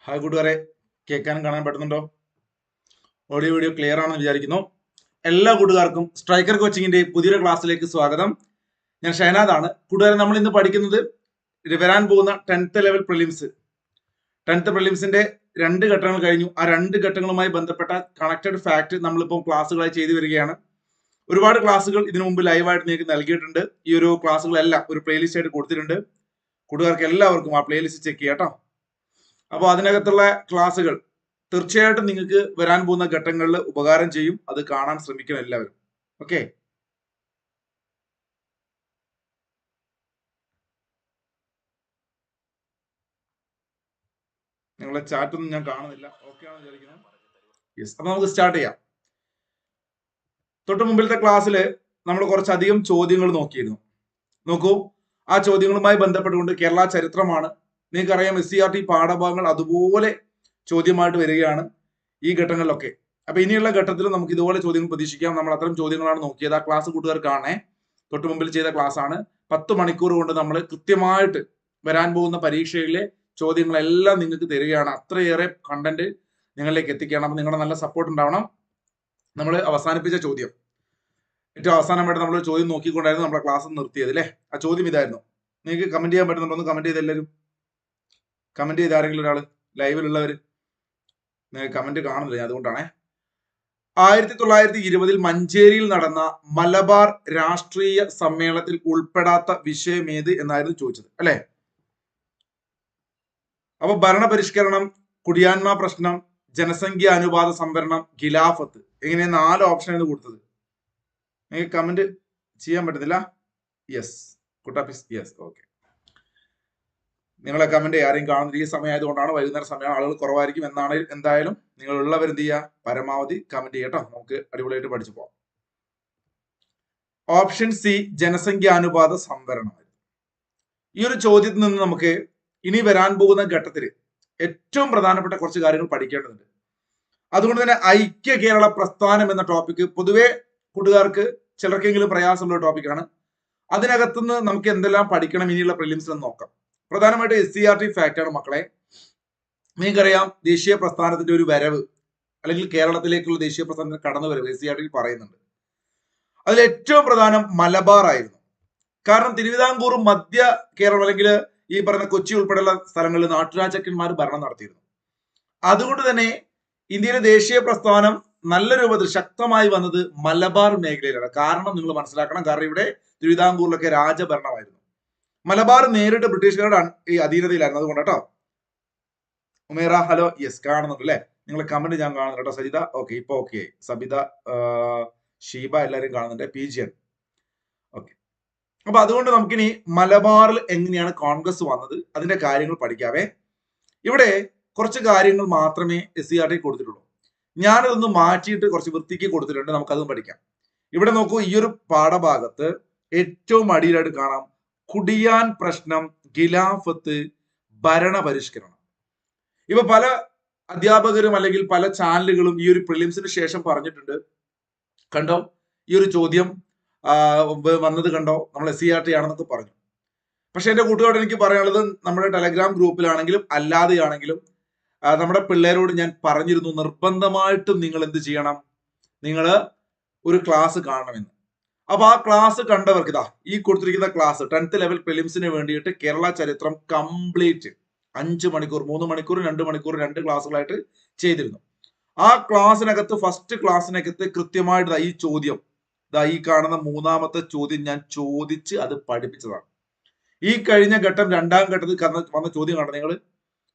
Hi കൂട്ടുകാരെ, കേൾക്കാനും കാണാൻ പറ്റുന്നുണ്ടോ? ഓഡിയോ വീഡിയോ ക്ലിയർ ആണെന്ന് വിചാരിക്കുന്നു. എല്ലാ കൂട്ടുകാർക്കും സ്ട്രൈക്കർ കോച്ചിങ്ങിന്റെ പുതിയൊരു ക്ലാസ്സിലേക്ക് സ്വാഗതം. ഞാൻ ഷഹനാദ് ആണ്. കൂട്ടുകാരെ, നമ്മൾ ഇന്ന് പഠിക്കുന്നത് വരാൻ പോകുന്ന 10th ലെവൽ പ്രിലിംസ് 10th പ്രിലിംസിന്റെ 2 ഘട്ടങ്ങൾ കഴിഞ്ഞു. ആ 2 ഘട്ടങ്ങളുമായി ബന്ധപ്പെട്ട കണക്റ്റഡ് ഫാക്ട് നമ്മളിപ്പോൾ ക്ലാസ്സുകളായി ചെയ്തു വരികയാണ്. ഒരുപാട് ക്ലാസ്സുകൾ ഇതിനു മുമ്പ് ലൈവായിട്ട് നിങ്ങൾക്ക് നൽകിയിട്ടുണ്ട്. ഈ ഒരു ക്ലാസ്സുകളെല്ലാം ഒരു പ്ലേലിസ്റ്റ് ആയിട്ട് കൊടുത്തിട്ടുണ്ട്. കൂട്ടുകാർക്ക് എല്ലാവർക്കും ആ പ്ലേലിസ്റ്റ് ചെക്ക് ചെയ്യാം കേട്ടോ. അപ്പോൾ അതിനകത്തുള്ള ക്ലാസ്സുകൾ തീർച്ചയായിട്ടും നിങ്ങൾക്ക് വരാൻ പോകുന്ന ഘട്ടങ്ങളിൽ ഉപകാരം ചെയ്യും. അത് കാണാൻ ശ്രമിക്കണം എല്ലാവരും. ഓക്കെ, നിങ്ങളെ ചാറ്റൊന്നും ഞാൻ കാണുന്നില്ല. ഓക്കെ ആണെന്ന് വിചാരിക്കുന്നു. യെസ്, അപ്പൊ നമുക്ക് സ്റ്റാർട്ട് ചെയ്യാം. തൊട്ട് മുമ്പിലത്തെ ക്ലാസ്സിൽ നമ്മൾ കുറച്ചധികം ചോദ്യങ്ങൾ നോക്കിയിരുന്നു. നോക്കൂ, ആ ചോദ്യങ്ങളുമായി ബന്ധപ്പെട്ടുകൊണ്ട് കേരള ചരിത്രമാണ്. നിങ്ങൾക്കറിയാം, SCRT പാഠഭാഗങ്ങൾ അതുപോലെ ചോദ്യമായിട്ട് വരികയാണ് ഈ ഘട്ടങ്ങളിലൊക്കെ. അപ്പൊ ഇനിയുള്ള ഘട്ടത്തിൽ നമുക്ക് ഇതുപോലെ ചോദ്യങ്ങൾ പ്രതീക്ഷിക്കാം. നമ്മൾ അത്തരം ചോദ്യങ്ങളാണ് നോക്കിയത്. ആ ക്ലാസ് കൂട്ടുകാർ കാണേ, തൊട്ട് മുമ്പിൽ ചെയ്ത ക്ലാസ് ആണ്. 10 മണിക്കൂർ കൊണ്ട് നമ്മൾ കൃത്യമായിട്ട് വരാൻ പോകുന്ന പരീക്ഷയിലെ ചോദ്യങ്ങളെല്ലാം നിങ്ങൾക്ക് തരികയാണ്. അത്രയേറെ കണ്ടന്റ് നിങ്ങളിലേക്ക് എത്തിക്കുകയാണ്. അപ്പൊ നിങ്ങളുടെ നല്ല സപ്പോർട്ട് ഉണ്ടാവണം. നമ്മൾ അവസാനിപ്പിച്ച ചോദ്യം, ഏറ്റവും അവസാനമായിട്ട് നമ്മൾ ചോദ്യം നോക്കിക്കൊണ്ടായിരുന്നു നമ്മുടെ ക്ലാസ് നിർത്തിയത് അല്ലേ? ആ ചോദ്യം ഇതായിരുന്നു. നിങ്ങൾക്ക് കമന്റ് ചെയ്യാൻ പറ്റുന്നുണ്ടോ? ഒന്ന് കമന്റ് ചെയ്ത് എല്ലാവരും. കമന്റ് ചെയ്ത് ആരെങ്കിലും ഒരാൾ ലൈവിലുള്ളവർ. നിങ്ങൾക്ക് കമന്റ് കാണുന്നില്ല, അതുകൊണ്ടാണേ. 1920 മഞ്ചേരിയിൽ നടന്ന മലബാർ രാഷ്ട്രീയ സമ്മേളനത്തിൽ ഉൾപ്പെടാത്ത വിഷയം ഏത് എന്നായിരുന്നു ചോദിച്ചത് അല്ലെ? അപ്പൊ ഭരണപരിഷ്കരണം, കുടിയാന്മ പ്രശ്നം, ജനസംഖ്യ അനുപാത സംവരണം, ഖിലാഫത്ത്, ഇങ്ങനെ 4 ഓപ്ഷനാണ് കൊടുത്തത്. നിങ്ങൾക്ക് കമന്റ് ചെയ്യാൻ പറ്റുന്നില്ല? യെസ് കുട്ടാപ്പിസ്, യെസ്, ഓക്കെ. നിങ്ങളെ കമന്റ് ആരെയും കാണുന്നില്ല. ഈ സമയമായതുകൊണ്ടാണ്, വൈകുന്നേരം സമയമാണ്, ആളുകൾ കുറവായിരിക്കും എന്നാണ്. എന്തായാലും നിങ്ങൾ ഉള്ളവർ എന്ത് ചെയ്യുക, പരമാവധി കമന്റ് ചെയ്യട്ടോ. നമുക്ക് അടിപൊളിയായിട്ട് പഠിച്ചു പോവാം. ഓപ്ഷൻ സി ജനസംഖ്യ അനുപാത സംവരണമായിരുന്നു. ഈ ഒരു ചോദ്യത്തിൽ നിന്ന് നമുക്ക് ഇനി വരാൻ പോകുന്ന ഘട്ടത്തിൽ ഏറ്റവും പ്രധാനപ്പെട്ട കുറച്ച് കാര്യങ്ങൾ പഠിക്കേണ്ടതുണ്ട്. അതുകൊണ്ട് തന്നെ ഐക്യ കേരള പ്രസ്ഥാനം എന്ന ടോപ്പിക് പൊതുവെ കൂട്ടുകാർക്ക് ചിലർക്കെങ്കിലും പ്രയാസമുള്ള ടോപ്പിക്കാണ്. അതിനകത്തുനിന്ന് നമുക്ക് എന്തെല്ലാം പഠിക്കണം ഇനിയുള്ള പ്രിലിംസിൽ നോക്കാം. പ്രധാനമായിട്ട് SCRT ഫാക്ട് ആണ് മക്കളെ. നിങ്ങൾക്കറിയാം, ദേശീയ പ്രസ്ഥാനത്തിന്റെ ഒരു വരവ് അല്ലെങ്കിൽ കേരളത്തിലേക്കുള്ള ദേശീയ പ്രസ്ഥാനത്തിന്റെ കടന്നുവരവ് SCRT പറയുന്നുണ്ട്. അതിൽ ഏറ്റവും പ്രധാനം മലബാർ ആയിരുന്നു. കാരണം തിരുവിതാംകൂറും മധ്യ കേരളം അല്ലെങ്കിൽ ഈ പറയുന്ന കൊച്ചി ഉൾപ്പെടെയുള്ള സ്ഥലങ്ങളിൽ നാട്ടുരാജാക്കന്മാർ ഭരണം നടത്തിയിരുന്നു. അതുകൊണ്ട് തന്നെ ഇന്ത്യയിലെ ദേശീയ പ്രസ്ഥാനം നല്ല രൂപത്തിൽ ശക്തമായി വന്നത് മലബാർ മേഖലയിലാണ്. കാരണം നിങ്ങൾ മനസ്സിലാക്കണം, കാരണം ഇവിടെ തിരുവിതാംകൂറിലൊക്കെ രാജഭരണമായിരുന്നു. മലബാർ നേരിട്ട് ബ്രിട്ടീഷുകാരുടെ ഈ അധീനതയിലായിരുന്നു. അതുകൊണ്ട് കേട്ടോ. ഉമേറ ഹലോ, യെസ് കാണുന്നുണ്ട് അല്ലെ? നിങ്ങളെ കമന്റ് ഞാൻ കാണുന്നുണ്ട് കേട്ടോ. സജിത ഓക്കെ, ഇപ്പൊ ഓക്കെ. സബിത, ഷീബ എല്ലാവരും കാണുന്നുണ്ട്. PGN okay. അപ്പൊ അതുകൊണ്ട് നമുക്കിനി മലബാറിൽ എങ്ങനെയാണ് കോൺഗ്രസ് വന്നത് അതിന്റെ കാര്യങ്ങൾ പഠിക്കാവേ. ഇവിടെ കുറച്ച് കാര്യങ്ങൾ മാത്രമേ SCRT കൊടുത്തിട്ടുള്ളൂ. ഞാനതൊന്ന് മാറ്റിയിട്ട് കുറച്ച് വൃത്തിക്ക് കൊടുത്തിട്ടുണ്ട്. നമുക്കതും പഠിക്കാം. ഇവിടെ നോക്കൂ, ഈ ഒരു പാഠഭാഗത്ത് ഏറ്റവും അടിയിലായിട്ട് കാണാം കുടിയാൻ പ്രശ്നം, ഖിലാഫത്ത്, ഭരണപരിഷ്കരണം. ഇപ്പൊ പല അധ്യാപകരും അല്ലെങ്കിൽ പല ചാനലുകളും ഈ ഒരു പ്രിലിംസിന് ശേഷം പറഞ്ഞിട്ടുണ്ട്, കണ്ടോ ഈ ഒരു ചോദ്യം വന്നത് കണ്ടോ, നമ്മൾ SCRT ആണെന്നൊക്കെ പറഞ്ഞു. പക്ഷെ എന്റെ കൂട്ടുകാരോട് എനിക്ക് പറയാനുള്ളത്, നമ്മുടെ ടെലഗ്രാം ഗ്രൂപ്പിലാണെങ്കിലും അല്ലാതെയാണെങ്കിലും നമ്മുടെ പിള്ളേരോട് ഞാൻ പറഞ്ഞിരുന്നു, നിർബന്ധമായിട്ടും നിങ്ങൾ എന്ത് ചെയ്യണം, നിങ്ങൾ ഒരു ക്ലാസ് കാണണമെന്ന്. അപ്പൊ ആ ക്ലാസ് കണ്ടവർക്ക് ഇതാ ഈ കൊടുത്തിരിക്കുന്ന ക്ലാസ് 10th ലെവൽ പ്രിലിംസിന് വേണ്ടിയിട്ട് കേരള ചരിത്രം കംപ്ലീറ്റ് 5 മണിക്കൂർ, 3 മണിക്കൂർ, 2 മണിക്കൂർ, 2 ക്ലാസ്സുകളായിട്ട് ചെയ്തിരുന്നു. ആ ക്ലാസ്സിനകത്ത് ഫസ്റ്റ് ക്ലാസ്സിനകത്ത് കൃത്യമായിട്ട് ഈ ചോദ്യം, ഈ കാണുന്ന 3ാമത്തെ ചോദ്യം ഞാൻ ചോദിച്ച് അത് പഠിപ്പിച്ചതാണ്. ഈ കഴിഞ്ഞ ഘട്ടം 2ാം ഘട്ടത്തിൽ വന്ന ചോദ്യം കണ്ട നിങ്ങൾ,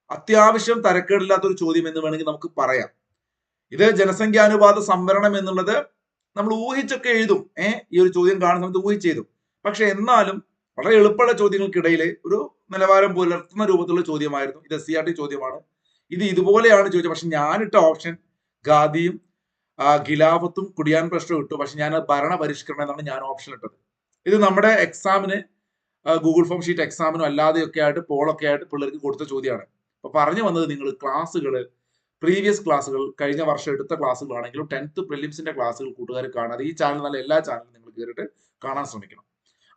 അത്യാവശ്യം തരക്കേടില്ലാത്ത ഒരു ചോദ്യം എന്ന് വേണമെങ്കിൽ നമുക്ക് പറയാം. ഇത് ജനസംഖ്യാനുപാത സംവരണം എന്നുള്ളത് നമ്മൾ ഊഹിച്ചൊക്കെ എഴുതും. ഈ ഒരു ചോദ്യം കാണുന്ന സമയത്ത് ഊഹിച്ചെഴുതും. പക്ഷെ എന്നാലും വളരെ എളുപ്പമുള്ള ചോദ്യങ്ങൾക്കിടയിൽ ഒരു നിലവാരം പുലർത്തുന്ന രൂപത്തിലുള്ള ചോദ്യമായിരുന്നു. ഇത് SCRT ചോദ്യമാണ്. ഇത് ഇതുപോലെയാണ് ചോദിച്ചത്. പക്ഷെ ഞാനിട്ട ഓപ്ഷൻ ഖാദിയും ഖിലാഫത്തും കുടിയാൻ പ്രശ്നവും ഇട്ടു. പക്ഷെ ഞാൻ ഭരണപരിഷ്കരണം എന്നാണ് ഞാൻ ഓപ്ഷൻ ഇട്ടത്. ഇത് നമ്മുടെ എക്സാമിന് ഗൂഗിൾ ഫോം ഷീറ്റ് എക്സാമിനും അല്ലാതെയൊക്കെ ആയിട്ട് പോളൊക്കെ ആയിട്ട് പിള്ളേർക്ക് കൊടുത്ത ചോദ്യമാണ്. അപ്പൊ പറഞ്ഞു വന്നത്, നിങ്ങൾ ക്ലാസ്സുകൾ, പ്രീവിയസ് ക്ലാസ്സുകൾ, കഴിഞ്ഞ വർഷം എടുത്ത ക്ലാസ്സുകളാണെങ്കിലും 10th പ്രിലിംസിന്റെ ക്ലാസ്സുകൾ കൂട്ടുകാർ കാണാതെ ഈ ചാനൽ നല്ല എല്ലാ ചാനലും നിങ്ങൾ കയറിയിട്ട് കാണാൻ ശ്രമിക്കണം.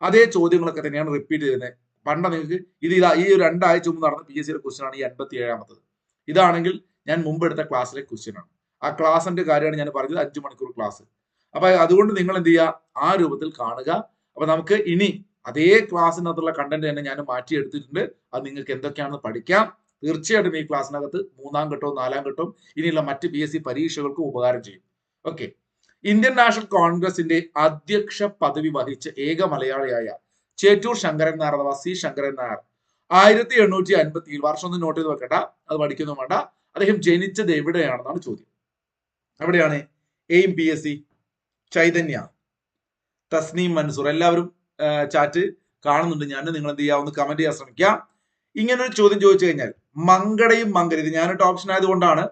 അതേ ചോദ്യങ്ങളൊക്കെ തന്നെയാണ് റിപ്പീറ്റ് ചെയ്യുന്നത്. പണ്ട് നിങ്ങൾക്ക് ഇത് ഈ ഒരു 2 ആഴ്ച മുമ്പ് നടന്ന PSCയുടെ ക്വസ്റ്റൻ ആണ് ഈ 87ാമത്തത്. ഇതാണെങ്കിൽ ഞാൻ മുമ്പ് എടുത്ത ക്ലാസ്സിലെ ക്വസ്റ്റ്യൻ ആണ്. ആ ക്ലാസിന്റെ കാര്യമാണ് ഞാൻ പറഞ്ഞത്, 5 മണിക്കൂർ ക്ലാസ്. അപ്പൊ അതുകൊണ്ട് നിങ്ങൾ എന്ത് ചെയ്യുക, ആ രൂപത്തിൽ കാണുക. അപ്പൊ നമുക്ക് ഇനി അതേ ക്ലാസ്സിനകത്തുള്ള കണ്ടന്റ് തന്നെ ഞാൻ മാറ്റിയെടുത്തിട്ടുണ്ട്. അത് നിങ്ങൾക്ക് എന്തൊക്കെയാണെന്ന് പഠിക്കാം. തീർച്ചയായിട്ടും ഈ ക്ലാസ്സിനകത്ത് 3-ാം ഘട്ടവും 4-ാം ഘട്ടവും ഇനിയുള്ള മറ്റ് PSC പരീക്ഷകൾക്കും ഉപകാരം ചെയ്യും. ഓക്കെ. ഇന്ത്യൻ നാഷണൽ കോൺഗ്രസിന്റെ അധ്യക്ഷ പദവി വഹിച്ച ഏക മലയാളിയായ ചേറ്റൂർ ശങ്കരൻ നായർ അഥവാ C ശങ്കരൻ നായർ 1857 വർഷം ഒന്ന് നോട്ട് ചെയ്ത് വെക്കണ്ട, അത് പഠിക്കൊന്നും വേണ്ട. അദ്ദേഹം ജനിച്ചത് എവിടെയാണെന്നാണ് ചോദ്യം. എവിടെയാണ്? എയിം PSC, ചൈതന്യ, തസ്നീം മൻസൂർ, എല്ലാവരും ചാറ്റ് കാണുന്നുണ്ട്. ഞാൻ നിങ്ങൾ എന്ത് ചെയ്യാം, ഒന്ന് കമന്റ് ചെയ്യാൻ ശ്രമിക്കാം. ഇങ്ങനെ ഒരു ചോദ്യം ചോദിച്ചു കഴിഞ്ഞാൽ മങ്കടയും മങ്കര, ഇത് ഞാനിട്ട് ഓപ്ഷൻ ആയതുകൊണ്ടാണ്.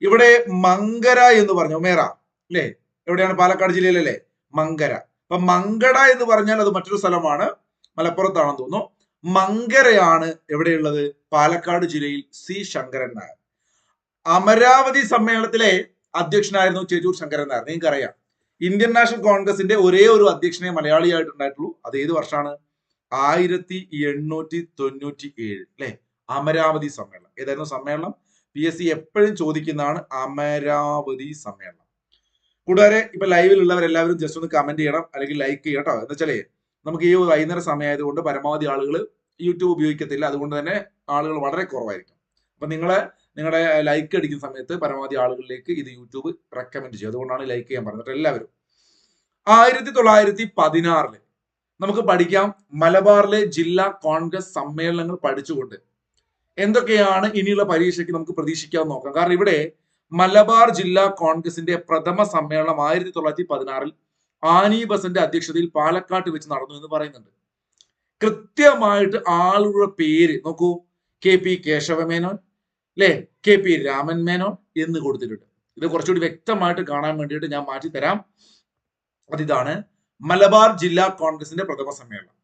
ഇവിടെ മങ്കര എന്ന് പറഞ്ഞു, ഉമേറ അല്ലേ, എവിടെയാണ്? പാലക്കാട് ജില്ലയിലല്ലേ മങ്കര. അപ്പൊ മങ്കട എന്ന് പറഞ്ഞാൽ അത് മറ്റൊരു സ്ഥലമാണ്, മലപ്പുറത്താണെന്ന് തോന്നുന്നു. മങ്കരയാണ് എവിടെയുള്ളത്? പാലക്കാട് ജില്ലയിൽ. C ശങ്കരൻ നായർ. അമരാവതി സമ്മേളനത്തിലെ അധ്യക്ഷനായിരുന്നു ചേറ്റൂർ ശങ്കരൻ നായർ. നിങ്ങൾക്കറിയാം, ഇന്ത്യൻ നാഷണൽ കോൺഗ്രസിന്റെ ഒരേ ഒരു അധ്യക്ഷനെ മലയാളിയായിട്ടുണ്ടായിട്ടുള്ളൂ. അത് ഏത് വർഷമാണ്? 1897 അല്ലെ, അമരാവതി സമ്മേളനം. ഏതായിരുന്നു സമ്മേളനം? PSC എപ്പോഴും ചോദിക്കുന്നതാണ് അമരാവതി സമ്മേളനം. കൂട്ടുകാരെ, ഇപ്പൊ ലൈവിലുള്ളവരെല്ലാവരും ജസ്റ്റ് ഒന്ന് കമന്റ് ചെയ്യണം, അല്ലെങ്കിൽ ലൈക്ക് ചെയ്യണം കേട്ടോ. എന്ന് വെച്ചാലേ നമുക്ക് ഈ വൈകുന്നേര സമയമായതുകൊണ്ട് പരമാവധി ആളുകൾ യൂട്യൂബ് ഉപയോഗിക്കത്തില്ല, അതുകൊണ്ട് തന്നെ ആളുകൾ വളരെ കുറവായിരിക്കും. അപ്പൊ നിങ്ങളുടെ ലൈക്ക് അടിക്കുന്ന സമയത്ത് പരമാവധി ആളുകളിലേക്ക് ഇത് യൂട്യൂബ് റെക്കമെൻഡ് ചെയ്യും. അതുകൊണ്ടാണ് ലൈക്ക് ചെയ്യാൻ പറഞ്ഞിട്ട് എല്ലാവരും. 1916 നമുക്ക് പഠിക്കാം മലബാറിലെ ജില്ലാ കോൺഗ്രസ് സമ്മേളനങ്ങൾ പഠിച്ചുകൊണ്ട് എന്തൊക്കെയാണ് ഇനിയുള്ള പരീക്ഷയ്ക്ക് നമുക്ക് പ്രതീക്ഷിക്കാൻ നോക്കാം. കാരണം ഇവിടെ മലബാർ ജില്ലാ കോൺഗ്രസിന്റെ പ്രഥമ സമ്മേളനം 1916 ആനി ബസന്റെ അധ്യക്ഷതയിൽ പാലക്കാട്ട് വെച്ച് നടന്നു എന്ന് പറയുന്നുണ്ട്. കൃത്യമായിട്ട് ആളുകളുടെ പേര് നോക്കൂ, KP കേശവമേനോൻ അല്ലെ, KP രാമൻ മേനോൻ എന്ന് കൊടുത്തിട്ടുണ്ട്. ഇത് കുറച്ചുകൂടി വ്യക്തമായിട്ട് കാണാൻ വേണ്ടിയിട്ട് ഞാൻ മാറ്റി തരാം. അതിതാണ് മലബാർ ജില്ലാ കോൺഗ്രസിന്റെ പ്രഥമ സമ്മേളനം.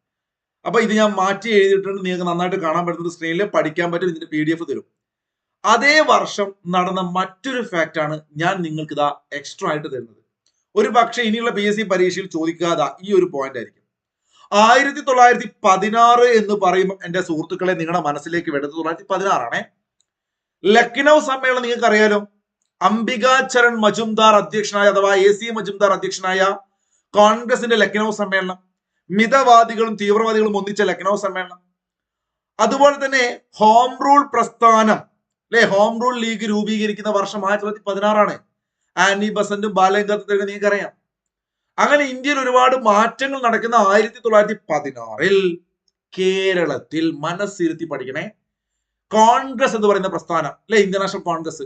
അപ്പൊ ഇത് ഞാൻ മാറ്റി എഴുതിയിട്ടുണ്ട്, നിങ്ങൾക്ക് നന്നായിട്ട് കാണാൻ പറ്റുന്നത് സ്ക്രീനിൽ പഠിക്കാൻ പറ്റും. ഇതിന്റെ PDF തരും. അതേ വർഷം നടന്ന മറ്റൊരു ഫാക്ട് ആണ് ഞാൻ നിങ്ങൾക്ക് ഇതാ എക്സ്ട്രാ ആയിട്ട് തരുന്നത്. ഒരു പക്ഷേ ഇനിയുള്ള PSC പരീക്ഷയിൽ ചോദിക്കാതെ ഈ ഒരു പോയിന്റ് ആയിരിക്കും. 1916 എന്ന് പറയുമ്പോൾ എന്റെ സുഹൃത്തുക്കളെ നിങ്ങളുടെ മനസ്സിലേക്ക് വേണ്ടത് 1916 ആണേ. ലക്നൗ സമ്മേളനം നിങ്ങൾക്ക് അറിയാലോ. അംബികാചരൺ മജുംദാർ അധ്യക്ഷനായ അഥവാ AC മജുംദാർ അധ്യക്ഷനായ കോൺഗ്രസിന്റെ ലക്നൗ സമ്മേളനം, മിതവാദികളും തീവ്രവാദികളും ഒന്നിച്ച ലക്നൗ സമ്മേളനം. അതുപോലെ തന്നെ ഹോം റൂൾ പ്രസ്ഥാനം അല്ലെ, ഹോം റൂൾ ലീഗ് രൂപീകരിക്കുന്ന വർഷം 1916 ആണ്. ആനി ബസന്റും ബാലഗംഗാധരനും നിങ്ങൾക്കറിയാം. അങ്ങനെ ഇന്ത്യയിൽ ഒരുപാട് മാറ്റങ്ങൾ നടക്കുന്ന 1916 കേരളത്തിൽ മനസ്സിരുത്തി പഠിക്കണേ, കോൺഗ്രസ് എന്ന് പറയുന്ന പ്രസ്ഥാനം അല്ലെ, ഇന്ത്യൻ നാഷണൽ കോൺഗ്രസ്,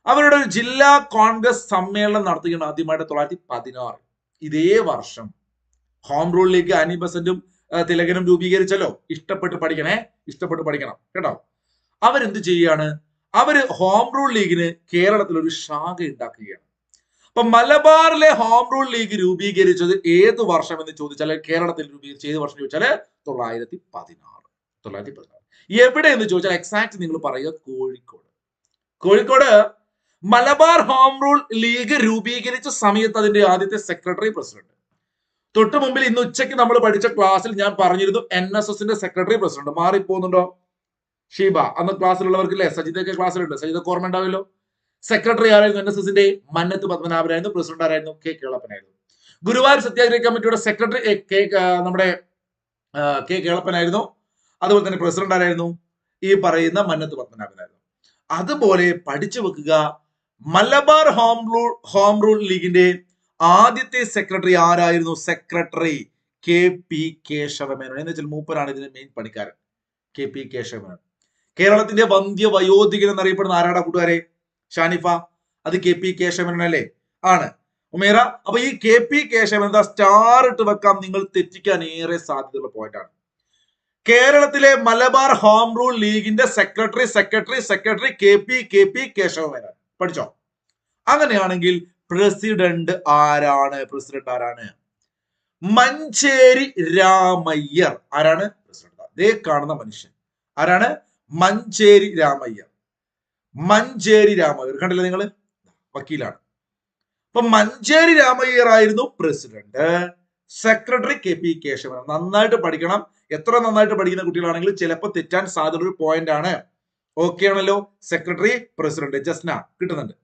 അവരുടെ ഒരു ജില്ലാ കോൺഗ്രസ് സമ്മേളനം നടത്തുകയാണ് ആദ്യമായിട്ട് 1916. ഇതേ വർഷം ഹോം റൂൾ ലീഗ് ആനി ബസന്റും തിലകനും രൂപീകരിച്ചല്ലോ. ഇഷ്ടപ്പെട്ട് പഠിക്കണേ, ഇഷ്ടപ്പെട്ട് പഠിക്കണം കേട്ടോ. അവരെന്ത് ചെയ്യുകയാണ്? അവര് ഹോം റൂൾ ലീഗിന് കേരളത്തിൽ ഒരു ശാഖ ഉണ്ടാക്കുകയാണ്. അപ്പൊ മലബാറിലെ ഹോം റൂൾ ലീഗ് രൂപീകരിച്ചത് ഏത് വർഷം എന്ന് ചോദിച്ചാൽ, കേരളത്തിൽ രൂപീകരിച്ച ഏത് വർഷം ചോദിച്ചാല് 1916. എവിടെ എന്ന് ചോദിച്ചാൽ എക്സാക്ട് നിങ്ങൾ പറയുക, Kozhikode. Malabar home rule league രൂപീകരിച്ച സമയത്ത് അതിന്റെ ആദ്യത്തെ സെക്രട്ടറി പ്രസിഡന്റ്. തൊട്ടു മുമ്പിൽ ഇന്ന് ഉച്ചയ്ക്ക് നമ്മൾ പഠിച്ച ക്ലാസ്സിൽ ഞാൻ പറഞ്ഞിരുന്നു NSSന്റെ സെക്രട്ടറി പ്രസിഡന്റ്. മാറിപ്പോകുന്നുണ്ടോ ഷീബ? അന്ന് ക്ലാസ്സിലുള്ളവർക്ക് അല്ലേ, സജിതൊക്കെ ക്ലാസ്സിലുണ്ട്, സജിതൊക്കെ ഓർമ്മ ഉണ്ടാവല്ലോ. സെക്രട്ടറി ആരായിരുന്നു NSSന്റെ? മന്നത്ത് പത്മനാഭനായിരുന്നു. പ്രസിഡന്റ് ആരായിരുന്നു? K കേളപ്പനായിരുന്നു. ഗുരുവായൂർ സത്യാഗ്രഹ കമ്മിറ്റിയുടെ സെക്രട്ടറി നമ്മുടെ K കേളപ്പനായിരുന്നു. അതുപോലെ തന്നെ പ്രസിഡന്റ് ആരായിരുന്നു? ഈ പറയുന്ന മന്നത്ത് പത്മനാഭനായിരുന്നു. അതുപോലെ പഠിച്ചു വെക്കുക, മലബാർ ഹോം റൂൾ ലീഗിന്റെ ആദ്യത്തെ സെക്രട്ടറി ആരായിരുന്നു? Secretary KP Kesava Menon. എന്ന് വെച്ചാൽ മൂപ്പരാണ് ഇതിന്റെ മെയിൻ പണിക്കാരൻ. KP കേശവമേനോൻ. കേരളത്തിന്റെ വന്ധ്യ വയോധികൻ എന്നറിയപ്പെടുന്ന ആരാടാ കൂട്ടുകാരെ? ഷാനിഫ. അത് KP കേശവമേനോൻ അല്ലേ? ആണ്. ഉമേറ. അപ്പൊ ഈ KP കേശവമേനോൻ സ്റ്റാർ ഇട്ട് വെക്കാം, നിങ്ങൾ തെറ്റിക്കാൻ ഏറെ സാധ്യതയുള്ള പോയിന്റ് ആണ്. കേരളത്തിലെ മലബാർ ഹോം റൂൾ ലീഗിന്റെ സെക്രട്ടറി KP കേശവമേനോൻ. പഠിച്ചോ? അങ്ങനെയാണെങ്കിൽ പ്രസിഡന്റ് ആരാണ്? മഞ്ചേരി രാമയ്യർ. ആരാണ് പ്രസിഡന്റ്? ദേ കാണുന്ന മനുഷ്യൻ ആരാണ്? മഞ്ചേരി രാമയ്യർ. കണ്ടില്ലേ നിങ്ങൾ? വക്കീലാണ്. അപ്പൊ മഞ്ചേരി രാമയ്യർ ആയിരുന്നു പ്രസിഡന്റ്. Secretary KP Kesava Menon. നന്നായിട്ട് പഠിക്കണം. എത്ര നന്നായിട്ട് പഠിക്കുന്ന കുട്ടികളാണെങ്കിലും ചിലപ്പോൾ തെറ്റാൻ സാധ്യതയുള്ള ഒരു പോയിന്റ് ആണ്. ഓക്കെ ആണല്ലോ. സെക്രട്ടറി, പ്രസിഡന്റ്, ജസ്ന കിട്ടുന്നുണ്ട്.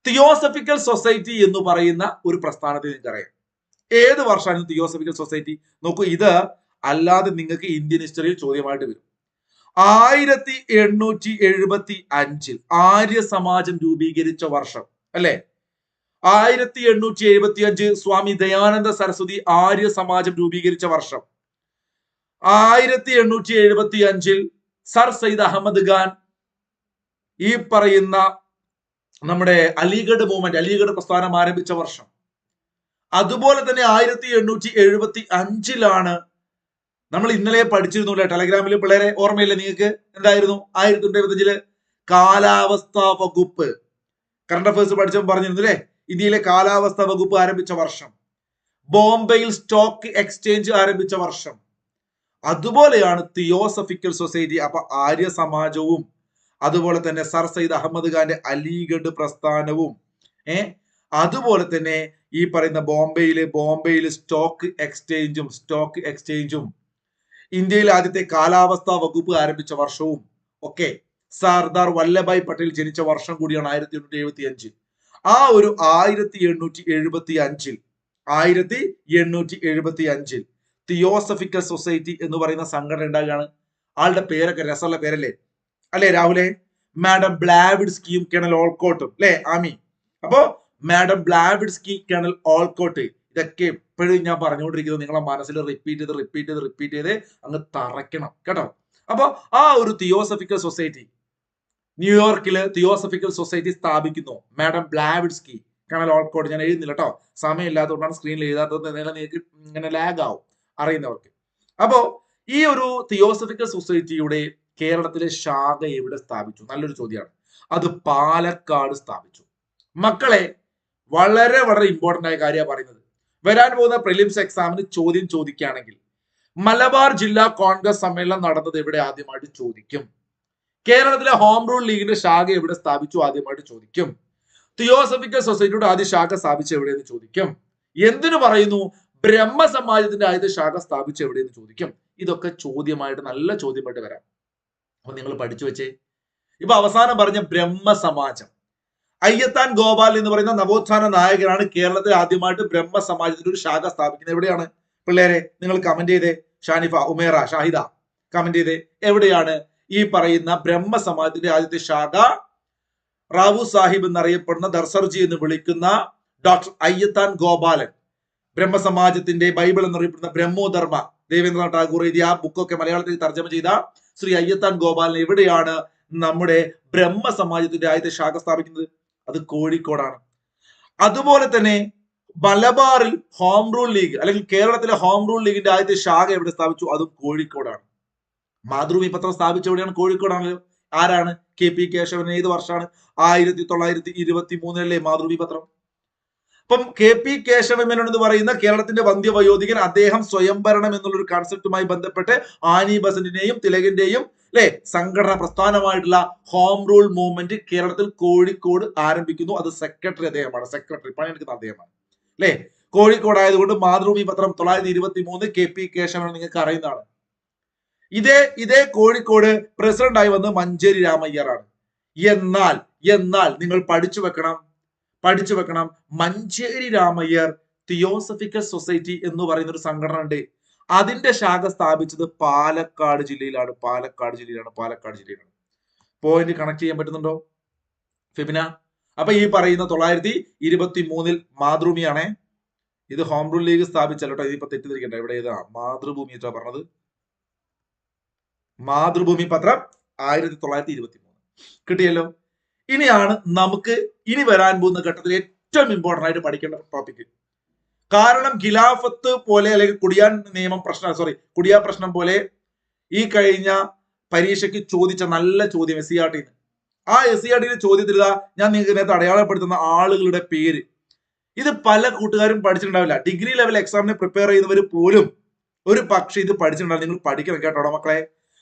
തിയോസഫിക്കൽ സൊസൈറ്റി എന്ന് പറയുന്ന ഒരു പ്രസ്ഥാനത്തെ നിങ്ങൾക്ക് അറിയാം. ഏത് വർഷമാണ് തിയോസഫിക്കൽ സൊസൈറ്റി? നോക്കൂ, ഇത് അല്ലാതെ നിങ്ങൾക്ക് ഇന്ത്യൻ ഹിസ്റ്ററിയിൽ ചോദ്യമായിട്ട് വരും. 1875 ആര്യ സമാജം രൂപീകരിച്ച വർഷം അല്ലെ? 1875 സ്വാമി ദയാനന്ദ സരസ്വതി ആര്യ സമാജം രൂപീകരിച്ച വർഷം. 1875 സർ സയ്യിദ് അഹമ്മദ് ഖാൻ ഈ പറയുന്ന നമ്മുടെ അലിഗഡ് മൂവ്മെന്റ്, അലിഗഡ് പ്രസ്ഥാനം ആരംഭിച്ച വർഷം. അതുപോലെ തന്നെ 1875 നമ്മൾ ഇന്നലെ പഠിച്ചിരുന്നു അല്ലെ ടെലഗ്രാമിൽ, പിള്ളേരെ ഓർമ്മയില്ലേ നിങ്ങൾക്ക്? എന്തായിരുന്നു 1975 കാലാവസ്ഥാ വകുപ്പ്, കറണ്ട് അഫയേഴ്സ് പഠിച്ചപ്പോൾ പറഞ്ഞിരുന്നു അല്ലെ? ഇന്ത്യയിലെ കാലാവസ്ഥാ വകുപ്പ് ആരംഭിച്ച വർഷം, ബോംബെയിൽ സ്റ്റോക്ക് എക്സ്ചേഞ്ച് ആരംഭിച്ച വർഷം. അതുപോലെയാണ് തിയോസഫിക്കൽ സൊസൈറ്റി. അപ്പൊ ആര്യ സമാജവും അതുപോലെ തന്നെ സർ സയ്യിദ് അഹമ്മദ് ഖാന്റെ അലിഗഡ് പ്രസ്ഥാനവും അതുപോലെ തന്നെ ഈ പറയുന്ന ബോംബെയിൽ സ്റ്റോക്ക് എക്സ്ചേഞ്ചും ഇന്ത്യയിൽ ആദ്യത്തെ കാലാവസ്ഥാ വകുപ്പ് ആരംഭിച്ച വർഷവും ഒക്കെ സർദാർ വല്ലഭായ് പട്ടേൽ ജനിച്ച വർഷം കൂടിയാണ് 1875. ആ ഒരു 1875 തിയോസഫിക്കൽ സൊസൈറ്റി എന്ന് പറയുന്ന സംഘടന ഉണ്ടാകുകയാണ്. ആളുടെ പേരൊക്കെ രസമുള്ള പേരല്ലേ അല്ലെ രാഹുലെ? മാഡം ബ്ലാവിഡ്സ്കിയും കേണൽ ഓൾക്കോട്ടും അല്ലെ ആമി. അപ്പോ മാഡം ബ്ലാവിഡ്സ്കി, കേണൽ ഓൾക്കോട്ട്, ഇതൊക്കെ എപ്പോഴും ഞാൻ പറഞ്ഞുകൊണ്ടിരിക്കുന്നത് നിങ്ങളെ മനസ്സിൽ റിപ്പീറ്റ് ചെയ്ത് അങ്ങ് തറയ്ക്കണം കേട്ടോ. അപ്പൊ ആ ഒരു തിയോസഫിക്കൽ സൊസൈറ്റി ന്യൂയോർക്കില് തിയോസഫിക്കൽ സൊസൈറ്റി സ്ഥാപിക്കുന്നു മാഡം ബ്ലാവിഡ്സ്കി, കേണൽ ഓൾക്കോട്ട്. ഞാൻ എഴുതുന്നില്ല കേട്ടോ, സമയമില്ലാത്തതുകൊണ്ടാണ് സ്ക്രീനിൽ എഴുതാത്തത്. നിങ്ങൾക്ക് ഇങ്ങനെ ലാഗ് ആവും അറിയുന്നവർക്ക്. അപ്പോ ഈ ഒരു തിയോസഫിക്കൽ സൊസൈറ്റിയുടെ കേരളത്തിലെ ശാഖ എവിടെ സ്ഥാപിച്ചു? നല്ലൊരു ചോദ്യമാണ്. അത് പാലക്കാട് സ്ഥാപിച്ചു. മക്കളെ, വളരെ വളരെ ഇമ്പോർട്ടന്റ് ആയ കാര്യമാണ് പറയുന്നത്. വരാൻ പോകുന്ന പ്രിലിംസ് എക്സാമിന് ചോദ്യം ചോദിക്കുകയാണെങ്കിൽ മലബാർ ജില്ലാ കോൺഗ്രസ് സമ്മേളനം നടന്നത് എവിടെ ആദ്യമായിട്ട് ചോദിക്കും. കേരളത്തിലെ ഹോം റൂൾ ലീഗിന്റെ ശാഖ എവിടെ സ്ഥാപിച്ചു ആദ്യമായിട്ട് ചോദിക്കും. തിയോസഫിക്കൽ സൊസൈറ്റിയുടെ ആദ്യ ശാഖ സ്ഥാപിച്ച എവിടെയെന്ന് ചോദിക്കും. എന്തിനു പറയുന്നു? ബ്രഹ്മ സമാജത്തിന്റെ ആദ്യ ശാഖ സ്ഥാപിച്ച എവിടെയെന്ന് ചോദിക്കും. ഇതൊക്കെ ചോദ്യമായിട്ട്, നല്ല ചോദ്യമായിട്ട് വരാം. അപ്പൊ നിങ്ങൾ പഠിച്ചു വെച്ചേ. ഇപ്പൊ അവസാനം പറഞ്ഞ ബ്രഹ്മ സമാജം, അയ്യത്താൻ ഗോപാൽ എന്ന് പറയുന്ന നവോത്ഥാന നായകനാണ് കേരളത്തിൽ ആദ്യമായിട്ട് ബ്രഹ്മ സമാജത്തിന്റെ ഒരു ശാഖ സ്ഥാപിക്കുന്നത്. എവിടെയാണ് പിള്ളേരെ? നിങ്ങൾ കമന്റ് ചെയ്തേ. ഷാനിഫ, ഉമേറ, ഷാഹിദ കമന്റ് ചെയ്തേ. എവിടെയാണ് ഈ പറയുന്ന ബ്രഹ്മ സമാജത്തിന്റെ ആദ്യത്തെ ശാഖ? റാവു സാഹിബ് എന്നറിയപ്പെടുന്ന ദർസർജി എന്ന് വിളിക്കുന്ന ഡോക്ടർ അയ്യത്താൻ ഗോപാലൻ, ബ്രഹ്മസമാജത്തിന്റെ ബൈബിൾ എന്നറിയപ്പെടുന്ന ബ്രഹ്മോധർമ്മ, ദേവേന്ദ്രനാഥ് ടാഗോർ എഴുതിയ ആ ബുക്കൊക്കെ മലയാളത്തിൽ തർജ്ജമ ചെയ്ത ശ്രീ അയ്യത്താൻ ഗോപാലൻ എവിടെയാണ് നമ്മുടെ ബ്രഹ്മ സമാജത്തിന്റെ ആദ്യത്തെ ശാഖ സ്ഥാപിക്കുന്നത്? അത് കോഴിക്കോടാണ്. അതുപോലെ തന്നെ മലബാറിൽ ഹോം റൂൾ ലീഗ് അല്ലെങ്കിൽ കേരളത്തിലെ ഹോം റൂൾ ലീഗിന്റെ ആദ്യത്തെ ശാഖ എവിടെ സ്ഥാപിച്ചു? അതും കോഴിക്കോടാണ്. മാതൃഭൂമി പത്രം സ്ഥാപിച്ച എവിടെയാണ്? കോഴിക്കോടാണല്ലോ. ആരാണ്? KP കേശവൻ. ഏത് വർഷമാണ്? 1923 മാതൃഭൂമി പത്രം. അപ്പം KP കേശവൻ മേനോൻ എന്ന് പറയുന്ന കേരളത്തിന്റെ വന്ധ്യവയോധികൻ, അദ്ദേഹം സ്വയംഭരണം എന്നുള്ളൊരു കോൺസെപ്റ്റുമായി ബന്ധപ്പെട്ട് ആനി ബസന്റിന്റെയും തിലകന്റെയും സംഘടന പ്രസ്ഥാനമായിട്ടുള്ള ഹോം റൂൾ മൂവ്മെന്റ് കേരളത്തിൽ കോഴിക്കോട് ആരംഭിക്കുന്നു. അത് സെക്രട്ടറി അദ്ദേഹമാണ്, സെക്രട്ടറി പണിയെടുക്കുന്ന അദ്ദേഹമാണ് അല്ലെ. കോഴിക്കോട് ആയതുകൊണ്ട് മാതൃഭൂമി പത്രം 1923 KP കേശവൻ നിങ്ങൾക്ക് അറിയുന്നതാണ്. ഇതേ കോഴിക്കോട് പ്രസിഡന്റ് ആയി വന്ന് മഞ്ചേരി രാമയ്യറാണ്. എന്നാൽ നിങ്ങൾ പഠിച്ചു വെക്കണം, മഞ്ചേരി രാമയ്യർ തിയോസഫിക്കൽ സൊസൈറ്റി എന്ന് പറയുന്ന ഒരു സംഘടന ഉണ്ട്. അതിന്റെ ശാഖ സ്ഥാപിച്ചത് പാലക്കാട് ജില്ലയിലാണ്. പോയിന്റ് കണക്ട് ചെയ്യാൻ പറ്റുന്നുണ്ടോ ഫെബിന? അപ്പൊ ഈ പറയുന്ന 1923 മാതൃഭൂമിയാണേ. ഇത് ഹോം റൂൾ ലീഗ് സ്ഥാപിച്ചല്ലോ കേട്ടോ. ഇതിപ്പോ തെറ്റിദ്ധരിക്കണ്ട. ഇവിടെ ഏതാ മാതൃഭൂമി വെച്ചാ പറഞ്ഞത്? മാതൃഭൂമി പത്രം 1923 കിട്ടിയല്ലോ. ഇനിയാണ് നമുക്ക് ഇനി വരാൻ പോകുന്ന ഘട്ടത്തിൽ ഏറ്റവും ഇമ്പോർട്ടന്റ് ആയിട്ട് പഠിക്കേണ്ട ടോപ്പിക്. കാരണം ഖിലാഫത്ത് പോലെ അല്ലെങ്കിൽ കുടിയാ പ്രശ്നം പോലെ ഈ കഴിഞ്ഞ പരീക്ഷയ്ക്ക് ചോദിച്ച നല്ല ചോദ്യം SCERT. ആ SCERT ചോദ്യത്തിൽ ഞാൻ നിങ്ങൾക്ക് നേരത്തെ അടയാളപ്പെടുത്തുന്ന ആളുകളുടെ പേര്, ഇത് പല കൂട്ടുകാരും പഠിച്ചിട്ടുണ്ടാവില്ല. ഡിഗ്രി ലെവൽ എക്സാമിന് പ്രിപ്പയർ ചെയ്യുന്നവർ പോലും ഒരു പക്ഷേ ഇത് പഠിച്ചിട്ടുണ്ടാവും. നിങ്ങൾ പഠിക്കണം കേട്ടോ മക്കളെ.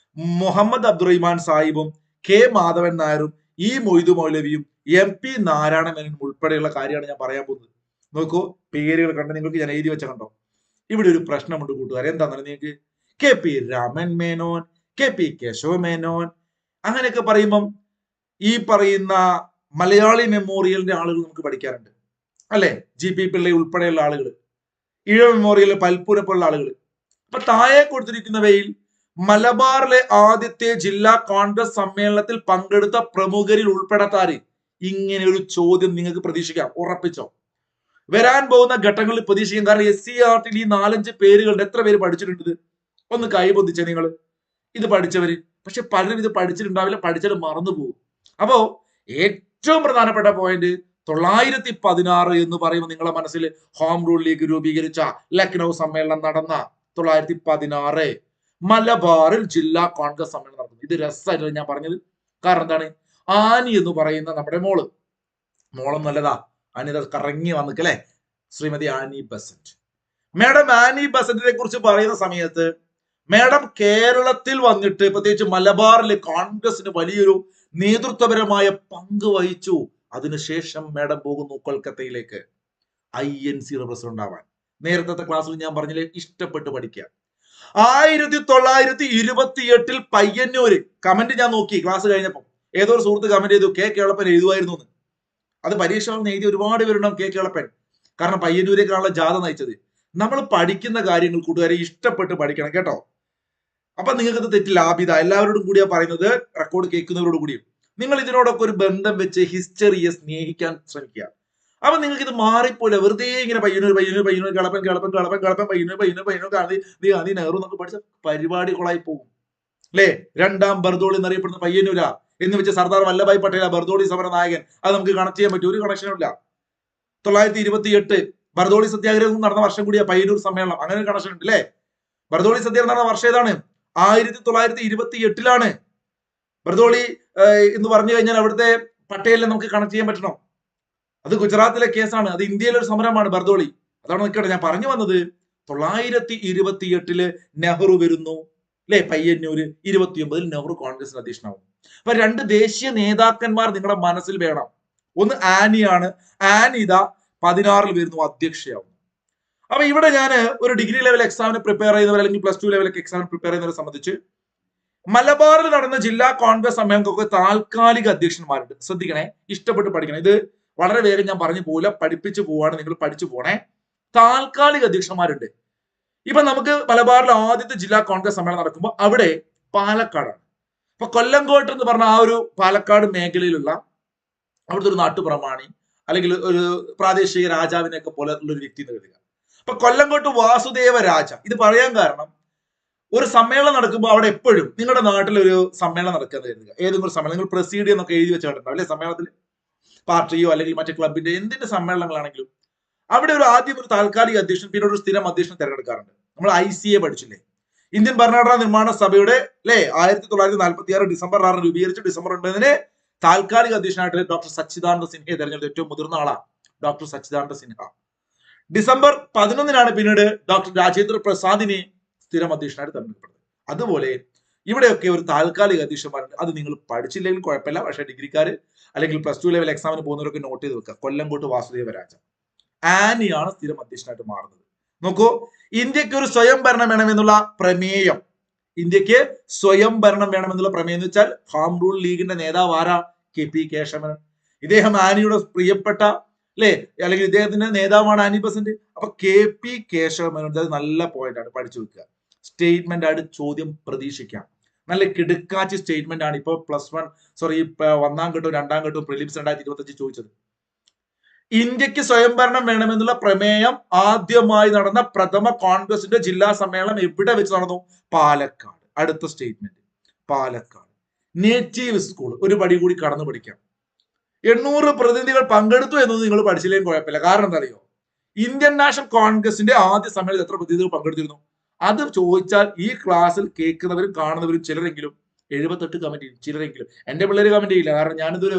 മുഹമ്മദ് അബ്ദുറഹിമാൻ സാഹിബും K മാധവൻ നായരും E മൊയ്തു മൗലവിയും MP നാരായണ മേനോൻ ഉൾപ്പെടെയുള്ള കാര്യമാണ് ഞാൻ പറയാൻ പോകുന്നത്. നോക്കൂ, പേരുകൾ കണ്ട് നിങ്ങൾക്ക് ഞാൻ എഴുതി വെച്ച കണ്ടോ. ഇവിടെ ഒരു പ്രശ്നമുണ്ട് കൂട്ടുകാരെ. എന്താണെന്ന് നിങ്ങൾക്ക് KP രാമൻ മേനോൻ, KP കേശവ മേനോൻ, അങ്ങനെയൊക്കെ പറയുമ്പം ഈ പറയുന്ന മലയാളി മെമ്മോറിയലിന്റെ ആളുകൾ നമുക്ക് പഠിക്കാറുണ്ട് അല്ലെ, GP പിള്ളை ഉൾപ്പെടെയുള്ള ആളുകൾ, ഈഴ മെമ്മോറിയലിലെ പൽപ്പൂരെ പോലുള്ള ആളുകൾ. അപ്പൊ താഴെ കൊടുത്തിരിക്കുന്നവയിൽ മലബാറിലെ ആദ്യത്തെ ജില്ലാ കോൺഗ്രസ് സമ്മേളനത്തിൽ പങ്കെടുത്ത പ്രമുഖരിൽ ഉൾപ്പെടാത്താര്? ഇങ്ങനെ ഒരു ചോദ്യം നിങ്ങൾക്ക് പ്രതീക്ഷിക്കാം, ഉറപ്പിച്ചോ. വരാൻ പോകുന്ന ഘട്ടങ്ങളിൽ പ്രതീക്ഷിക്കാം. കാരണം SCERT ഈ 4-5 പേരുകളുടെ എത്ര പേര് പഠിച്ചിട്ടുണ്ട്? ഒന്ന് കൈപൊന്തിച്ചേ നിങ്ങൾ, ഇത് പഠിച്ചവര്. പക്ഷെ പലരും ഇത് പഠിച്ചിട്ടുണ്ടാവില്ല, പഠിച്ചത് മറന്നുപോകും. അപ്പോ ഏറ്റവും പ്രധാനപ്പെട്ട പോയിന്റ് 916 എന്ന് പറയുമ്പോൾ നിങ്ങളെ മനസ്സിൽ ഹോം റൂൾ ലീഗ് രൂപീകരിച്ച ലക്നൗ സമ്മേളനം നടന്ന 916 മലബാറിൽ ജില്ലാ കോൺഗ്രസ് സമ്മേളനം നടന്നു. ഇത് രസമായിട്ടാണ് ഞാൻ പറഞ്ഞത്. കാരണം എന്താണ്? ആനി എന്ന് പറയുന്ന നമ്മുടെ മോളും നല്ലതാ, അനിത കറങ്ങി വന്നിക്കല്ലേ, Shrimati Annie Besant. Madam Annie ബസന്റിനെ കുറിച്ച് പറയുന്ന സമയത്ത് മാഡം കേരളത്തിൽ വന്നിട്ട് പ്രത്യേകിച്ച് മലബാറിലെ കോൺഗ്രസിന് വലിയൊരു നേതൃത്വപരമായ പങ്ക് വഹിച്ചു. അതിനുശേഷം മാഡം പോകുന്നു കൊൽക്കത്തയിലേക്ക് INC പ്രസിഡന്റ് ആവാൻ. നേരത്തെ ക്ലാസ്സിൽ ഞാൻ പറഞ്ഞില്ലേ, ഇഷ്ടപ്പെട്ട് പഠിക്കുക. 1928 പയ്യന്നൂര്, കമന്റ് ഞാൻ നോക്കി ക്ലാസ് കഴിഞ്ഞപ്പോൾ, ഏതോ ഒരു സുഹൃത്ത് കമന്റ് ചെയ്തു K കേളപ്പൻ എഴുതുമായിരുന്നു എന്ന്. അത് പരീക്ഷ എഴുതി ഒരുപാട് പേരുണ്ടാവും K കേളപ്പൻ, കാരണം പയ്യന്നൂരേക്കാണുള്ള ജാഥ നയിച്ചത്. നമ്മൾ പഠിക്കുന്ന കാര്യങ്ങൾ കൂട്ടുകാരെ ഇഷ്ടപ്പെട്ട് പഠിക്കണം കേട്ടോ. അപ്പൊ നിങ്ങൾക്ക് ഇത് തെറ്റില്ല. ആബിദ, എല്ലാവരോടും കൂടിയാ പറയുന്നത്, റെക്കോർഡ് കേൾക്കുന്നവരോട് കൂടിയും. നിങ്ങൾ ഇതിനോടൊക്കെ ഒരു ബന്ധം വെച്ച് ഹിസ്റ്ററിയെ സ്നേഹിക്കാൻ ശ്രമിക്കുക. അപ്പൊ നിങ്ങൾക്ക് ഇത് മാറിപ്പോലെ വെറുതെ ഇങ്ങനെ പയ്യന്നൂർ കളപ്പൻ ഗാന്ധി നെഹ്റു എന്നൊക്കെ പഠിച്ച പരിപാടി കൊളായി പോകും അല്ലേ. രണ്ടാം ബർദോളി എന്നറിയപ്പെടുന്ന പയ്യന്നൂര എന്ന് വെച്ച് സർദാർ വല്ലഭായ് പട്ടേൽ ബർദോളി സമര നായകൻ, അത് നമുക്ക് കണക്ട് ചെയ്യാൻ പറ്റും? ഒരു കണക്ഷനും ഇല്ല. 928 ബർദോളി സത്യാഗ്രഹം നടന്ന വർഷം കൂടിയാ പയ്യന്നൂർ സമ്മേളനം. അങ്ങനെ ഒരു കണക്ഷൻ ഉണ്ട് അല്ലേ. ബർദോളി സത്യാഗ്രഹം നടന്ന വർഷം ഏതാണ്? 1928 ബർദോളി എന്ന് പറഞ്ഞു കഴിഞ്ഞാൽ അവിടുത്തെ പട്ടേലിനെ നമുക്ക് കണക്ട് ചെയ്യാൻ പറ്റണം. അത് ഗുജറാത്തിലെ കേസാണ്, അത് ഇന്ത്യയിലെ ഒരു സമരമാണ് ബർദോളി. അതാണ് നിൽക്കട്ടെ, ഞാൻ പറഞ്ഞു വന്നത് 928 നെഹ്റു വരുന്നു അല്ലെ പയ്യന്നൂര്. 29 നെഹ്റു കോൺഗ്രസിന് അധ്യക്ഷനാവും. അപ്പൊ 2 ദേശീയ നേതാക്കന്മാർ നിങ്ങളുടെ മനസ്സിൽ വേണം. ഒന്ന് ആനിയാണ്, ആനിത 16 വരുന്നു, അധ്യക്ഷയാവും. അപ്പൊ ഇവിടെ ഞാൻ ഒരു ഡിഗ്രി ലെവൽ എക്സാമിന് പ്രിപ്പയർ ചെയ്യുന്നവർ അല്ലെങ്കിൽ +2 ലെവൽ എക്സാമിന് പ്രിപ്പയർ ചെയ്യുന്നവരെ സംബന്ധിച്ച് മലബാറിൽ നടന്ന ജില്ലാ കോൺഗ്രസ് സമ്മേളനങ്ങൾക്ക് താൽക്കാലിക അധ്യക്ഷന്മാരുണ്ട്. ശ്രദ്ധിക്കണേ, ഇഷ്ടപ്പെട്ട് പഠിക്കണം. ഇത് വളരെ വേഗം ഞാൻ പറഞ്ഞു പോകില്ല, പഠിപ്പിച്ചു പോവാണ്, നിങ്ങൾ പഠിച്ചു പോണേ. താൽക്കാലിക അധ്യക്ഷന്മാരുണ്ട്. ഇപ്പൊ നമുക്ക് മലബാറിൽ ആദ്യത്തെ ജില്ലാ കോൺഗ്രസ് സമ്മേളനം നടക്കുമ്പോൾ അവിടെ പാലക്കാടാണ്. അപ്പൊ കൊല്ലങ്കോട്ട് എന്ന് പറഞ്ഞ ആ ഒരു പാലക്കാട് മേഖലയിലുള്ള അവിടുത്തെ ഒരു നാട്ടുപ്രമാണി അല്ലെങ്കിൽ ഒരു പ്രാദേശിക രാജാവിനെയൊക്കെ പോലെ ഉള്ള ഒരു വ്യക്തി എന്ന് കരുതുക. അപ്പൊ കൊല്ലങ്കോട്ട് വാസുദേവ രാജ. ഇത് പറയാൻ കാരണം, ഒരു സമ്മേളനം നടക്കുമ്പോൾ അവിടെ എപ്പോഴും നിങ്ങളുടെ നാട്ടിൽ ഒരു സമ്മേളനം നടക്കുക കരുതുക. ഏതെങ്കിലും സമ്മേളനം നിങ്ങൾ പ്രസീഡ് എന്നൊക്കെ എഴുതി വെച്ചിട്ടുണ്ടാവും അല്ലെ. സമ്മേളനത്തിൽ പാർട്ടിയോ അല്ലെങ്കിൽ മറ്റേ ക്ലബിന്റെ എന്തിന്റെ സമ്മേളനങ്ങളാണെങ്കിലും അവിടെ ഒരു ആദ്യം ഒരു താൽക്കാലിക അധ്യക്ഷൻ, പിന്നെ ഒരു സ്ഥിരം അധ്യക്ഷൻ തിരഞ്ഞെടുക്കാറുണ്ട്. നമ്മൾ ICA പഠിച്ചില്ലേ, ഇന്ത്യൻ ഭരണഘടനാ നിർമ്മാണ സഭയുടെ അല്ലെ 1946 ഡിസംബർ 6 രൂപീകരിച്ച് ഡിസംബർ 9 താൽക്കാലിക അധ്യക്ഷനായിട്ട് ഡോക്ടർ സച്ചിദാനന്ദ സിൻഹയെ തെരഞ്ഞെടുത്ത ഏറ്റവും മുതിർന്ന ആളാണ് ഡോക്ടർ സച്ചിദാനന്ദ സിൻഹ. ഡിസംബർ 11 പിന്നീട് ഡോക്ടർ രാജേന്ദ്ര പ്രസാദിനെ സ്ഥിരം അധ്യക്ഷനായിട്ട് തെരഞ്ഞെടുക്കപ്പെടുന്നത്. അതുപോലെ ഇവിടെയൊക്കെ ഒരു താൽക്കാലിക അധ്യക്ഷന്മാരുണ്ട്. അത് നിങ്ങൾ പഠിച്ചില്ലെങ്കിൽ കുഴപ്പമില്ല, പക്ഷേ ഡിഗ്രിക്കാർ അല്ലെങ്കിൽ +2 ലെവൽ എക്സാമിന് പോകുന്നവരൊക്കെ നോട്ട് ചെയ്ത് വെക്കുക. കൊല്ലങ്കോട്ട് വാസുദേവ രാജ. ആനിയാണ് സ്ഥിരം അധ്യക്ഷനായിട്ട് മാറുന്നത്. നോക്കൂ, ഇന്ത്യക്ക് ഒരു സ്വയം ഭരണം വേണമെന്നുള്ള പ്രമേയം, ഇന്ത്യക്ക് സ്വയം ഭരണം വേണമെന്നുള്ള പ്രമേയം എന്ന് വെച്ചാൽ ഹോം റൂൾ ലീഗിന്റെ നേതാവ് ആരാ? KP കേശവൻ. ഇദ്ദേഹം ആനിയുടെ പ്രിയപ്പെട്ട അല്ലെ, അല്ലെങ്കിൽ ഇദ്ദേഹത്തിന്റെ നേതാവാണ് ആനി ബസന്റ്. അപ്പൊ KP കേശവൻ, അത് നല്ല പോയിന്റ് ആണ്, പഠിച്ചു വെക്കുക. സ്റ്റേറ്റ്മെന്റ് ആയിട്ട് ചോദ്യം പ്രതീക്ഷിക്കാം. നല്ല കിടുക്കാച്ചി സ്റ്റേറ്റ്മെന്റ് ആണ്. ഇപ്പൊ +1 1ാം ഘട്ടവും 2ാം ഘട്ടവും പ്രിലിംസ് 2025 ചോദിച്ചത്. ഇന്ത്യക്ക് സ്വയംഭരണം വേണമെന്നുള്ള പ്രമേയം ആദ്യമായി നടന്ന പ്രഥമ കോൺഗ്രസിന്റെ ജില്ലാ സമ്മേളനം എവിടെ വെച്ച് നടന്നു? പാലക്കാട്. അടുത്ത സ്റ്റേറ്റ്മെന്റ് പാലക്കാട്. നേറ്റീവ് സ്കൂൾ, ഒരു പടി കൂടി കടന്നു പഠിക്കാം. 800 പ്രതിനിധികൾ പങ്കെടുത്തു എന്നത് നിങ്ങൾ പഠിച്ചില്ലെങ്കിൽ കുഴപ്പമില്ല. കാരണം എന്താ അറിയോ, ഇന്ത്യൻ നാഷണൽ കോൺഗ്രസിന്റെ ആദ്യ സമ്മേളനത്തിൽ എത്ര പ്രതിനിധികൾ പങ്കെടുത്തിരുന്നു? അത് ചോദിച്ചാൽ ഈ ക്ലാസ്സിൽ കേൾക്കുന്നവരും കാണുന്നവരും ചിലരെങ്കിലും 78 കമന്റ് ചെയ്യും, ചിലരെങ്കിലും. എന്റെ പിള്ളേര് കമന്റ് ചെയ്യില്ല, കാരണം ഞാനിതൊരു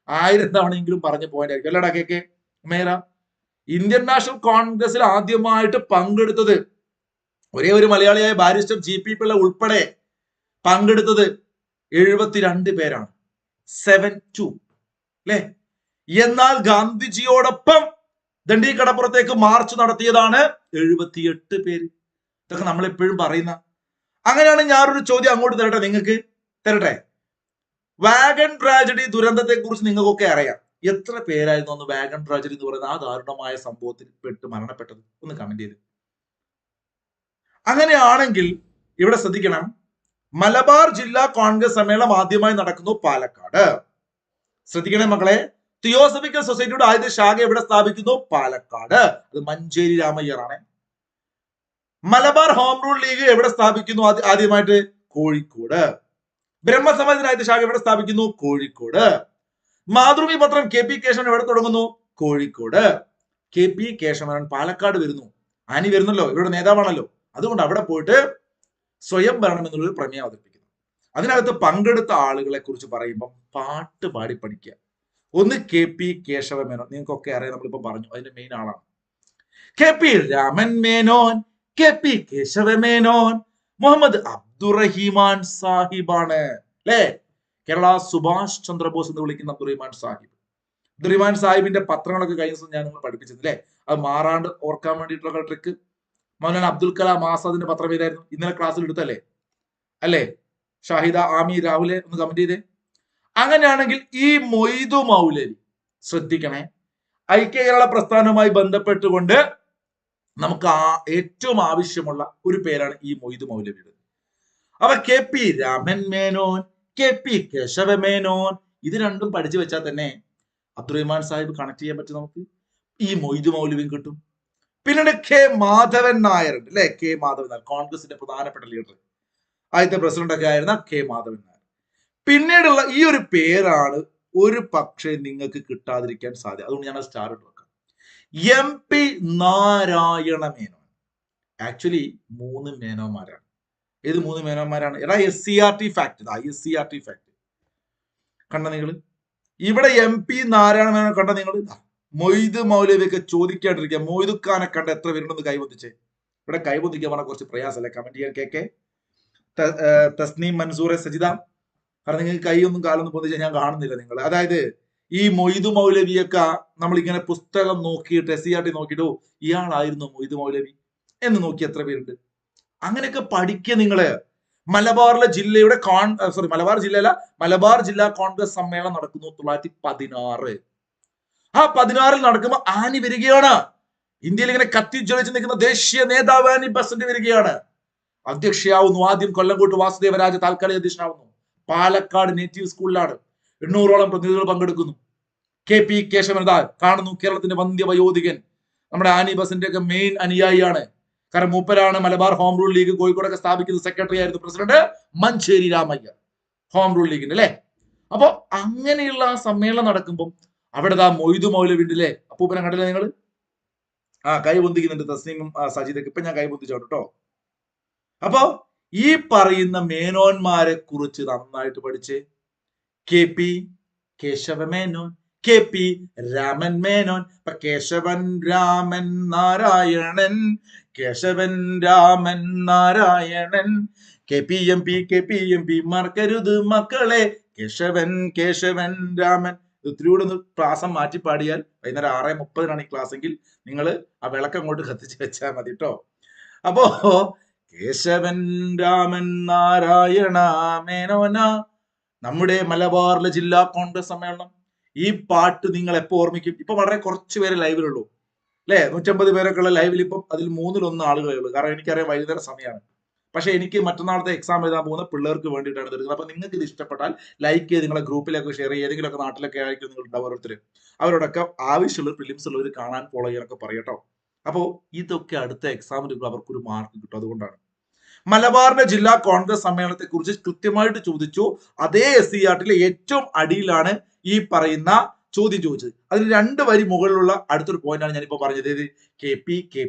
1000 തവണയെങ്കിലും പറഞ്ഞ പോയിന്റ് ആയിരിക്കും. അല്ലടാ കേക്കെ മേര, ഇന്ത്യൻ നാഷണൽ കോൺഗ്രസിൽ ആദ്യമായിട്ട് പങ്കെടുത്തത് ഒരേ ഒരു മലയാളിയായ ബാരിസ്റ്റർ GP പിള്ള ഉൾപ്പെടെ പങ്കെടുത്തത് 72 പേരാണ്. 72 അല്ലെ. എന്നാൽ ഗാന്ധിജിയോടൊപ്പം ദണ്ഡിക്കടപ്പുറത്തേക്ക് മാർച്ച് നടത്തിയതാണ് 78 പേര്. ഇതൊക്കെ നമ്മൾ എപ്പോഴും പറയുന്ന. അങ്ങനെയാണ് ഞാനൊരു ചോദ്യം അങ്ങോട്ട് തരട്ടെ, നിങ്ങൾക്ക് തരട്ടെ. വാഗൺ ട്രാജഡി ദുരന്തത്തെ കുറിച്ച് നിങ്ങൾക്കൊക്കെ അറിയാം. എത്ര പേരായിരുന്നു അന്ന് വാഗൺ ട്രാജഡി എന്ന് പറയുന്ന ആ ദാരുണമായ സംഭവത്തിൽ പെട്ട് മരണപ്പെട്ടത്? ഒന്ന് കമന്റ് ചെയ്ത്. അങ്ങനെയാണെങ്കിൽ ഇവിടെ ശ്രദ്ധിക്കണം, മലബാർ ജില്ലാ കോൺഗ്രസ് സമ്മേളനം ആദ്യമായി നടക്കുന്നു പാലക്കാട്. ശ്രദ്ധിക്കണേ മക്കളെ, തിയോസഫിക്കൽ സൊസൈറ്റിയുടെ ആദ്യ ശാഖ എവിടെ സ്ഥാപിക്കുന്നു? പാലക്കാട്. അത് മഞ്ചേരി രാമയ്യറാണ്. മലബാർ ഹോം റൂൾ ലീഗ് എവിടെ സ്ഥാപിക്കുന്നു? ആദ്യമായിട്ട് കോഴിക്കോട്. ബ്രഹ്മസമാജത്തിന്റെ ആദ്യ ശാഖ എവിടെ സ്ഥാപിക്കുന്നു? കോഴിക്കോട്. മാതൃഭൂമി പത്രം കെ പി കേശവൻ എവിടെ തുടങ്ങുന്നു? കോഴിക്കോട്. കെ പി കേശവൻ പാലക്കാട് വരുന്നു. ആനി വരുന്നല്ലോ, ഇവരുടെ നേതാവാണല്ലോ. അതുകൊണ്ട് അവിടെ പോയിട്ട് സ്വയം ഭരണം എന്നുള്ളൊരു പ്രമേയം അവതരിപ്പിക്കുന്നു. അതിനകത്ത് പങ്കെടുത്ത ആളുകളെ കുറിച്ച് പറയുമ്പോൾ പാട്ട് പാടി പഠിക്കുക. ഒന്ന് കെ പി കേശവ മേനോൻ, നിങ്ങൾക്കൊക്കെ അറിയാം, നമ്മളിപ്പോ പറഞ്ഞു, അതിന്റെ മെയിൻ ആളാണ്. K P Raman Menon, K P Kesava Menon, Muhammad Abdurahiman സാഹിബാണ് അല്ലേ? കേരള സുഭാഷ് ചന്ദ്രബോസ് എന്ന് വിളിക്കുന്ന അബ്ദുറഹിമാൻ സാഹിബ്. അബ്ദുറഹിമാൻ സാഹിബിന്റെ പത്രങ്ങളൊക്കെ കഴിഞ്ഞ ദിവസം ഞാൻ നിങ്ങൾ പഠിപ്പിച്ചത് അല്ലേ? അത് മാറാണ്ട് ഓർക്കാൻ വേണ്ടിയിട്ടുള്ള ട്രിക്ക്. മൗലാന അബ്ദുൽ കലാം ആസാദിന്റെ പത്രം ഏതായിരുന്നു? ഇന്നലെ ക്ലാസ്സിൽ എടുത്തല്ലേ അല്ലേ? ഷാഹിദ ആമി രാഹുലെ ഒന്ന് കമന്റ് ചെയ്തേ. അങ്ങനെയാണെങ്കിൽ ഈ മൊയ്തു മൗലവി, ശ്രദ്ധിക്കണേ, ഐക്യ കേരള പ്രസ്ഥാനവുമായി ബന്ധപ്പെട്ടുകൊണ്ട് നമുക്ക് ഏറ്റവും ആവശ്യമുള്ള ഒരു പേരാണ് ഈ മൊയ്തു മൗലവിയുടെ. അപ്പൊ K P Raman Menon, K P Kesava Menon, ഇത് രണ്ടും പഠിച്ചു വെച്ചാൽ തന്നെ അബ്ദുറഹിമാൻ സാഹിബ് കണക്ട് ചെയ്യാൻ പറ്റും നമുക്ക്. ഈ മൊയ്തു മൗലവിയും കിട്ടും. പിന്നീട് കെ മാധവൻ നായർ ഉണ്ട് അല്ലെ? കെ മാധവൻ നായർ, കോൺഗ്രസിന്റെ പ്രധാനപ്പെട്ട ലീഡർ, ആദ്യത്തെ പ്രസിഡന്റ് ഒക്കെ ആയിരുന്ന കെ മാധവൻ നായർ. പിന്നീടുള്ള ഈ ഒരു പേരാണ് ഒരു പക്ഷേ നിങ്ങൾക്ക് കിട്ടാതിരിക്കാൻ സാധ്യത. അതുകൊണ്ട് ഞാൻ സ്റ്റാർ ഇട്ട് വെക്കാം. M P Narayana Menon. Actually 3 മേനോന്മാരാണ്. ഏത് 3 മേനോന്മാരാണ്? എടാ SCRT ഫാക്ട്, SCRT ഫാക്ട് കണ്ട നിങ്ങൾ. ഇവിടെ എം പി നാരായണ മേനോൻ കണ്ട നിങ്ങൾ. മൊയ്തു മൗലവിയൊക്കെ ചോദിക്കാണ്ടിരിക്കുക. മൊയ്തു ഖാനെ കണ്ട എത്ര പേരുണ്ടെന്ന് കൈബന്ധിച്ചേ. ഇവിടെ കൈബന്ധിക്കാൻ പറഞ്ഞ കുറച്ച് പ്രയാസമല്ലേ? കമന്റ് ചെയ്യാൻ കേക്കെ. തസ്നീം മൻസൂറെ സജിദ, കാരണം നിങ്ങൾക്ക് കൈയൊന്നും കാലൊന്നും പൊന്തിച്ചാൽ ഞാൻ കാണുന്നില്ല നിങ്ങൾ. അതായത് ഈ മൊയ്തു മൗലവിയൊക്കെ നമ്മളിങ്ങനെ പുസ്തകം നോക്കിയിട്ട് SCRT നോക്കിയിട്ട് ഇയാളായിരുന്നു മൊയ്തു മൗലവി എന്ന് നോക്കി എത്ര പേരുണ്ട്? അങ്ങനെയൊക്കെ പഠിക്കുക നിങ്ങള്. മലബാറിലെ ജില്ലയുടെ മലബാർ ജില്ലയില മലബാർ ജില്ലാ കോൺഗ്രസ് സമ്മേളനം നടക്കുന്നു 1916. ആ 16 നടക്കുമ്പോൾ ആനി വരികയാണ്. ഇന്ത്യയിൽ ഇങ്ങനെ കത്തിജ്വലിച്ച് നിൽക്കുന്ന ദേശീയ നേതാവ് ആനി ബസന്റ് വരികയാണ്. അധ്യക്ഷയാവുന്നു. ആദ്യം കൊല്ലങ്കോട്ട് വാസുദേവരാജ താൽക്കാലിക അധ്യക്ഷനാവുന്നു. പാലക്കാട് നേറ്റീവ് സ്കൂളിലാണ്. 800ഓളം പ്രതിനിധികൾ പങ്കെടുക്കുന്നു. കെ പി കേശവൻ കാണുന്നു. കേരളത്തിന്റെ വന്ധ്യവയോധികൻ, നമ്മുടെ ആനി ബസന്റെ ഒക്കെ മെയിൻ അനുയായിയാണ്. കാരണം മൂപ്പരാണ് മലബാർ ഹോം റൂൾ ലീഗ് കോഴിക്കോടൊക്കെ സ്ഥാപിക്കുന്ന സെക്രട്ടറി ആയിരുന്നു. President Manjeri Ramaiah, home rule ലീഗിന്റെ അല്ലെ? അപ്പൊ അങ്ങനെയുള്ള ആ സമ്മേളനം നടക്കുമ്പോൾ അവിടെ മൊയ്തു മൗലവിണ്ട് അല്ലേ? അപ്പൂപ്പനെ കണ്ടില്ലേ നിങ്ങൾ? കൈ പൊന്തിക്കുന്നുണ്ട് തസ്നീം സജിദക്ക്. ഇപ്പൊ ഞാൻ കൈ പൊന്തിച്ചോട്ടോ കേട്ടോ. അപ്പോ ഈ പറയുന്ന മേനോന്മാരെ കുറിച്ച് നന്നായിട്ട് പഠിച്ച്. K P Kesava Menon, K P Raman Menon, Kesavan Raman Narayanan, Kesavan Raman Narayanan, K P M P മറക്കരുത് മക്കളെ, കേശവൻ രാമൻ. ഒത്തിരിയൂടെ ഒന്ന് പ്രാസം മാറ്റി പാടിയാൽ വൈകുന്നേരം 6:30 ഈ ക്ലാസ് എങ്കിൽ നിങ്ങൾ ആ വിളക്കം അങ്ങോട്ട് കത്തിച്ച് വെച്ചാൽ മതി കേട്ടോ. അപ്പോ കേശവൻ രാമൻ നാരായണ മേനോന, നമ്മുടെ മലബാറിലെ ജില്ലാ കോൺഗ്രസ് സമ്മേളനം. ഈ പാട്ട് നിങ്ങൾ എപ്പോ ഓർമ്മിക്കും? ഇപ്പൊ വളരെ കുറച്ച് പേര് ലൈവിലുള്ളൂ അല്ലെ? 150 പേരൊക്കെ ഉള്ള ലൈവിൽ ഇപ്പം അതിൽ 1/3 ആളുകളേ ഉള്ളൂ. കാരണം എനിക്കറിയാം വൈകുന്നേരം സമയമാണ്. പക്ഷെ എനിക്ക് മറ്റന്നാളത്തെ എക്സാം എഴുതാൻ പോകുന്ന പിള്ളേർക്ക് വേണ്ടിയിട്ടാണ് തരുന്നത്. അപ്പൊ നിങ്ങൾക്ക് ഇത് ഇഷ്ടപ്പെട്ടാൽ ലൈക്ക് ചെയ്ത് നിങ്ങളെ ഗ്രൂപ്പിലൊക്കെ ഷെയർ ചെയ്യുക. ഏതെങ്കിലുമൊക്കെ നാട്ടിലൊക്കെ ആയിരിക്കും നിങ്ങൾ ഉണ്ടാവും ഓരോരുത്തർ. അവരോടൊക്കെ ആവശ്യമുള്ള പ്രിലിംസ് ഉള്ളവർ കാണാൻ ഫോളോ ചെയ്യാനൊക്കെ പറയട്ടോ. അപ്പോൾ ഇതൊക്കെ അടുത്ത എക്സാമിൽ അവർക്കൊരു മാർക്ക് കിട്ടും. അതുകൊണ്ടാണ് മലബാറിന്റെ ജില്ലാ കോൺഗ്രസ് സമ്മേളനത്തെ കുറിച്ച് കൃത്യമായിട്ട് ചോദിച്ചു. അതേ SCRTയിലെ ഏറ്റവും അടിയിലാണ് ഈ പറയുന്ന ചോദ്യം ചോദിച്ചത്. അതിന് 2 വരി മുകളിലുള്ള അടുത്തൊരു പോയിന്റാണ് ഞാനിപ്പോ പറഞ്ഞത്. K P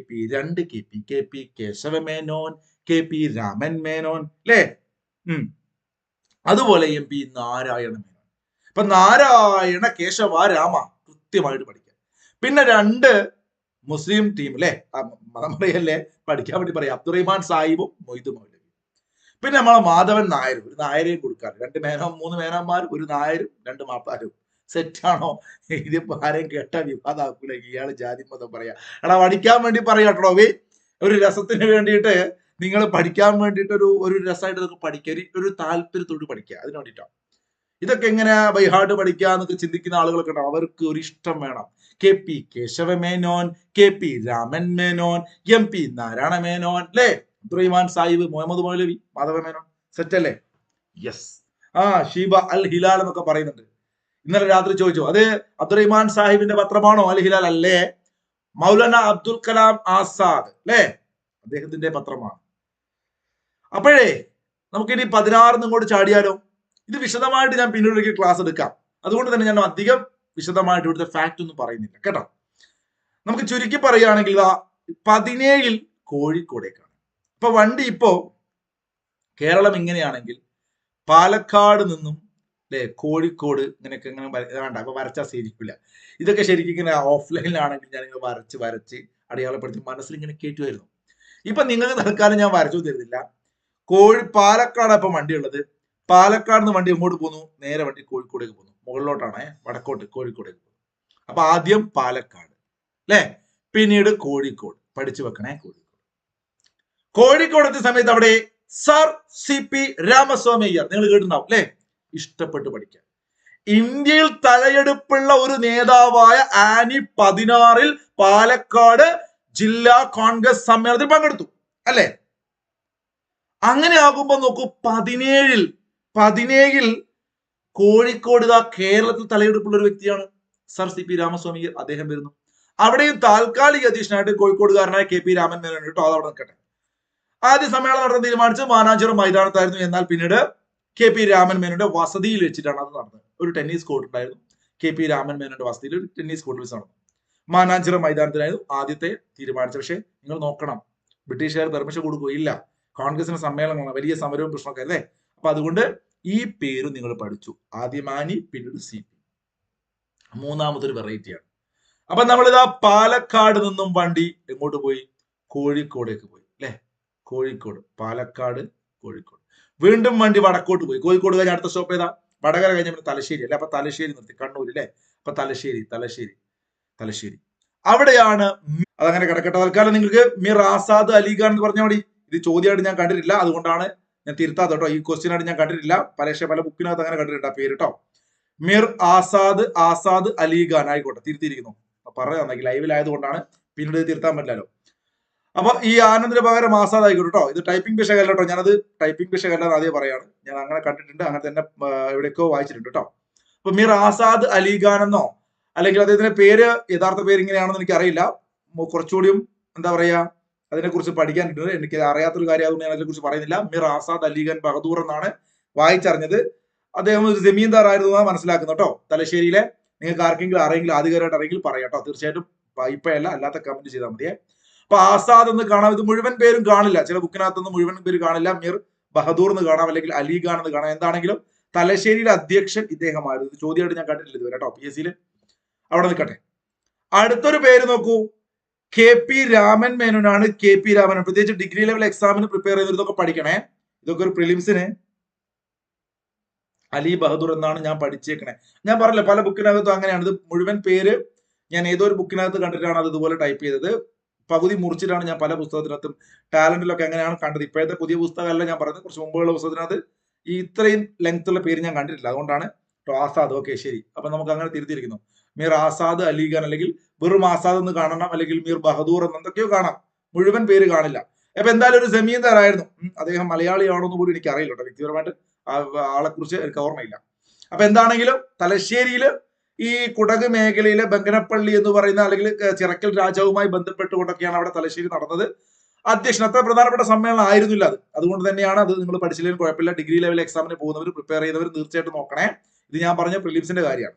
2 K P Kesava Menon, K P Raman Menon അല്ലേ? അതുപോലെ എം പി നാരായണ മേനോൻ. ഇപ്പൊ നാരായണ കേശവ രാമ കൃത്യമായിട്ട് പഠിക്കാം. പിന്നെ 2 മുസ്ലിം ടീം അല്ലെ? മതം പറയല്ലേ, പഠിക്കാൻ വേണ്ടി പറയാം. അബ്ദുറഹിമാൻ സാഹിബും മൊയ്തു മൗലവി. പിന്നെ നമ്മളെ മാധവൻ നായർ, ഒരു നായരെയും കൊടുക്കാറ്. 2 മേനോൻ, 3 മേനോന്മാർ, ഒരു നായരും 2 മാപ്പാരും. സെറ്റാണോ? ഇതിപ്പോ ആരെയും കേട്ട വിവാദാക്കൂല. ഇയാള് ജാതി മതം പറയാ. എടാ പഠിക്കാൻ വേണ്ടി പറയാട്ടോ. ഒരു രസത്തിന് വേണ്ടിയിട്ട് നിങ്ങൾ പഠിക്കാൻ വേണ്ടിയിട്ട് ഒരു രസമായിട്ട് പഠിക്കുക. ഒരു താല്പര്യത്തോട് പഠിക്കുക. അതിന് വേണ്ടിയിട്ടാണ്. ഇതൊക്കെ എങ്ങനെയാ ബൈഹാർട്ട് പഠിക്കാന്നൊക്കെ ചിന്തിക്കുന്ന ആളുകളൊക്കെ ഉണ്ടാവും. അവർക്ക് ഒരു ഇഷ്ടം വേണം. KP Keshava Menon, KP Raman Menon, MP Narayana Menon, അല്ലേ? അബ്ദുറഹിമാൻ സാഹിബ്, മുഹമ്മദ് മൗലവി, മാധവ മേനോൻ, സെറ്റ് അല്ലേ? യെസ്. ഷീബ അൽ ഹിലാൽ എന്നൊക്കെ പറയുന്നുണ്ട്. ഇന്നലെ രാത്രി ചോദിച്ചു, അത് അബ്ദുറഹിമാൻ സാഹിബിന്റെ പത്രമാണോ അൽ ഹിലാൽ? അല്ലേ, മൗലാന അബ്ദുൽ കലാം ആസാദ്, അല്ലേ, അദ്ദേഹത്തിന്റെ പത്രമാണ്. അപ്പോഴേ നമുക്കിനി 16 ഇങ്ങോട്ട് ചാടിയാലോ? ഇത് വിശദമായിട്ട് ഞാൻ പിന്നീട് ഒരിക്കൽ ക്ലാസ് എടുക്കാം. അതുകൊണ്ട് തന്നെ ഞാൻ അധികം വിശദമായിട്ട് ഇവിടുത്തെ ഫാക്ട് ഒന്നും പറയുന്നില്ല കേട്ടോ. നമുക്ക് ചുരുക്കി പറയുകയാണെങ്കിൽ 17 കോഴിക്കോടേക്കാണ്. അപ്പൊ വണ്ടി ഇപ്പോ കേരളം ഇങ്ങനെയാണെങ്കിൽ പാലക്കാട് നിന്നും അല്ലെ കോഴിക്കോട് ഇങ്ങനെയൊക്കെ ഇങ്ങനെ വേണ്ട, അപ്പൊ വരച്ചാൽ ശരിക്കില്ല. ഇതൊക്കെ ശരിക്കും ഇങ്ങനെ ഓഫ്ലൈനിലാണെങ്കിൽ ഞാൻ ഇങ്ങനെ വരച്ച് അടയാളപ്പെടുത്തി മനസ്സിൽ ഇങ്ങനെ കയറ്റുമായിരുന്നു. ഇപ്പൊ നിങ്ങൾക്ക് തൽക്കാലം ഞാൻ വരച്ചു തരുന്നില്ല. പാലക്കാട് ഇപ്പൊ വണ്ടി ഉള്ളത്. പാലക്കാട് നിന്ന് വണ്ടി എങ്ങോട്ട് പോന്നു? നേരെ വണ്ടി കോഴിക്കോടേക്ക് പോന്നു. മുകളിലോട്ടാണ്, വടക്കോട്ട് കോഴിക്കോടേക്ക് പോകുന്നു. അപ്പൊ ആദ്യം പാലക്കാട് അല്ലെ, പിന്നീട് കോഴിക്കോട്. പഠിച്ചു വെക്കണേ. കോഴിക്കോട് എത്തിയ സമയത്ത് അവിടെ സർ CP രാമസ്വാമി അയ്യർ, നിങ്ങൾ കേട്ടിട്ടുണ്ടാവും അല്ലെ? ഇഷ്ടപ്പെട്ട് പഠിക്കാൻ. ഇന്ത്യയിൽ തലയെടുപ്പുള്ള ഒരു നേതാവായ ആനി 16 പാലക്കാട് ജില്ലാ കോൺഗ്രസ് സമ്മേളനത്തിൽ പങ്കെടുത്തു അല്ലെ? അങ്ങനെ ആകുമ്പോ നോക്കൂ, 17 കോഴിക്കോട് കേരളത്തിൽ തലയെടുപ്പുള്ള ഒരു വ്യക്തിയാണ് സർ CP രാമസ്വാമി അയ്യർ. അദ്ദേഹം വരുന്നു. അവിടെയും താൽക്കാലിക അധ്യക്ഷനായിട്ട് കോഴിക്കോടുകാരനായ KP രാമൻ മേനോൻ കേട്ടോ. അതവിടെ നിൽക്കട്ടെ. ആദ്യ സമ്മേളനം നടത്താൻ തീരുമാനിച്ചത് മാനാഞ്ചിറ മൈതാനത്തായിരുന്നു. എന്നാൽ പിന്നീട് KP രാമൻ മേനോന്റെ വസതിയിൽ വെച്ചിട്ടാണ് അത് നടന്നത്. ഒരു ടെന്നീസ് കോർട്ട് ഉണ്ടായിരുന്നു. KP രാമൻ മേനോന്റെ വസതിയിൽ ഒരു ടെന്നീസ് കോർട്ട് വെച്ച് നടന്നു. മാനാഞ്ചിറ മൈതാനത്തിലായിരുന്നു ആദ്യത്തെ തീരുമാനിച്ചത്. പക്ഷെ നിങ്ങൾ നോക്കണം, ബ്രിട്ടീഷുകാർ പെർമിഷൻ കൊടുക്കുകയില്ല. കോൺഗ്രസിന്റെ സമ്മേളനമാണ്, വലിയ സമരവും പ്രശ്നമൊക്കെ അല്ലേ. അപ്പൊ അതുകൊണ്ട് ഈ പേര് നിങ്ങൾ പഠിച്ചു. ആദ്യം ആനി, പിന്നീട് CP. മൂന്നാമതൊരു വെറൈറ്റിയാണ്. അപ്പൊ നമ്മളിതാ പാലക്കാട് നിന്നും വണ്ടി എങ്ങോട്ട് പോയി? കോഴിക്കോടേക്ക് പോയി അല്ലെ? കോഴിക്കോട്, പാലക്കാട്, കോഴിക്കോട്. വീണ്ടും വണ്ടി വടക്കോട്ട് പോയി. കോഴിക്കോട് കഴിഞ്ഞ അടുത്ത സ്റ്റോപ്പ് ഏതാ? വടകര കഴിഞ്ഞ പിന്നെ തലശ്ശേരി അല്ലെ? അപ്പൊ തലശ്ശേരി നിർത്തി. കണ്ണൂർ അല്ലെ? അപ്പൊ തലശ്ശേരി അവിടെയാണ്. അതങ്ങനെ കിടക്കട്ടെ. തൽക്കാലം നിങ്ങൾക്ക് മിർ ആസാദ് അലിഖാൻ എന്ന് പറഞ്ഞാൽ മതി. ഇത് ചോദ്യമായിട്ട് ഞാൻ കണ്ടിട്ടില്ല, അതുകൊണ്ടാണ് ഞാൻ തിരുത്താത്ത കേട്ടോ. ഈ ക്വസ്റ്റ്യൻ ആയിട്ട് ഞാൻ കണ്ടിട്ടില്ല. പല ബുക്കിനകത്ത് അങ്ങനെ കണ്ടിട്ടുണ്ട് ആ പേര് കേട്ടോ. മിർ ആസാദ് അലിഖാൻ ആയിക്കോട്ടെ, തിരുത്തിയിരിക്കുന്നു. പറയാമെങ്കിൽ ലൈവിലായതുകൊണ്ടാണ്, പിന്നീട് തിരുത്താൻ പറ്റില്ലല്ലോ. അപ്പൊ ഈ ആനന്ദിന് പകരം ആസാദ് ആയിക്കോട്ടെ കേട്ടോ. ഇത് ടൈപ്പിംഗ് പിശകല്ല കേട്ടോ. ഞാനത് ടൈപ്പിംഗ് പിശകല്ല ആദ്യം പറയാണ്. ഞാൻ അങ്ങനെ കണ്ടിട്ടുണ്ട്, അങ്ങനെ തന്നെ എവിടെയൊക്കെയോ വായിച്ചിട്ടുണ്ട് കേട്ടോ. അപ്പൊ മിർ ആസാദ് അലിഖാൻ എന്നോ അല്ലെങ്കിൽ അദ്ദേഹത്തിന്റെ പേര്, യഥാർത്ഥ പേര് ഇങ്ങനെയാണെന്ന് എനിക്ക് അറിയില്ല. കുറച്ചുകൂടിയും എന്താ പറയാ, അതിനെക്കുറിച്ച് പഠിക്കാനുണ്ട്. എനിക്ക് അറിയാത്തൊരു കാര്യം, അതുകൊണ്ട് ഞാൻ അതിനെക്കുറിച്ച് പറയുന്നില്ല. മിർ ആസാദ് അലിഖാൻ ബഹദൂർ എന്നാണ് വായിച്ചറിഞ്ഞത്. അദ്ദേഹം ഒരു ജമീന്ദാർ ആയിരുന്നു മനസ്സിലാക്കുന്നു കേട്ടോ. തലശ്ശേരിയിലെ. നിങ്ങൾക്ക് ആർക്കെങ്കിലും അറിയെങ്കിലും ആധികാരികമായിട്ട് അറിയെങ്കിൽ പറയാം കേട്ടോ. തീർച്ചയായിട്ടും ഇപ്പഴല്ല, അല്ലാത്ത കമന്റ് ചെയ്താൽ മതിയെ. അപ്പൊ ആസാദ് എന്ന് കാണാം. ഇത് മുഴുവൻ പേരും കാണില്ല, ചില ബുക്കിനകത്തൊന്നും മുഴുവൻ പേര് കാണില്ല. മിർ ബഹദൂർ എന്ന് കാണാം, അല്ലെങ്കിൽ അലിഖാൻ എന്ന് കാണാം. എന്താണെങ്കിലും തലശ്ശേരിയിലെ അധ്യക്ഷൻ ഇദ്ദേഹമായിരുന്നു. ഇത് ചോദ്യമായിട്ട് ഞാൻ കണ്ടിട്ടില്ല ഇതുവരെ കേട്ടോ. PSC അവിടെ നിൽക്കട്ടെ. അടുത്തൊരു പേര് നോക്കൂ, KP രാമൻ മേനോനാണ്. KP രാമൻ പ്രത്യേകിച്ച് ഡിഗ്രി ലെവൽ എക്സാമിന് പ്രിപ്പയർ ചെയ്ത് ഇതൊക്കെ പഠിക്കണേ. ഇതൊക്കെ ഒരു പ്രിലിംസിന് അലി ബഹദൂർ എന്നാണ് ഞാൻ പഠിച്ചേക്കണേ. ഞാൻ പറഞ്ഞില്ല, പല ബുക്കിനകത്തും അങ്ങനെയാണ്. ഇത് മുഴുവൻ പേര് ഞാൻ ഏതോ ഒരു ബുക്കിനകത്ത് കണ്ടിട്ടാണ് അത് ഇതുപോലെ ടൈപ്പ് ചെയ്തത്. പകുതി മുറിച്ചിട്ടാണ് ഞാൻ പല പുസ്തകത്തിനകത്തും ടാലന്റിലൊക്കെ അങ്ങനെയാണ് കണ്ടത്. ഇപ്പോഴത്തെ പുതിയ പുസ്തകമല്ല ഞാൻ പറയുന്നത്, കുറച്ച് മുമ്പുള്ള പുസ്തകത്തിനകത്ത് ഈ ഇത്രയും ലെങ്ത് ഉള്ള പേര് ഞാൻ കണ്ടിട്ടില്ല. അതുകൊണ്ടാണ് ആസാദ്. ഓക്കെ, ശരി. അപ്പൊ നമുക്ക് അങ്ങനെ തിരുത്തിയിരിക്കുന്നു. മിർ ആസാദ് അലിഖാൻ, അല്ലെങ്കിൽ വെറും ആസാദ് എന്ന് കാണണം, അല്ലെങ്കിൽ മിർ ബഹദൂർ എന്ന് എന്തൊക്കെയോ കാണാം. മുഴുവൻ പേര് കാണില്ല. അപ്പൊ എന്തായാലും ഒരു ജമീന്ദാറായിരുന്നു അദ്ദേഹം. മലയാളിയാണോന്ന് പോലും എനിക്ക് അറിയില്ല കേട്ടോ. വ്യക്തിപരമായിട്ട് ആളെ കുറിച്ച് എനിക്ക് ഓർമ്മയില്ല. അപ്പൊ എന്താണെങ്കിലും തലശ്ശേരിയിൽ ഈ കുടക് മേഖലയിലെ ബങ്കനപ്പള്ളി എന്ന് പറയുന്ന, അല്ലെങ്കിൽ ചിറക്കൽ രാജാവുമായി ബന്ധപ്പെട്ടുകൊണ്ടൊക്കെയാണ് അവിടെ തലശ്ശേരി നടന്നത്. അധ്യക്ഷൻ അത്ര പ്രധാനപ്പെട്ട സമ്മേളനം ആയിരുന്നില്ല അത്. അതുകൊണ്ട് തന്നെയാണ് അത് നിങ്ങൾ പഠിച്ചില്ലെങ്കിൽ കുഴപ്പമില്ല. ഡിഗ്രി ലെവൽ എക്സാമിന് പോകുന്നവർ, പ്രിപ്പയർ ചെയ്യുന്നവർ തീർച്ചയായിട്ടും നോക്കണേ. ഇത് ഞാൻ പറഞ്ഞ പ്രിലിംസിന്റെ കാര്യമാണ്.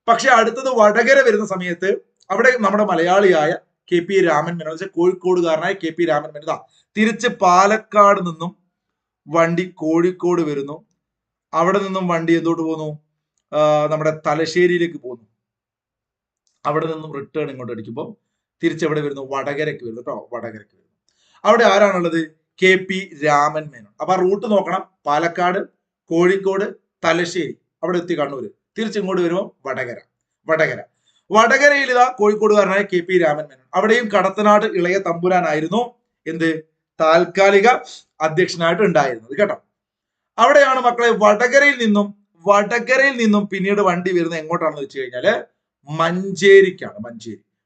പക്ഷെ അടുത്തത് വടകര വരുന്ന സമയത്ത് അവിടെ നമ്മുടെ മലയാളിയായ KP രാമൻ മേനോൻ, കോഴിക്കോടുകാരനായ KP രാമൻ മേനോൻ തിരിച്ച് പാലക്കാട് നിന്നും വണ്ടി കോഴിക്കോട് വരുന്നു. അവിടെ നിന്നും വണ്ടി എന്തോട്ട് പോകുന്നു? നമ്മുടെ തലശ്ശേരിയിലേക്ക് പോകുന്നു. അവിടെ നിന്നും റിട്ടേൺ ഇങ്ങോട്ട് അടിക്കുമ്പോൾ തിരിച്ചെവിടെ വരുന്നു? വടകരയ്ക്ക് വരുന്നു കേട്ടോ. വടകരയ്ക്ക് വരുന്നു. അവിടെ ആരാണുള്ളത്? KP രാമൻ മേനോൻ. അപ്പൊ ആ റൂട്ട് നോക്കണം. പാലക്കാട്, കോഴിക്കോട്, തലശ്ശേരി, അവിടെ എത്തി കണ്ണൂര്. തിരിച്ചിങ്ങോട്ട് വരുമ്പോൾ വടകരയിൽ ഇതാ കോഴിക്കോടുകാരനായ KP രാമൻ മേനോൻ. അവിടെയും കടത്തനാട് ഇളയ തമ്പുരാനായിരുന്നു എന്ത് താൽക്കാലിക അധ്യക്ഷനായിട്ട് ഉണ്ടായിരുന്നത് കേട്ടോ. അവിടെയാണ് മക്കളെ വടകരയിൽ നിന്നും വടകരയിൽ നിന്നും പിന്നീട് വണ്ടി വരുന്നത് എങ്ങോട്ടാണെന്ന് വെച്ച് കഴിഞ്ഞാല് മഞ്ചേരിക്കാണ്.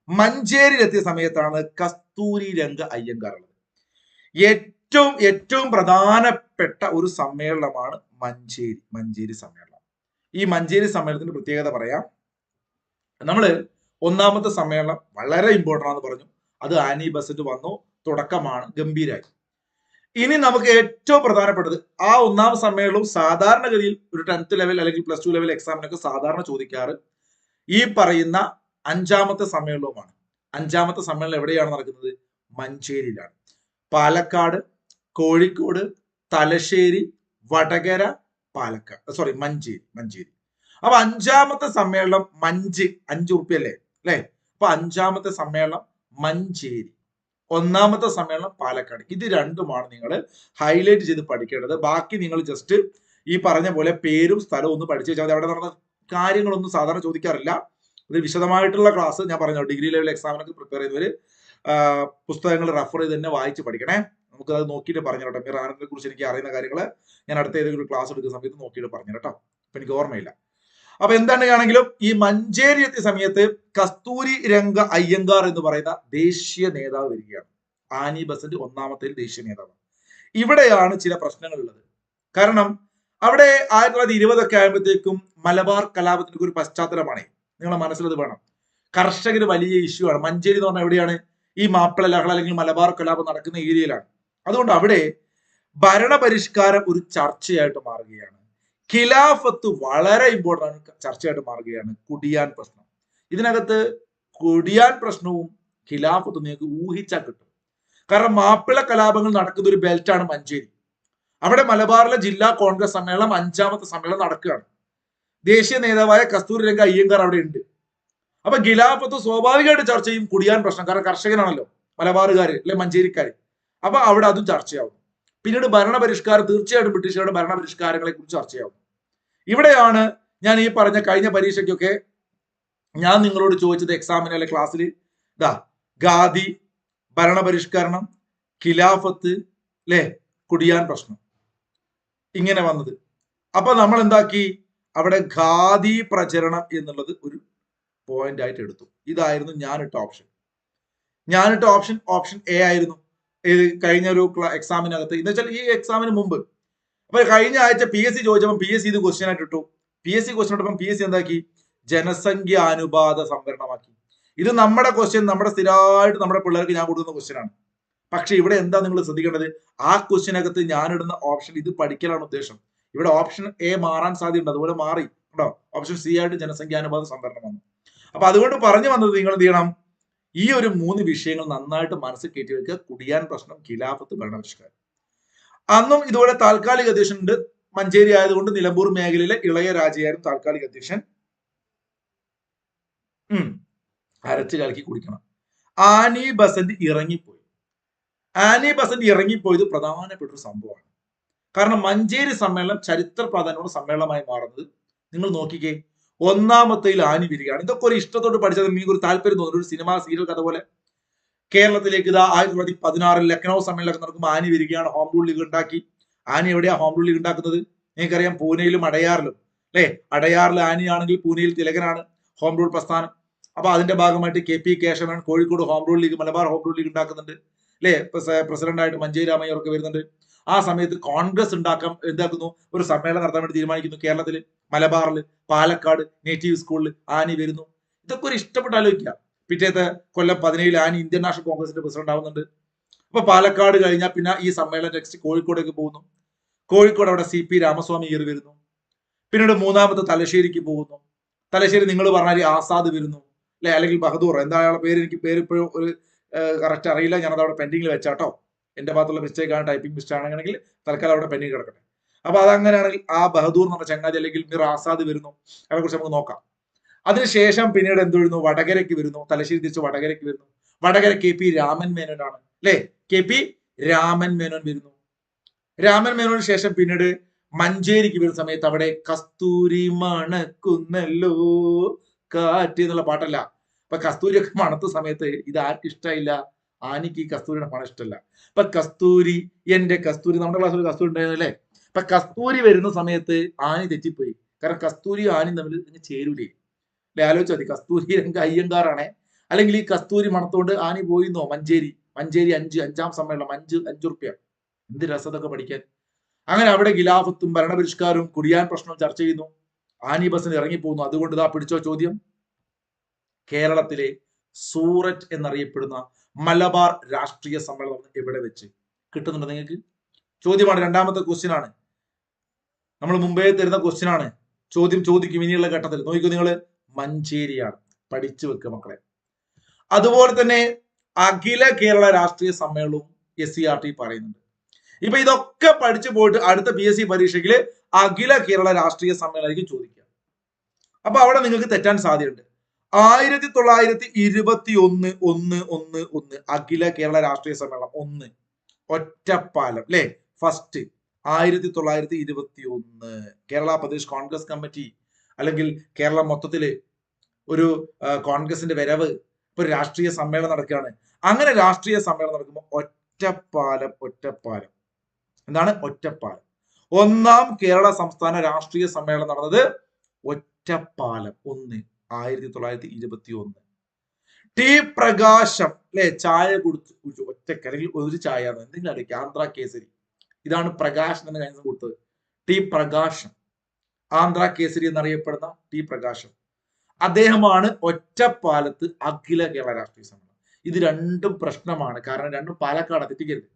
മഞ്ചേരിയിൽ എത്തിയ സമയത്താണ് കസ്തൂരി രംഗ അയ്യങ്കാർ ഉള്ളത്. ഏറ്റവും പ്രധാനപ്പെട്ട ഒരു സമ്മേളനമാണ് മഞ്ചേരി സമ്മേളനം. ഈ മഞ്ചേരി സമ്മേളനത്തിന്റെ പ്രത്യേകത പറയാം. നമ്മള് ഒന്നാമത്തെ സമ്മേളനം വളരെ ഇമ്പോർട്ടൻ്റ് ആണെന്ന് പറഞ്ഞു. അത് ആനി ബസന്റ് വന്നു, തുടക്കമാണ്, ഗംഭീരായി. ഇനി നമുക്ക് ഏറ്റവും പ്രധാനപ്പെട്ടത് ആ ഒന്നാം സമ്മേളനവും സാധാരണഗതിയിൽ ഒരു 10th ലെവൽ അല്ലെങ്കിൽ +2 ലെവൽ എക്സാമിനൊക്കെ സാധാരണ ചോദിക്കാറ് ഈ പറയുന്ന 5ാമത്തെ സമ്മേളനവുമാണ്. 5ാമത്തെ സമ്മേളനം എവിടെയാണ് നടക്കുന്നത്? മഞ്ചേരിയിലാണ്. പാലക്കാട്, കോഴിക്കോട്, തലശ്ശേരി, വടകര, മഞ്ചേരി. അപ്പൊ 5ാമത്തെ സമ്മേളനം 5 ഉറുപ്പ്യല്ലേ അല്ലെ? അപ്പൊ 5ാമത്തെ സമ്മേളനം മഞ്ചേരി, 1ാമത്തെ സമ്മേളനം പാലക്കാട്. ഇത് രണ്ടുമാണ് നിങ്ങൾ ഹൈലൈറ്റ് ചെയ്ത് പഠിക്കേണ്ടത്. ബാക്കി നിങ്ങൾ ജസ്റ്റ് ഈ പറഞ്ഞ പോലെ പേരും സ്ഥലവും ഒന്ന് പഠിച്ചു വെച്ചാൽ അവിടെ നടന്ന കാര്യങ്ങളൊന്നും സാധാരണ ചോദിക്കാറില്ല. ഇത് വിശദമായിട്ടുള്ള ക്ലാസ് ഞാൻ പറഞ്ഞു. ഡിഗ്രി ലെവൽ എക്സാമിനൊക്കെ പ്രിപ്പയർ ചെയ്തവര് പുസ്തകങ്ങൾ റെഫർ ചെയ്ത് തന്നെ വായിച്ച് പഠിക്കണേ. നമുക്ക് അത് നോക്കിയിട്ട് പറഞ്ഞു കേട്ടോ. മീർ ആനന്ദിനെ കുറിച്ച് എനിക്ക് അറിയുന്ന കാര്യങ്ങൾ ഞാൻ അടുത്ത ഏതെങ്കിലും ക്ലാസ് എടുക്കുന്ന സമയത്ത് നോക്കിയിട്ട് പറഞ്ഞു കേട്ടോ. അപ്പൊ എനിക്ക് ഓർമ്മയില്ല. അപ്പൊ എന്താണെങ്കിലും ഈ മഞ്ചേരി എത്തിയ സമയത്ത് കസ്തൂരി രംഗ അയ്യങ്കാർ എന്ന് പറയുന്ന ദേശീയ നേതാവ് വരികയാണ്. ആനി ബസന്റ് 1ാമത്തെ ദേശീയ നേതാവ്. ഇവിടെയാണ് ചില പ്രശ്നങ്ങൾ ഉള്ളത്. കാരണം അവിടെ 1920 ആയപ്പോഴത്തേക്കും മലബാർ കലാപത്തിന്റെ ഒരു പശ്ചാത്തലമാണ്. നിങ്ങളുടെ മനസ്സിലത് വേണം. കർഷകര് വലിയ ഇഷ്യൂ ആണ്. മഞ്ചേരി എന്ന് പറഞ്ഞാൽ എവിടെയാണ്? ഈ മാപ്പിള ലഹള അല്ലെങ്കിൽ മലബാർ കലാപം നടക്കുന്ന ഏരിയയിലാണ്. അതുകൊണ്ട് അവിടെ ഭരണപരിഷ്കാരം ഒരു ചർച്ചയായിട്ട് മാറുകയാണ്. ഖിലാഫത്ത് വളരെ ഇമ്പോർട്ടൻ്റ് ചർച്ചയായിട്ട് മാറുകയാണ്. കുടിയാൻ പ്രശ്നം. ഇതിനകത്ത് കുടിയാൻ പ്രശ്നവും ഖിലാഫത്തും നിങ്ങൾക്ക് ഊഹിച്ചാൽ കിട്ടും. കാരണം മാപ്പിള കലാപങ്ങൾ നടക്കുന്ന ഒരു ബെൽറ്റാണ് മഞ്ചേരി. അവിടെ മലബാറിലെ ജില്ലാ കോൺഗ്രസ് സമ്മേളനം 5ാമത്തെ സമ്മേളനം നടക്കുകയാണ്. ദേശീയ നേതാവായ കസ്തൂരി രംഗ അയ്യങ്കാർ അവിടെ ഉണ്ട്. അപ്പൊ ഖിലാഫത്ത് സ്വാഭാവികമായിട്ട് ചർച്ച ചെയ്യും കുടിയാൻ പ്രശ്നം. കാരണം കർഷകനാണല്ലോ മലബാറുകാര് അല്ലെ മഞ്ചേരിക്കാര്. അപ്പൊ അവിടെ അതും ചർച്ചയാവും. പിന്നീട് ഭരണപരിഷ്കാരം, തീർച്ചയായിട്ടും ബ്രിട്ടീഷുകാരുടെ ഭരണപരിഷ്കാരങ്ങളെ കുറിച്ച് ചർച്ചയാവും. ഇവിടെയാണ് ഞാൻ ഈ പറഞ്ഞ കഴിഞ്ഞ പരീക്ഷയ്ക്കൊക്കെ ഞാൻ നിങ്ങളോട് ചോദിച്ചത് എക്സാമിന് അല്ലെ ക്ലാസ്സിൽ ഖാദി, ഭരണപരിഷ്കരണം, ഖിലാഫത്ത്, അല്ലെ കുടിയാൻ പ്രശ്നം ഇങ്ങനെ വന്നത്. അപ്പൊ നമ്മൾ എന്താക്കി? അവിടെ ഖാദി പ്രചരണം എന്നുള്ളത് ഒരു പോയിന്റ് ആയിട്ട് എടുത്തു. ഇതായിരുന്നു ഞാനിട്ട ഓപ്ഷൻ. ഓപ്ഷൻ എ ആയിരുന്നു കഴിഞ്ഞ ഒരു എക്സാമിനകത്ത്. എന്ന് വെച്ചാൽ ഈ എക്സാമിന് മുമ്പ്. അപ്പൊ കഴിഞ്ഞ ആഴ്ച PSC ചോദിച്ചപ്പോൾ PSC ഇത് ക്വസ്റ്റ്യൻ ആയിട്ട് ഇട്ടു. PSC ക്വസ്റ്റ്യൻ ഇട്ടപ്പോൾ PSC എന്താക്കി? ജനസംഖ്യ അനുപാത സംവരണമാക്കി. ഇത് നമ്മുടെ ക്വസ്റ്റ്യൻ, നമ്മുടെ സ്ഥിരമായിട്ട് നമ്മുടെ പിള്ളേർക്ക് ഞാൻ കൊടുക്കുന്ന ക്വസ്റ്റ്യൻ ആണ്. പക്ഷെ ഇവിടെ എന്താ നിങ്ങൾ ശ്രദ്ധിക്കേണ്ടത്? ആ ക്വസ്റ്റ്യനകത്ത് ഞാനിടുന്ന ഓപ്ഷൻ ഇത് പഠിക്കലാണ് ഉദ്ദേശം. ഇവിടെ ഓപ്ഷൻ എ മാറാൻ സാധ്യതയുണ്ട്. അതുപോലെ മാറി കേട്ടോ. ഓപ്ഷൻ സി ആയിട്ട് ജനസംഖ്യാനുപാത സംവരണം വന്നു. അപ്പൊ അതുകൊണ്ട് പറഞ്ഞു വന്നത് നിങ്ങൾ എന്ത് ചെയ്യണം? ഈ ഒരു 3 വിഷയങ്ങൾ നന്നായിട്ട് മനസ്സിൽ കയറ്റി വെക്കുക. കുടിയാൻ പ്രശ്നം, ഖിലാഫത്ത്, ഭരണപരിഷ്കാരം. അന്നും ഇതുപോലെ താൽക്കാലിക അധ്യക്ഷൻ ഉണ്ട്. മഞ്ചേരി ആയതുകൊണ്ട് നിലമ്പൂർ മേഖലയിലെ ഇളയരാജയായിരുന്നു താൽക്കാലിക അധ്യക്ഷൻ. അരച്ച് കലക്കി കുടിക്കണം. ആനി ബസന്റ് ഇറങ്ങിപ്പോയത് പ്രധാനപ്പെട്ട ഒരു സംഭവമാണ്. കാരണം മഞ്ചേരി സമ്മേളനം ചരിത്ര പ്രാധാന്യമുള്ള സമ്മേളനമായി മാറുന്നത് നിങ്ങൾ നോക്കിക്കേ. 1ാമത്തേൽ ആനി വരികയാണ്. ഇതൊക്കെ ഒരു ഇഷ്ടത്തോട് പഠിച്ചത് നിങ്ങൾക്ക് ഒരു താല്പര്യം തോന്നുന്നു. ഒരു സിനിമ സീരിയൽ കഥ പോലെ. കേരളത്തിലേക്ക് 1916 ലക്നൗ സമ്മേളനം നടക്കുമ്പോൾ ആനി വരികയാണ്. ഹോം റൂൾ ലീഗ് ഉണ്ടാക്കി. ആനി എവിടെയാ ഹോം റൂൾ ലീഗ് ഉണ്ടാക്കുന്നത്? നിങ്ങൾക്കറിയാം, പൂനെയിലും അടയാറിലും അല്ലെ? അടയാറിൽ ആനിയാണെങ്കിൽ പൂനെയിൽ തിലകനാണ് ഹോം റൂൾ പ്രസ്ഥാനം. അപ്പൊ അതിന്റെ ഭാഗമായിട്ട് KP Kesavan Kozhikode home rule league, Malabar home rule league ഉണ്ടാക്കുന്നുണ്ട് അല്ലെ? പ്രസിഡന്റ് ആയിട്ട് മഞ്ചേരി രാമയ്യറൊക്കെ വരുന്നുണ്ട്. ആ സമയത്ത് കോൺഗ്രസ് എന്താക്കുന്നു? ഒരു സമ്മേളനം നടത്താൻ വേണ്ടി തീരുമാനിക്കുന്നു. കേരളത്തിൽ, മലബാറിൽ, പാലക്കാട് നേറ്റീവ് സ്കൂളിൽ ആനി വരുന്നു. ഇതൊക്കെ ഒരു ഇഷ്ടപ്പെട്ട് ആലോചിക്കുക. പിറ്റേത്തെ കൊല്ലം 17 ആനി ഇന്ത്യൻ നാഷണൽ കോൺഗ്രസിന്റെ പ്രസിഡന്റ് ആവുന്നുണ്ട്. അപ്പൊ പാലക്കാട് കഴിഞ്ഞാൽ പിന്നെ ഈ സമ്മേളനം നെക്സ്റ്റ് കോഴിക്കോടേക്ക് പോകുന്നു. കോഴിക്കോട് അവിടെ CP രാമസ്വാമി ഇയർ വരുന്നു. പിന്നീട് 3ാമത്തെ തലശ്ശേരിക്ക് പോകുന്നു. തലശ്ശേരി നിങ്ങൾ പറഞ്ഞാൽ ആസാദ് വരുന്നു അല്ലെ? അല്ലെങ്കിൽ ബഹദൂർ, എന്താ അയാളുടെ പേര്? എനിക്ക് പേര് ഇപ്പോഴും ഒരു കറക്റ്റ് അറിയില്ല. ഞാനത് അവിടെ പെൻഡിങ്ങിൽ വെച്ചാട്ടോ. എന്റെ ഭാഗത്തുള്ള മിസ്റ്റേക്ക് ആണ്, ടൈപ്പിംഗ് മിസ്റ്റേക്ക് ആണെങ്കിൽ തൽക്കാലം അവിടെ പെൻഡിങ് കിടക്കട്ടെ. അപ്പൊ അതങ്ങനെയാണെങ്കിൽ ആ ബഹദൂർ എന്ന് പറഞ്ഞ ചങ്ങാതി അല്ലെങ്കിൽ മീർ ആസാദ് വരുന്നു. അതിനെ കുറിച്ച് നമുക്ക് നോക്കാം. അതിനുശേഷം പിന്നീട് എന്ത് വരുന്നു? വടകരയ്ക്ക് വരുന്നു. തലശ്ശേരി തിരിച്ച് വടകരയ്ക്ക് വരുന്നു. വടകര KP രാമൻ മേനോൻ ആണ് അല്ലെ? KP രാമൻ മേനോൻ വരുന്നു. രാമൻ മേനോന് ശേഷം പിന്നീട് മഞ്ചേരിക്ക് വരുന്ന സമയത്ത് അവിടെ കസ്തൂരി മണക്കുന്നല്ലോ കാറ്റ് എന്നുള്ള പാട്ടല്ല. അപ്പൊ കസ്തൂരിയൊക്കെ മണത്ത സമയത്ത് ഇത് ആർക്കും ഇഷ്ടമായില്ല. ആനിക്ക് ഈ കസ്തൂരിയുടെ മണം ഇഷ്ടമല്ല. അപ്പൊ കസ്തൂരി, എന്റെ കസ്തൂരി, നമ്മുടെ ക്ലാസ്സിൽ കസ്തൂരി ഉണ്ടായിരുന്നു അല്ലേ? അപ്പൊ കസ്തൂരി വരുന്ന സമയത്ത് ആനി തെറ്റിപ്പോയി. കാരണം കസ്തൂരി ആനയും തമ്മിൽ ഇങ്ങ് ചേരൂലേ. അല്ലെ, ആലോചിച്ചാൽ മതി. കസ്തൂരി രംഗ അയ്യങ്കാറാണേ, അല്ലെങ്കിൽ ഈ കസ്തൂരി മണത്തോണ്ട് ആനി പോയിന്നോ മഞ്ചേരി 5 സമ്മേളനം 5 എന്ത് രസതൊക്കെ പഠിക്കാൻ. അങ്ങനെ അവിടെ ഖിലാഫത്തും ഭരണപരിഷ്കാരവും കുടിയാൻ പ്രശ്നവും ചർച്ച ചെയ്യുന്നു. ആനി ബസ്സിന് ഇറങ്ങിപ്പോകുന്നു. അതുകൊണ്ട് ഇതാ പിടിച്ചോ ചോദ്യം. കേരളത്തിലെ സൂററ്റ് എന്നറിയപ്പെടുന്ന മലബാർ രാഷ്ട്രീയ സമ്മേളനം എവിടെ വെച്ച്? കിട്ടുന്നുണ്ടോ നിങ്ങൾക്ക്? ചോദ്യമാണ്. രണ്ടാമത്തെ ക്വസ്റ്റ്യൻ ആണ്. നമ്മൾ മുമ്പേ തരുന്ന ക്വസ്റ്റ്യൻ ആണ്. ചോദ്യം ചോദിക്കും ഇനിയുള്ള ഘട്ടത്തിൽ. നോക്കൂ നിങ്ങൾ, മഞ്ചേരിയാണ്. പഠിച്ചു വെക്കുക മക്കളെ. അതുപോലെ തന്നെ അഖില കേരള രാഷ്ട്രീയ സമ്മേളനവും SCERT പറയുന്നുണ്ട്. ഇപ്പൊ ഇതൊക്കെ പഠിച്ചു പോയിട്ട് അടുത്ത PSC പരീക്ഷയ്ക്ക് അഖില കേരള രാഷ്ട്രീയ സമ്മേളനം ചോദിക്കുക. അപ്പൊ അവിടെ നിങ്ങൾക്ക് തെറ്റാൻ സാധ്യതയുണ്ട്. 1921 അഖില കേരള രാഷ്ട്രീയ സമ്മേളനം 1 ഒറ്റപ്പാലം അല്ലെ. ഫസ്റ്റ് 1921 കേരള പ്രദേശ് കോൺഗ്രസ് കമ്മിറ്റി, അല്ലെങ്കിൽ കേരളം മൊത്തത്തില് ഒരു കോൺഗ്രസിന്റെ വരവ്, ഇപ്പൊ രാഷ്ട്രീയ സമ്മേളനം നടക്കുകയാണ്. അങ്ങനെ രാഷ്ട്രീയ സമ്മേളനം നടക്കുമ്പോൾ ഒറ്റപ്പാലം എന്താണ്? ഒറ്റപ്പാലം. ഒന്നാം കേരള സംസ്ഥാന രാഷ്ട്രീയ സമ്മേളനം നടന്നത് ഒറ്റപ്പാലം 1921. ടി പ്രകാശം അല്ലെ, ചായ കുടിച്ചു ഒറ്റക്ക്, അല്ലെങ്കിൽ ഒരു ചായ എന്തെങ്കിലും അറിയിക്കുക, ആന്ധ്ര കേസരി. ഇതാണ് പ്രകാശൻ എന്ന് കഴിഞ്ഞ കൊടുത്തത്. ടി പ്രകാശം, ആന്ധ്ര കേസരി എന്നറിയപ്പെടുന്ന ടി പ്രകാശം, അദ്ദേഹമാണ് ഒറ്റപ്പാലത്ത് അഖില കേരള രാഷ്ട്രീയ സമ്മേളനം. ഇത് രണ്ടും പ്രശ്നമാണ്. കാരണം രണ്ടും പാലക്കാട്, തെറ്റിക്കരുത്.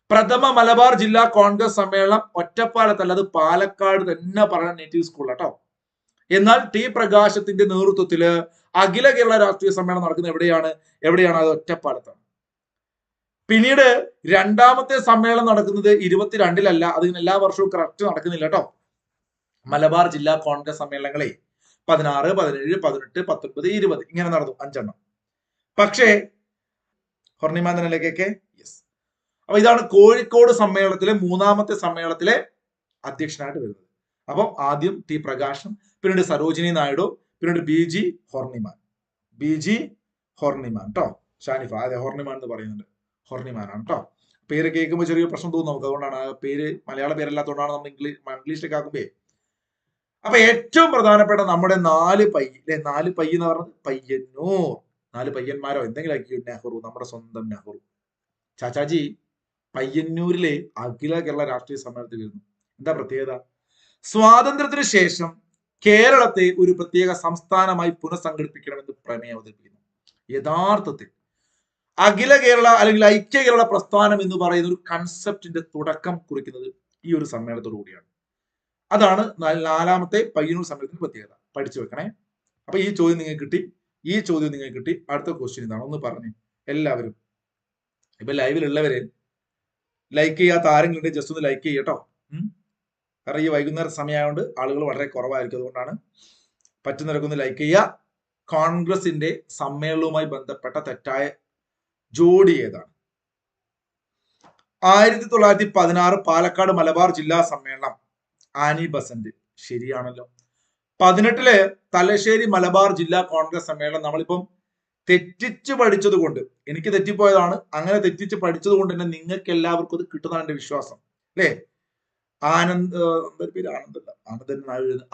പ്രഥമ മലബാർ ജില്ലാ കോൺഗ്രസ് സമ്മേളനം ഒറ്റപ്പാലത്തല്ല, അത് പാലക്കാട് തന്നെ പറയുന്ന നേറ്റീവ് സ്കൂൾ കേട്ടോ. എന്നാൽ ടി പ്രകാശത്തിന്റെ നേതൃത്വത്തില് അഖില കേരള രാഷ്ട്രീയ സമ്മേളനം നടക്കുന്നത് എവിടെയാണ്? അത് ഒറ്റപ്പാലത്താണ്. പിന്നീട് രണ്ടാമത്തെ സമ്മേളനം നടക്കുന്നത് 22-ലല്ല, അതിന് എല്ലാ വർഷവും കറക്റ്റ് നടക്കുന്നില്ല കേട്ടോ. മലബാർ ജില്ലാ കോൺഗ്രസ് സമ്മേളനങ്ങളെ 16, 17, 18, 19, 20 ഇങ്ങനെ നടന്നു 5 പക്ഷേ ഹൊർണിമാന്തനിലേക്കൊക്കെ യെസ്. അപ്പൊ ഇതാണ് കോഴിക്കോട് സമ്മേളനത്തിലെ 3ാമത്തെ സമ്മേളനത്തിലെ അധ്യക്ഷനായിട്ട് വരുന്നത്. അപ്പം ആദ്യം ടി പ്രകാശം, പിന്നീട് സരോജിനി നായിഡു, പിന്നീട് BG ഹൊർണിമാൻ കേട്ടോ. ഷാനിഫ, അതെ ഹൊർണിമാൻ എന്ന് പറയുന്നുണ്ട്. ഹൊർണിമാനാണ് കേട്ടോ. പേര് കേൾക്കുമ്പോൾ ചെറിയ പ്രശ്നം തോന്നും നമുക്ക്. അതുകൊണ്ടാണ് ആ പേര് മലയാള പേരല്ലാത്തതുകൊണ്ടാണ് നമ്മൾ ഇംഗ്ലീഷിലേക്ക് ആക്കുമ്പേ. അപ്പൊ ഏറ്റവും പ്രധാനപ്പെട്ട നമ്മുടെ 4 പൈ അല്ലെ, 4 പൈ എന്ന് പറഞ്ഞത് പയ്യന്നൂർ, 4 പയ്യന്മാരോ എന്തെങ്കിലും ആക്കിയോ. നെഹ്റു, നമ്മുടെ സ്വന്തം നെഹ്റു. ചാച്ചാജി പയ്യന്നൂരിലെ അഖില കേരള രാഷ്ട്രീയ സമ്മേളനത്തിൽ വരുന്നു. എന്താ പ്രത്യേകത? സ്വാതന്ത്ര്യത്തിന് ശേഷം കേരളത്തെ ഒരു പ്രത്യേക സംസ്ഥാനമായി പുനഃസംഘടിപ്പിക്കണമെന്ന് പ്രമേയം അവതരിപ്പിക്കുന്നു. യഥാർത്ഥത്തിൽ അഖില കേരള അല്ലെങ്കിൽ ഐക്യ കേരള പ്രസ്ഥാനം എന്ന് പറയുന്ന ഒരു കൺസെപ്റ്റിന്റെ തുടക്കം കുറിക്കുന്നത് ഈ ഒരു സമ്മേളനത്തോടു കൂടിയാണ്. അതാണ് 4ാമത്തെ പയ്യന്നൂർ സമ്മേളനത്തിന്റെ പ്രത്യേകത. പഠിച്ചു വെക്കണേ. അപ്പൊ ഈ ചോദ്യം നിങ്ങൾക്ക് കിട്ടി. അടുത്ത ക്വസ്റ്റ്യൻ ഇതാണ്. ഒന്ന് പറഞ്ഞു എല്ലാവരും. ഇപ്പൊ ലൈവിലുള്ളവര് ലൈക്ക് ചെയ്യാത്ത ആരെങ്കിലും ജസ്റ്റ് ഒന്ന് ലൈക്ക് ചെയ്യട്ടോ. കാരണം ഈ വൈകുന്നേര സമയമായതുകൊണ്ട് ആളുകൾ വളരെ കുറവായിരിക്കും. അതുകൊണ്ടാണ്. പറ്റുന്നവരൊക്കെ ഒന്ന് ലൈക്ക് ചെയ്യുക. കോൺഗ്രസിന്റെ സമ്മേളനവുമായി ബന്ധപ്പെട്ട തെറ്റായ ജോഡി ഏതാണ്? 1916 പാലക്കാട് മലബാർ ജില്ലാ സമ്മേളനം ആനി ബസന്റ്, ശരിയാണല്ലോ. 18 തലശ്ശേരി മലബാർ ജില്ലാ കോൺഗ്രസ് സമ്മേളനം നമ്മളിപ്പം തെറ്റിച്ച് പഠിച്ചത് കൊണ്ട്, എനിക്ക് തെറ്റിപ്പോയതാണ്. അങ്ങനെ തെറ്റിച്ച് പഠിച്ചത് കൊണ്ട് തന്നെ നിങ്ങൾക്ക് എല്ലാവർക്കും അത് കിട്ടുന്നതാണ് എന്റെ വിശ്വാസം അല്ലേ.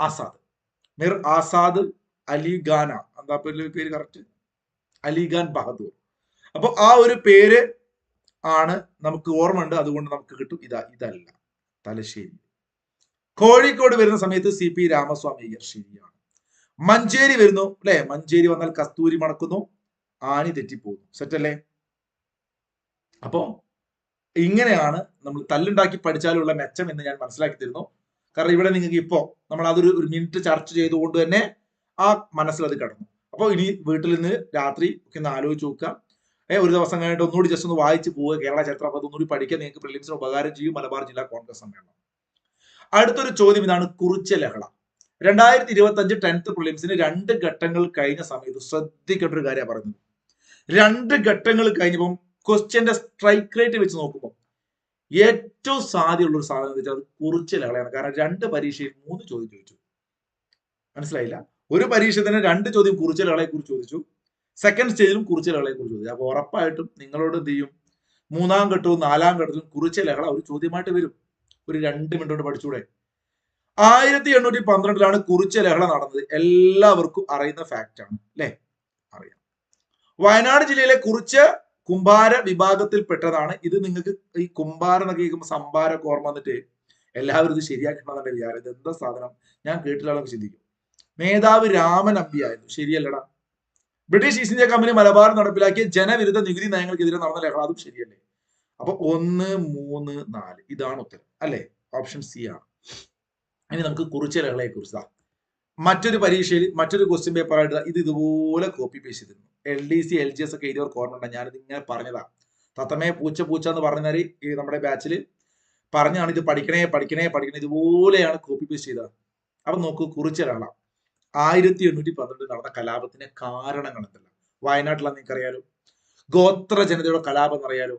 ആസാദ്, മിർ ആസാദ് അലി ഖാന, എന്താ പേര് കറക്റ്റ്? അലിഖാൻ ബഹദൂർ. അപ്പൊ ആ ഒരു പേര് ആണ് നമുക്ക് ഓർമ്മ ഉണ്ട്. അതുകൊണ്ട് നമുക്ക് കിട്ടും. ഇതല്ല തലശ്ശേരി. കോഴിക്കോട് വരുന്ന സമയത്ത് CP രാമസ്വാമി അയ്യർ, ശരിയാണ്. മഞ്ചേരി വരുന്നു അല്ലെ. മഞ്ചേരി വന്നാൽ കസ്തൂരി മണക്കുന്നു, ആനി തെറ്റിപ്പോകുന്നു. സെറ്റല്ലേ? അപ്പോ ഇങ്ങനെയാണ് നമ്മൾ തല്ലുണ്ടാക്കി പഠിച്ചാലുള്ള മെച്ചം എന്ന് ഞാൻ മനസ്സിലാക്കി തരുന്നു. കാരണം ഇവിടെ നിങ്ങൾക്ക് ഇപ്പോ നമ്മൾ അതൊരു മിനിറ്റ് ചർച്ച ചെയ്തുകൊണ്ട് തന്നെ ആ മനസ്സിൽ അത് കടന്നു. അപ്പോൾ ഇനി വീട്ടിൽ നിന്ന് രാത്രി ഒക്കെ ഒന്ന് ആലോചിച്ച് നോക്കുക. ഒരു ദിവസം കഴിഞ്ഞിട്ട് ഒന്നുകൂടി ജസ്റ്റ് ഒന്ന് വായിച്ച് പോവുക കേരള ചരിത്രം. അപ്പൊ അതൊന്നുകൂടി പഠിക്കാൻ നിങ്ങൾക്ക് പ്രിലിംസിന് ഉപകാരം ചെയ്യും. മലബാർ ജില്ലാ കോൺഗ്രസ് സമ്മേളനം. അടുത്തൊരു ചോദ്യം ഇതാണ്. കുറിച്യ ലഹള 2025 10th പ്രിലിംസിന് 2 ഘട്ടങ്ങൾ കഴിഞ്ഞ സമയത്ത് ശ്രദ്ധിക്കേണ്ട ഒരു കാര്യമാണ് പറയുന്നത്. 2 ഘട്ടങ്ങൾ കഴിഞ്ഞപ്പം ക്വസ്റ്റ്യന്റെ സ്ട്രൈക്ക് റേറ്റ് വെച്ച് നോക്കുമ്പോൾ ഏറ്റവും സാധ്യതയുള്ള ഒരു സാധനം എന്ന് വെച്ചാൽ അത് കുറിച്യ ലഹളയാണ്. കാരണം 2 പരീക്ഷയിൽ 3 ചോദ്യം ചോദിച്ചു. മനസ്സിലായില്ല? ഒരു പരീക്ഷ തന്നെ 2 ചോദ്യം കുറിച്യ ലഹളയെ കുറിച്ച് ചോദിച്ചു. സെക്കൻഡ് സ്റ്റേജിലും കുറിച്യ ലഹളയെ കുറിച്ച് ചോദിച്ചു. അപ്പൊ ഉറപ്പായിട്ടും നിങ്ങളോട് എന്ത് ചെയ്യും? 3ാം ഘട്ടവും 4ാം ഘട്ടത്തിലും കുറിച്യ ലഹള ഒരു ചോദ്യമായിട്ട് വരും. ഒരു 2 മിനിറ്റ് കൊണ്ട് പഠിച്ചൂടെ? 1812 കുറിച്യ ലഹള നടന്നത്. എല്ലാവർക്കും അറിയുന്ന ഫാക്റ്റ് ആണ് അല്ലെ? അറിയാം. വയനാട് ജില്ലയിലെ കുറിച്യ കുംഭാര വിഭാഗത്തിൽപ്പെട്ടതാണ് ഇത്. നിങ്ങൾക്ക് ഈ കുംഭാര എന്നൊക്കെ കേൾക്കുമ്പോൾ സംഭാരമൊക്കെ ഓർമ്മ വന്നിട്ട് എല്ലാവരും ഇത് ശരിയാക്കണമെന്നെ വിചാരം. ഇത് എന്താ സാധനം, ഞാൻ കേട്ടിട്ടാണെന്ന് ചിന്തിക്കും. മേധാവ് രാമൻ അമ്പിയായിരുന്നു. ശരിയല്ലടാ. British East India company Malabar നടപ്പിലാക്കിയ ജനവിരുദ്ധ നികുതി നയങ്ങൾക്കെതിരെ നടന്ന ലഹള, അതും ശരിയല്ലേ? അപ്പൊ 1, 3, 4 ഇതാണ് ഉത്തരം അല്ലെ? ഓപ്ഷൻ സി ആണ്. ഇനി നമുക്ക് കുറിച്യ ലഹളയെ കുറിച്ച് മറ്റൊരു പരീക്ഷയിൽ മറ്റൊരു ക്വസ്റ്റ്യൻ പേപ്പർ ആയിട്ട് ഇത് ഇതുപോലെ കോപ്പി പേസ്റ്റ് ചെയ്തിരുന്നു. LDC LGS ഒക്കെ എഴുതിയവർക്ക് ഓർമ്മ. ഞാനിത് ഇങ്ങനെ പറഞ്ഞതാ. തത്തമേ പൂച്ച പൂച്ച എന്ന് പറഞ്ഞാൽ ഈ നമ്മുടെ ബാച്ചിൽ പറഞ്ഞാണ് ഇത് പഠിക്കണേ പഠിക്കണേ പഠിക്കണേ. ഇതുപോലെയാണ് കോപ്പി പേസ്റ്റ് ചെയ്തത്. അപ്പൊ നോക്കൂ, കുറിച്യ ലഹള 1812 നടന്ന കലാപത്തിന് കാരണങ്ങൾ എന്തെല്ലാം? വയനാട്ടിലാണ് നിങ്ങൾക്കറിയാലോ. ഗോത്ര ജനതയുടെ കലാപം എന്നറിയാലോ.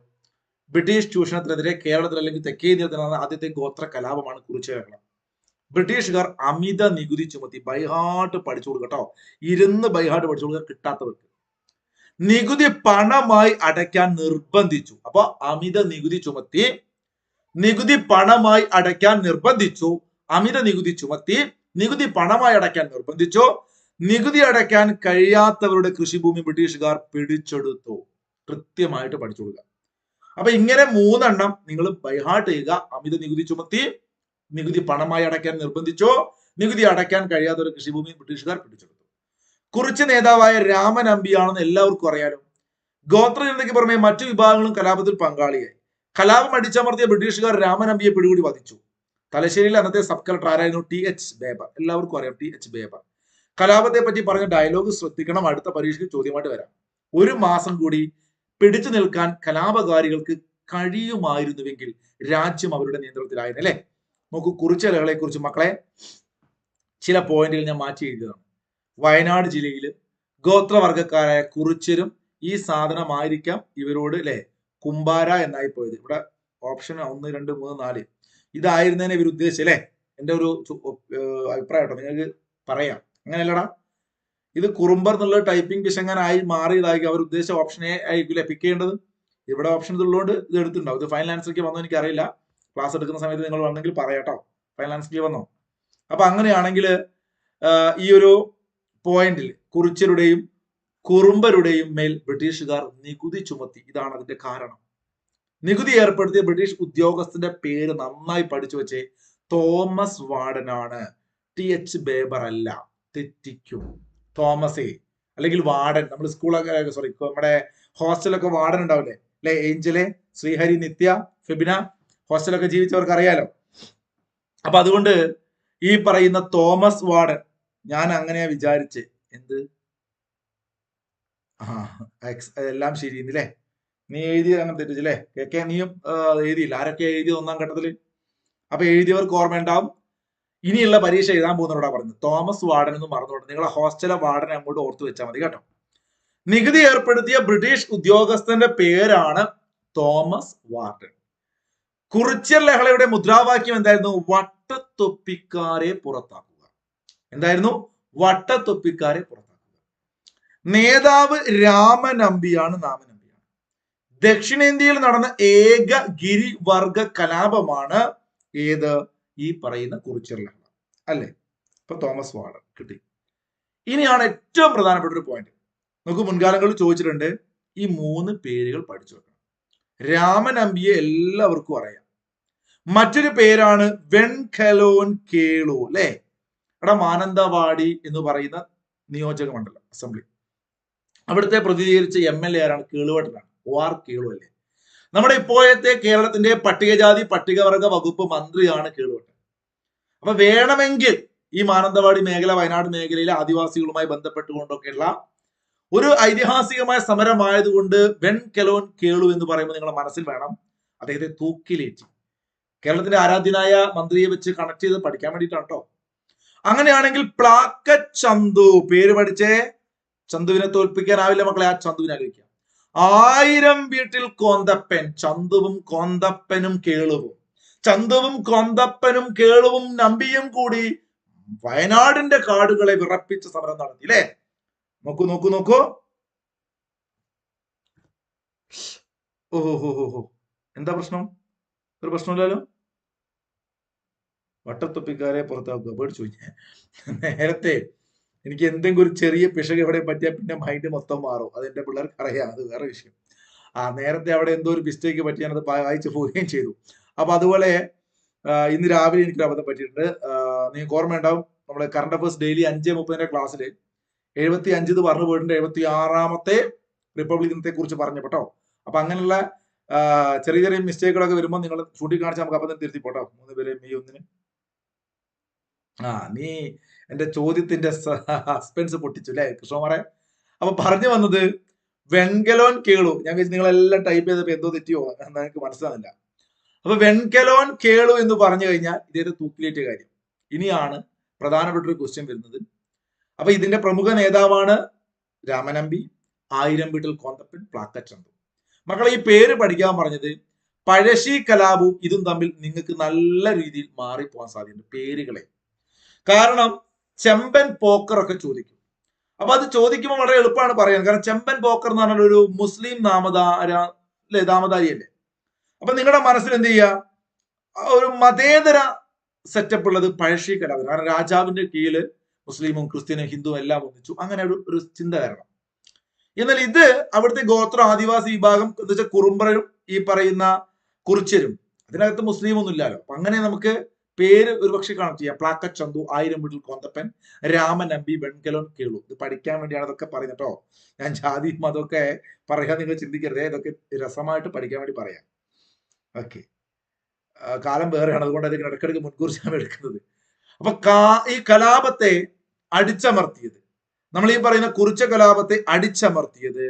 ബ്രിട്ടീഷ് ചൂഷണത്തിനെതിരെ കേരളത്തിൽ അല്ലെങ്കിൽ തെക്കേ ഇന്ത്യയിൽ നടന്ന ആദ്യത്തെ ഗോത്ര കലാപമാണ് കുറിച്യ ലഹള. ബ്രിട്ടീഷുകാർ അമിത നികുതി ചുമത്തി. ബൈഹാർട്ട് പഠിച്ചു കൊടുക്കട്ടോ, ഇരുന്ന് ബൈഹാർട്ട് പഠിച്ചു കൊടുക്കുക കിട്ടാത്തവർക്ക്. നികുതി പണമായി അടയ്ക്കാൻ നിർബന്ധിച്ചു. അപ്പൊ അമിത നികുതി ചുമത്തി, നികുതി പണമായി അടയ്ക്കാൻ നിർബന്ധിച്ചു. അമിത നികുതി ചുമത്തി, നികുതി പണമായി അടയ്ക്കാൻ നിർബന്ധിച്ചു. നികുതി അടയ്ക്കാൻ കഴിയാത്തവരുടെ കൃഷിഭൂമി ബ്രിട്ടീഷുകാർ പിടിച്ചെടുത്തു. കൃത്യമായിട്ട് പഠിച്ചു കൊടുക്കുക. അപ്പൊ ഇങ്ങനെ 3 എണ്ണം നിങ്ങൾ ബൈഹാർട്ട് ചെയ്യുക. അമിത നികുതി ചുമത്തി, നികുതി പണമായി അടയ്ക്കാൻ നിർബന്ധിച്ചോ, നികുതി അടയ്ക്കാൻ കഴിയാത്തൊരു കൃഷിഭൂമി ബ്രിട്ടീഷുകാർ പിടിച്ചെടുത്തു. കുറിച്യ നേതാവായ രാമൻ അമ്പിയാണെന്ന് എല്ലാവർക്കും അറിയാലോ. ഗോത്ര ജനതയ്ക്ക് പുറമെ മറ്റു വിഭാഗങ്ങളും കലാപത്തിൽ പങ്കാളിയായി. കലാപം അടിച്ചമർത്തിയ ബ്രിട്ടീഷുകാർ രാമൻ അമ്പിയെ പിടികൂടി വധിച്ചു. തലശ്ശേരിയിൽ അന്നത്തെ സബ് കളക്ടർ ആരായിരുന്നു? TH ബേബർ. എല്ലാവർക്കും അറിയാം TH ബേബർ. കലാപത്തെ പറ്റി പറഞ്ഞ ഡയലോഗ് ശ്രദ്ധിക്കണം, അടുത്ത പരീക്ഷയ്ക്ക് ചോദ്യമായിട്ട് വരാം. 1 മാസം കൂടി പിടിച്ചു നിൽക്കാൻ കലാപകാരികൾക്ക് കഴിയുമായിരുന്നുവെങ്കിൽ രാജ്യം അവരുടെ നിയന്ത്രണത്തിലായിരുന്നു അല്ലെ? നോക്കൂ, കുറിച്യ ലഹളയെ കുറിച്ച് മക്കളെ ചില പോയിന്റുകൾ ഞാൻ മാറ്റി എഴുതിയതാണ്. വയനാട് ജില്ലയിൽ ഗോത്രവർഗക്കാരായ കുറിച്യരും ഈ സാധനമായിരിക്കാം ഇവരോട് അല്ലെ കുംഭാര എന്നായി പോയത്. ഇവിടെ ഓപ്ഷൻ 1, 2, 3, 4 ഇതായിരുന്നതിനെ ഇവർ ഉദ്ദേശിച്ചത് അല്ലെ? എന്റെ ഒരു അഭിപ്രായം കേട്ടോ, നിങ്ങൾക്ക് പറയാം. അങ്ങനെയല്ലടാ, ഇത് കുറുമ്പർ എന്നുള്ള ടൈപ്പിംഗ് പിശങ്ങനായി മാറിയതായിരിക്കും. അവർ ഉദ്ദേശിച്ച ഓപ്ഷൻ എ ആയിരിക്കില്ല പിക്ക് ചെയ്യേണ്ടത്. ഇവിടെ ഓപ്ഷൻ ഉള്ളതുകൊണ്ട് ഇത് എടുത്തിട്ടുണ്ടാവും. ഇത് ഫൈനൽ ആൻസർക്ക് വന്നോ എനിക്ക് അറിയില്ല. ക്ലാസ് എടുക്കുന്ന സമയത്ത് നിങ്ങൾ വന്നെങ്കിൽ പറയാട്ടോ, ഫൈനൽ ആൻസർക്ക് വന്നോ. അപ്പൊ അങ്ങനെയാണെങ്കിൽ ഈ ഒരു പോയിന്റിൽ കുറിച്യരുടെയും കുറുമ്പരുടെയും മേൽ ബ്രിട്ടീഷുകാർ നികുതി ചുമത്തി. ഇതാണ് അതിന്റെ കാരണം. നികുതി ഏർപ്പെടുത്തിയ ബ്രിട്ടീഷ് ഉദ്യോഗസ്ഥന്റെ പേര് നന്നായി പഠിച്ചു വെച്ചേ. തോമസ് വാർഡനാണ്, TH ബേബർ അല്ല. തെറ്റിക്കും. തോമസ് അല്ലെങ്കിൽ വാർഡൻ. നമ്മൾ സ്കൂളൊക്കെ നമ്മുടെ ഹോസ്റ്റലൊക്കെ വാർഡൻ ഉണ്ടാവില്ലേ അല്ലെ? ഏഞ്ചല്, ശ്രീഹരി, നിത്യ, ഫെബിന ഹോസ്റ്റലൊക്കെ ജീവിച്ചവർക്ക് അറിയാലോ. അപ്പൊ അതുകൊണ്ട് ഈ പറയുന്ന തോമസ് വാർഡൻ, ഞാൻ അങ്ങനെയാ വിചാരിച്ചേ. എന്ത് എല്ലാം ശരിയെന്നില്ലേ? നീ എഴുതി അങ്ങനെ തെറ്റിച്ചല്ലേ? കേക്കെ നീയും എഴുതിയില്ല. ആരൊക്കെ എഴുതി 1ാം ഘട്ടത്തില്? അപ്പൊ എഴുതിയവർക്ക് ഓർമ്മയുണ്ടാവും. ഇനിയുള്ള പരീക്ഷ എഴുതാൻ പോകുന്നവരോടാ പറഞ്ഞു തോമസ് വാർഡൻ എന്ന് മറന്നോട്ടെ. നിങ്ങളെ ഹോസ്റ്റലെ വാർഡനെ അങ്ങോട്ട് ഓർത്തു വെച്ചാൽ മതി കേട്ടോ. നികുതി ഏർപ്പെടുത്തിയ ബ്രിട്ടീഷ് ഉദ്യോഗസ്ഥന്റെ പേരാണ് തോമസ് വാർഡൻ. കുറിച്യ ലഹളയുടെ മുദ്രാവാക്യം എന്തായിരുന്നു? വട്ടത്തൊപ്പിക്കാരെ പുറത്താക്കുക. എന്തായിരുന്നു? വട്ടത്തൊപ്പിക്കാരെ പുറത്താക്കുക. നേതാവ് രാമൻ അമ്പിയാണ്. ദക്ഷിണേന്ത്യയിൽ നടന്ന ഏക ഗിരിവർഗ കലാപമാണ് ഏത്? ഈ പറയുന്ന കുറിച്യ ലഹള അല്ലെ? ഇപ്പൊ തോമസ് വാർഡൻ കിട്ടി. ഇനിയാണ് ഏറ്റവും പ്രധാനപ്പെട്ട ഒരു പോയിന്റ്. നമുക്ക് മുൻകാലങ്ങളിൽ ചോദിച്ചിട്ടുണ്ട്. ഈ 3 പേരുകൾ പഠിച്ചു വെക്കണം. രാമൻ അമ്പിയെ എല്ലാവർക്കും അറിയാം. മറ്റൊരു പേരാണ് വെൺകലോൻ കേളു അല്ലെ? ഇവിടെ മാനന്തവാടി എന്ന് പറയുന്ന നിയോജക മണ്ഡലം അസംബ്ലി, അവിടുത്തെ പ്രതിനിധീകരിച്ച MLA ആരാണ്? കേളുവട്ടനാണ്. OR കേളു അല്ലേ? നമ്മുടെ ഇപ്പോഴത്തെ കേരളത്തിന്റെ പട്ടികജാതി പട്ടികവർഗ വകുപ്പ് മന്ത്രിയാണ് കേളുവട്ടൻ. അപ്പൊ വേണമെങ്കിൽ ഈ മാനന്തവാടി മേഖല, വയനാട് മേഖലയിലെ ആദിവാസികളുമായി ബന്ധപ്പെട്ടുകൊണ്ടൊക്കെയുള്ള ഒരു ഐതിഹാസികമായ സമരമായതുകൊണ്ട് വെൺകലോൻ കേളു എന്ന് പറയുമ്പോൾ നിങ്ങളുടെ മനസ്സിൽ വേണം അദ്ദേഹത്തെ തൂക്കിലേറ്റി. കേരളത്തിന്റെ ആരാധ്യനായ മന്ത്രിയെ വെച്ച് കണക്ട് ചെയ്ത് പഠിക്കാൻ വേണ്ടിയിട്ടാണ് കേട്ടോ. അങ്ങനെയാണെങ്കിൽ പ്ലാക്കറ്റ് ചന്തു, പേര് പഠിച്ചേ. ചന്തുവിനെ തോൽപ്പിക്കാനാവില്ല മക്കളെ, ആ ചന്തുവിനെ ആലോചിക്കാം. 1000 വീട്ടിൽ കോന്തപ്പൻ. ചന്തുവും കോന്തപ്പനും കേളുവും, ചന്തുവും കോന്തപ്പനും കേളുവും നമ്പിയും കൂടി വയനാടിന്റെ കാടുകളെ വിറപ്പിച്ച സമരം നടത്തി അല്ലേ? നോക്കൂ നോക്കൂ നോക്കൂ. ഓഹോ, എന്താ പ്രശ്നം? ഒരു പ്രശ്നമില്ലല്ലോ. വട്ടത്തൊപ്പിക്കാരെ പുറത്താക്കുക. പേടിച്ചു ഞാൻ. നേരത്തെ എനിക്ക് എന്തെങ്കിലും ഒരു ചെറിയ പിശക് എവിടെ പറ്റിയാൽ പിന്നെ മൈൻഡ് മൊത്തം മാറും. അത് എന്റെ പിള്ളേർക്ക് അറിയാം, അത് വേറെ വിഷയം. നേരത്തെ അവിടെ എന്തോ ഒരു മിസ്റ്റേക്ക് പറ്റി ഞാനത് വായിച്ചു പോവുകയും ചെയ്തു. അപ്പൊ അതുപോലെ ഇന്ന് രാവിലെ എനിക്കൊരു അബദ്ധം പറ്റിയിട്ടുണ്ട്. നിങ്ങൾക്ക് ഓർമ്മയുണ്ടാവും, നമ്മുടെ കറണ്ട് അഫേഴ്സ് ഡെയിലി 5:30 ക്ലാസ്സിൽ 75 ഇത് പറഞ്ഞു പോയിട്ടുണ്ട്. 76ാമത്തെ റിപ്പബ്ലിക് ദിനത്തെ കുറിച്ച് പറഞ്ഞു കേട്ടോ. അപ്പൊ അങ്ങനെയുള്ള ചെറിയ ചെറിയ മിസ്റ്റേക്കുകളൊക്കെ വരുമ്പോൾ നിങ്ങൾ ചൂണ്ടിക്കാണിച്ചാൽ നമുക്ക് അപ്പം തന്നെ തിരുത്തി പോട്ടോ. 3 പേര് മെയ് 1-ന്. നീ എന്റെ ചോദ്യത്തിന്റെ സസ്പെൻസ് പൊട്ടിച്ചു അല്ലെ കൃഷ്ണകുമാറെ. അപ്പൊ പറഞ്ഞു വന്നത് വെൺകലോൻ കേളു. ഞാൻ വിചാരിച്ചു നിങ്ങളെല്ലാം ടൈപ്പ് ചെയ്തപ്പോ എന്തോ തെറ്റിയോ എന്ന് എനിക്ക് മനസ്സിലാവില്ല. അപ്പൊ വെൺകലോൻ കേളു എന്ന് പറഞ്ഞു കഴിഞ്ഞാൽ ഇതേ തൂക്കിലേറ്റ കാര്യം. ഇനിയാണ് പ്രധാനപ്പെട്ട ഒരു ക്വസ്റ്റ്യൻ വരുന്നത്. അപ്പൊ ഇതിന്റെ പ്രമുഖ നേതാവാണ് രാമനമ്പി, 1000 വീട്ടിൽ കോന്തപ്പൻ, പ്ലാക്കച്ചന്തു. മക്കളെ ഈ പേര് പഠിക്കാൻ പറഞ്ഞത് പഴശ്ശി കലാപവും ഇതും തമ്മിൽ നിങ്ങൾക്ക് നല്ല രീതിയിൽ മാറിപ്പോകാൻ സാധ്യതയുണ്ട് പേരുകളെ. കാരണം ചെമ്പൻ പോക്കർ ഒക്കെ ചോദിക്കും. അപ്പൊ അത് ചോദിക്കുമ്പോൾ വളരെ എളുപ്പമാണ് പറയാൻ. കാരണം ചെമ്പൻ പോക്കർ എന്ന് പറഞ്ഞാൽ ഒരു മുസ്ലിം നാമധാരിയല്ലേ. അപ്പൊ നിങ്ങളുടെ മനസ്സിൽ എന്ത് ചെയ്യുക, ഒരു മതേതര സെറ്റപ്പ് ഉള്ളത് പഴശ്ശി കലാപം. കാരണം രാജാവിന്റെ കീഴില് മുസ്ലിമും ക്രിസ്ത്യനും ഹിന്ദുവും എല്ലാം ഒന്നിച്ചു, അങ്ങനെ ഒരു ചിന്ത കാരണം. എന്നാൽ ഇത് അവിടുത്തെ ഗോത്ര ആദിവാസി വിഭാഗം എന്ന് വെച്ചാൽ കുറുമ്പരും ഈ പറയുന്ന കുറിച്യരും, അതിനകത്ത് മുസ്ലിം ഒന്നും ഇല്ലല്ലോ. അപ്പൊ അങ്ങനെ നമുക്ക് പേര് ഒരുപക്ഷെ കണക്ട് ചെയ്യാം. പ്ലാക്കച്ചന്തു, 1000 വീട്ടിൽ കോന്തപ്പൻ, രാമനമ്പി, വെൺകലോൻ കേളു. ഇത് പഠിക്കാൻ വേണ്ടിയാണ് ഇതൊക്കെ പറയുന്നത് കേട്ടോ. ഞാൻ ജാതി മതമൊക്കെ പറയാൻ നിങ്ങൾ ചിന്തിക്കരുതേ, ഇതൊക്കെ രസമായിട്ട് പഠിക്കാൻ വേണ്ടി പറയാം. ഓക്കെ, കാലം വേറെയാണ്, അതുകൊണ്ട് അതിന് ഇടയ്ക്കിടയ്ക്ക് മുൻകൂർ ജാമ്യം എടുക്കുന്നത്. അപ്പൊ ഈ കലാപത്തെ അടിച്ചമർത്തിയത്, നമ്മൾ ഈ പറയുന്ന കുറിച്യ കലാപത്തെ അടിച്ചമർത്തിയത്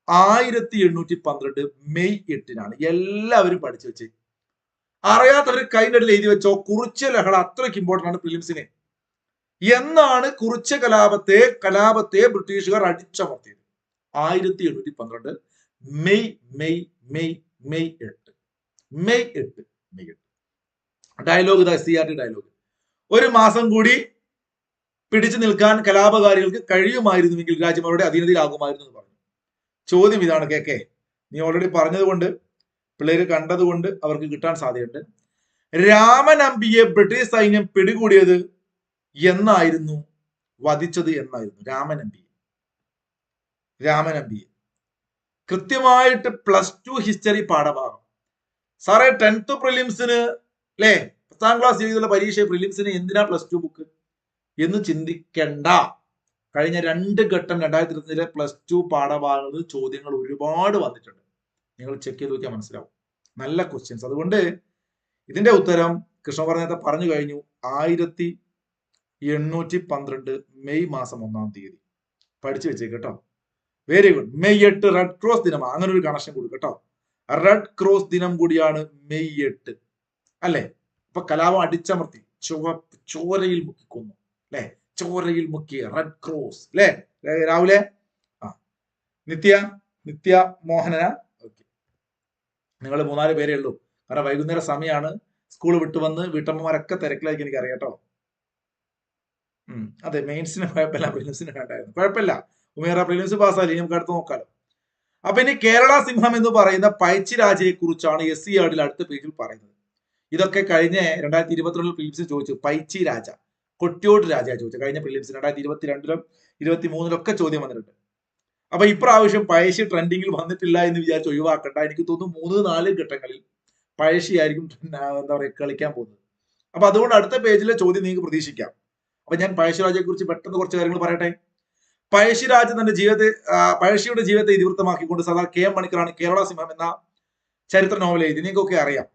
1812 മെയ് 8-നാണ്. എല്ലാവരും പഠിച്ചു വെച്ച്, അറിയാത്തവർ കൈനടിൽ എഴുതി വെച്ചോ. കുറിച്യ ലഹള അത്രയ്ക്ക് ഇമ്പോർട്ടന്റ് ആണ് പ്രിലിംസിന്. എന്നാണ് കുറിച്യ കലാപത്തെ ബ്രിട്ടീഷുകാർ അടിച്ചമർത്തിയത്? 1812 May 8. May 8. Dialogue, CRT dialogue. ഒരു മാസം കൂടി പിടിച്ചു നിൽക്കാൻ കലാപകാരികൾക്ക് കഴിയുമായിരുന്നുവെങ്കിൽ രാജ്യം അവരുടെ അധീനതയിലാകുമായിരുന്നു എന്ന് പറഞ്ഞു. ചോദ്യം ഇതാണ്, കേക്കെ, നീ ഓൾറെഡി പറഞ്ഞത് കൊണ്ട് പിള്ളേര് കണ്ടതുകൊണ്ട് അവർക്ക് കിട്ടാൻ സാധ്യതയുണ്ട്. രാമനമ്പിയെ ബ്രിട്ടീഷ് സൈന്യം പിടികൂടിയത് എന്നായിരുന്നു, വധിച്ചത് എന്നായിരുന്നു? രാമനമ്പിയെ കൃത്യമായിട്ട് +2 ഹിസ്റ്ററി പാഠഭാഗം. സാറേ 10th പ്രിലിംസിന് അല്ലെ, 10ാം ക്ലാസ് ചെയ്തുള്ള പരീക്ഷ പ്രിലിംസിന് എന്തിനാ +2 ബുക്ക് എന്ന് ചിന്തിക്കണ്ട. കഴിഞ്ഞ 2 ഘട്ടം 2020 +2 പാഠഭാഗങ്ങളിൽ ചോദ്യങ്ങൾ ഒരുപാട് വന്നിട്ടുണ്ട്. നിങ്ങൾ ചെക്ക് ചെയ്ത് നോക്കിയാൽ മനസ്സിലാവും, നല്ല ക്വസ്റ്റ്യൻസ്. അതുകൊണ്ട് ഇതിന്റെ ഉത്തരം കൃഷ്ണകുമാർ പറഞ്ഞു കഴിഞ്ഞു. 1812 മെയ് മാസം 1-ാം തീയതി. പഠിച്ചു വെച്ചേക്ക് കേട്ടോ. Very good. May 8 red cross ദിനമാണ്. അങ്ങനെ ഒരു കണക്ഷൻ കൊടുക്കും കേട്ടോ. റെഡ് ക്രോസ് ദിനം കൂടിയാണ് മെയ് 8 അല്ലെ. അപ്പൊ കലാപം അടിച്ചമർത്തി, ചോരയിൽ മുക്കിക്കൊന്നു അല്ലെ, ചോരയിൽ മുക്കിയ റെഡ് ക്രോസ് അല്ലെ. രാവിലെ നിത്യ മോഹന. ഓക്കെ, നിങ്ങൾ 3-4 പേരേ ഉള്ളൂ. കാരണം വൈകുന്നേര സമയമാണ്, സ്കൂൾ വിട്ടു വന്ന് വീട്ടമ്മമാരൊക്കെ തിരക്കിലായിരിക്കും, എനിക്ക് അറിയാട്ടോ. അതെ, മെയിൻസിന് കുഴപ്പമില്ല, പ്രിലിംസിന് വേണ്ടായിരുന്നു. കുഴപ്പമില്ല, ഉമേറ പ്രിലിംസ് പാസ്സായില്ലേ, നമുക്ക് അടുത്ത് നോക്കാലോ. അപ്പൊ ഇനി കേരള സിംഹം എന്ന് പറയുന്ന പഴശ്ശി രാജയെ കുറിച്ചാണ് SCRT അടുത്ത പേജിൽ പറയുന്നത്. ഇതൊക്കെ കഴിഞ്ഞ 2022 പ്രിലിംസ് ചോദിച്ചു. പഴശ്ശി രാജ, കൊട്ടിയോട് രാജ ചോദിച്ചു. കഴിഞ്ഞ പ്രിലിംസ് 2022-ലും 2023-ലും ഒക്കെ ചോദ്യം വന്നിട്ടുണ്ട്. അപ്പൊ ഇപ്രാവശ്യം പഴശ്ശി ട്രെൻഡിങ്ങിൽ വന്നിട്ടില്ല എന്ന് വിചാരിച്ച് ഒഴിവാക്കണ്ട. എനിക്ക് തോന്നുന്നു 3-4 ഘട്ടങ്ങളിൽ പഴശ്ശി ആയിരിക്കും എന്താ പറയുക കളിക്കാൻ പോകുന്നത്. അപ്പൊ അതുകൊണ്ട് അടുത്ത പേജിലെ ചോദ്യം നിങ്ങൾക്ക് പ്രതീക്ഷിക്കാം. അപ്പൊ ഞാൻ പഴശ്ശി രാജയെ കുറിച്ച് പെട്ടെന്ന് കുറച്ച് കാര്യങ്ങൾ പറയട്ടെ. പഴശ്ശിരാജ തന്റെ പഴശ്ശിയുടെ ജീവിതത്തെ ഇതിവൃത്തമാക്കിക്കൊണ്ട് സർദാർ KM മണിക്കറാണ് കേരള സിംഹം എന്ന ചരിത്ര നോവൽ എഴുതി. നിങ്ങൾക്കൊക്കെ അറിയാം,